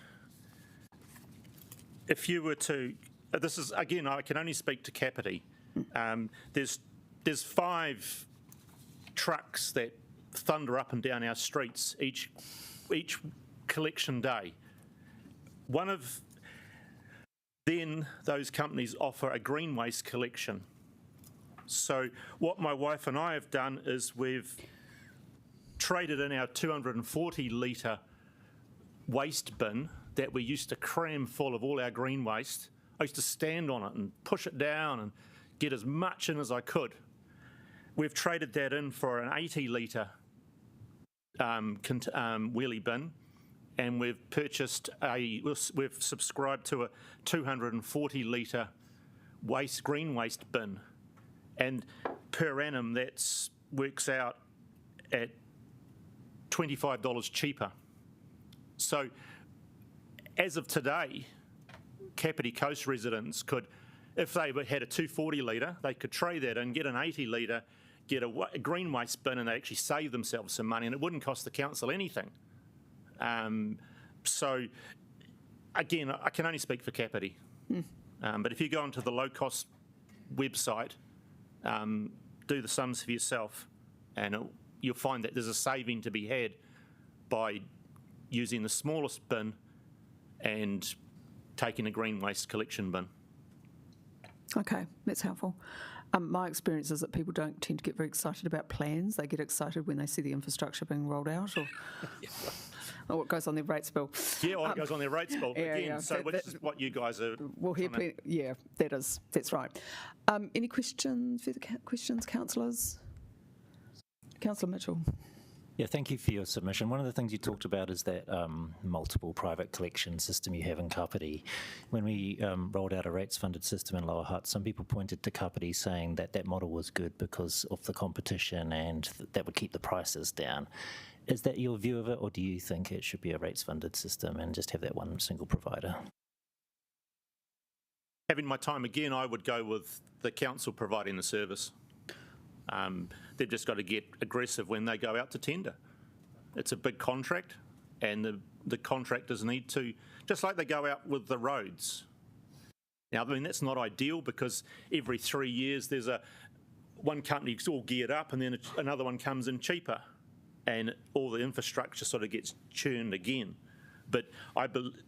if you were to, this is, again, I can only speak to Kapiti. There's 5 trucks that thunder up and down our streets each collection day. One of then those companies offer a green waste collection. So what my wife and I have done is we've traded in our 240 litre waste bin that we used to cram full of all our green waste. I used to stand on it and push it down and get as much in as I could. We've traded that in for an 80 litre wheelie bin, and we've subscribed to a 240 litre green waste bin, and per annum that works out at $25 cheaper. So as of today, Kapiti Coast residents could, if they had a 240 litre, they could trade that in, get an 80 litre, get a green waste bin, and they actually save themselves some money, and it wouldn't cost the council anything. So again, I can only speak for Kapiti. But if you go onto the low-cost website, do the sums for yourself, and you'll find that there's a saving to be had by using the smallest bin and taking a green waste collection bin. Okay, that's helpful. My experience is that people don't tend to get very excited about plans. They get excited when they see the infrastructure being rolled out, or what goes on their rates bill. Yeah, or it goes on their rates bill again. Yeah, so which is what you guys are. We'll hear. Yeah, that's right. Any questions? Further questions, councillors? Councillor Mitchell. Yeah, thank you for your submission. One of the things you talked about is that multiple private collection system you have in Kapiti. When we rolled out a rates-funded system in Lower Hutt, some people pointed to Kapiti saying that that model was good because of the competition and that would keep the prices down. Is that your view of it, or do you think it should be a rates-funded system and just have that one single provider? Having my time again, I would go with the council providing the service. They've just got to get aggressive when they go out to tender. It's a big contract, and the contractors need to, just like they go out with the roads. Now, I mean, that's not ideal because every 3 years there's one company's all geared up and then another one comes in cheaper, and all the infrastructure sort of gets churned again. But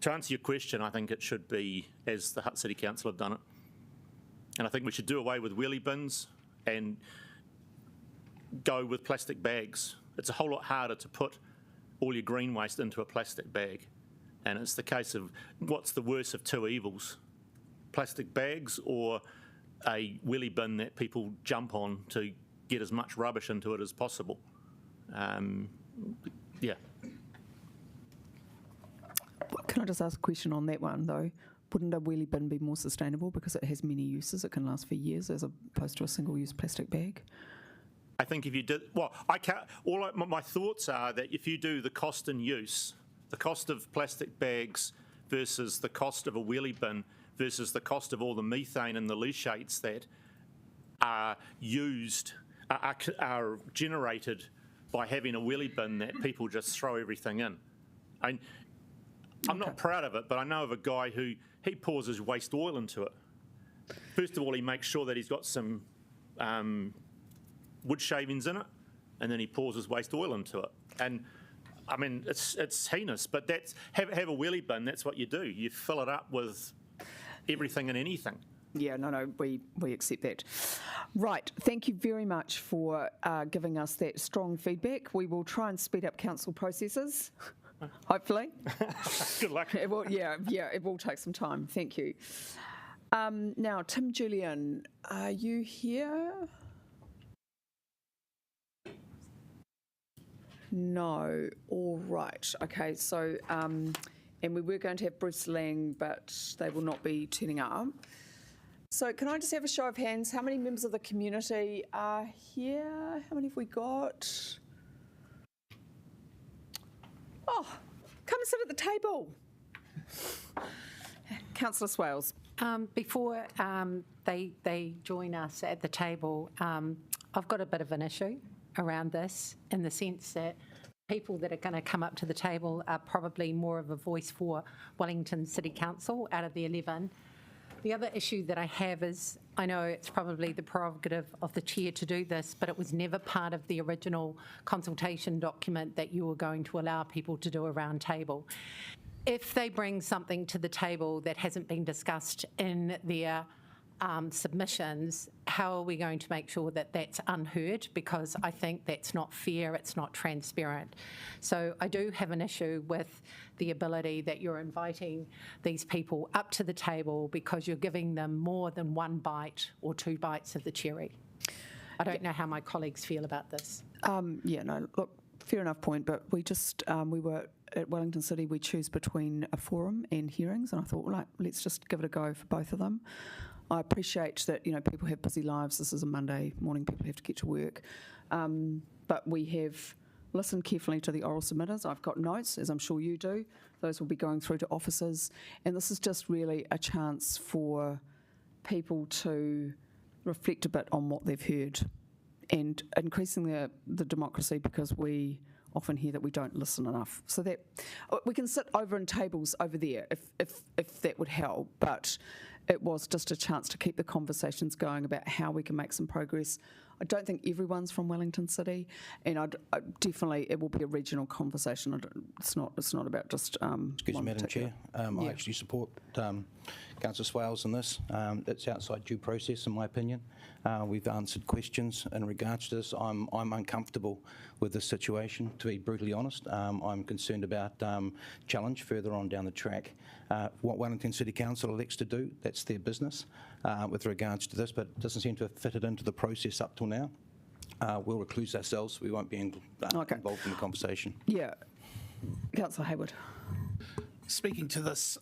to answer your question, I think it should be as the Hutt City Council have done it. And I think we should do away with wheelie bins and go with plastic bags. It's a whole lot harder to put all your green waste into a plastic bag. And it's the case of what's the worst of two evils? Plastic bags or a wheelie bin that people jump on to get as much rubbish into it as possible. Yeah. Can I just ask a question on that one, though? Wouldn't a wheelie bin be more sustainable because it has many uses? It can last for years as opposed to a single-use plastic bag? I think if you did, well, my thoughts are that if you do the cost and use, the cost of plastic bags versus the cost of a wheelie bin versus the cost of all the methane and the leachates that are used, are generated by having a wheelie bin that people just throw everything in. I'm not proud of it, but I know of a guy who he pours his waste oil into it. First of all, he makes sure that he's got some wood shavings in it, and then he pours his waste oil into it. And I mean, it's heinous, but that's have a wheelie bin. That's what you do. You fill it up with everything and anything. Yeah, no, we accept that. Right, thank you very much for giving us that strong feedback. We will try and speed up council processes, hopefully. Good luck. It will, yeah, it will take some time. Thank you. Now, Tim Julian, are you here? No. All right. Okay, so, and we were going to have Bruce Lang, but they will not be turning up. So can I just have a show of hands? How many members of the community are here? How many have we got? Oh, come and sit at the table. Councillor Swales. Before they join us at the table, I've got a bit of an issue around this in the sense that people that are going to come up to the table are probably more of a voice for Wellington City Council out of the 11. The other issue that I have is, I know it's probably the prerogative of the chair to do this, but it was never part of the original consultation document that you were going to allow people to do a round table. If they bring something to the table that hasn't been discussed in their submissions, how are we going to make sure that that's unheard? Because I think that's not fair, it's not transparent. So I do have an issue with the ability that you're inviting these people up to the table because you're giving them more than one bite or two bites of the cherry. I don't know how my colleagues feel about this. Yeah, no, look, fair enough point, but we just, we were at Wellington City, we choose between a forum and hearings, and I thought, well, let's just give it a go for both of them. I appreciate that, people have busy lives. This is a Monday morning, people have to get to work. But we have listened carefully to the oral submitters. I've got notes, as I'm sure you do. Those will be going through to officers. And this is just really a chance for people to reflect a bit on what they've heard and increasing the democracy, because we often hear that we don't listen enough. So that we can sit over in tables over there if that would help, but it was just a chance to keep the conversations going about how we can make some progress. I don't think everyone's from Wellington City, and I definitely it will be a regional conversation. It's not about just Excuse me, Madam Chair. I actually support Councillor Swales in this. It's outside due process, in my opinion. We've answered questions in regards to this. I'm uncomfortable with this situation, to be brutally honest. I'm concerned about challenge further on down the track. What Wellington City Council elects to do, that's their business with regards to this, but it doesn't seem to have fitted into the process up till now. We'll recluse ourselves. We won't be involved in the conversation. Yeah. Councillor Hayward. Speaking to this,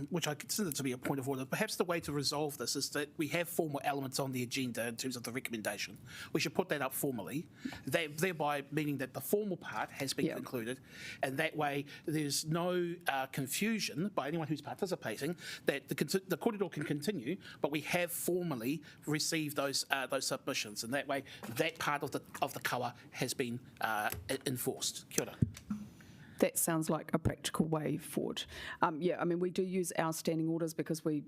which I consider to be a point of order, perhaps the way to resolve this is that we have formal elements on the agenda in terms of the recommendation. We should put that up formally, thereby meaning that the formal part has been concluded, and that way there's no confusion by anyone who's participating that the corridor can continue, but we have formally received those submissions, and that way that part of the kawa has been enforced. Kia ora. That sounds like a practical way forward. We do use our standing orders because we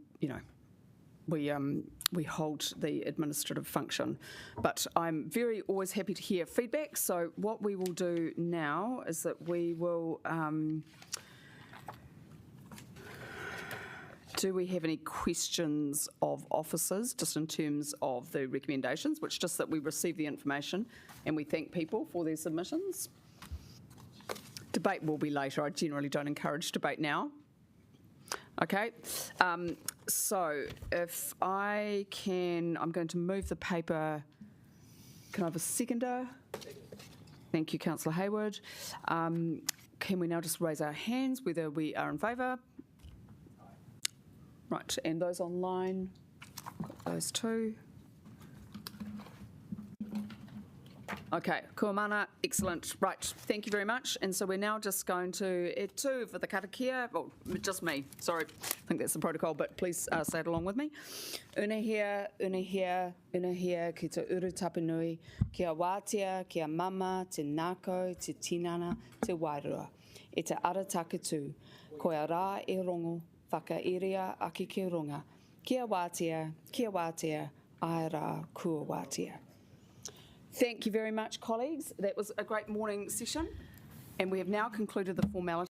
hold the administrative function. But I'm always happy to hear feedback. So what we will do now is that we will Do we have any questions of officers, just in terms of the recommendations, which just that we receive the information and we thank people for their submissions? Debate will be later. I generally don't encourage debate now. Okay, so if I can, I'm going to move the paper. Can I have a seconder? Thank you, Councillor Hayward. Can we now just raise our hands whether we are in favour? Right, and those online, got those two. Okay, kuamana, excellent. Right, thank you very much. And so we're now just going to e tū for the karakia. Well, just me, sorry. I think that's the protocol, but please say it along with me. Una hea, ki te uru tapanui, kia wātia, kia mama, te nākau, te tinana, te wairua. E te ara takatū, koe rā e rongo, whakairia aki ki runga. Kia wātia, ai rā kua wātia. Thank you very much, colleagues. That was a great morning session, and we have now concluded the formality.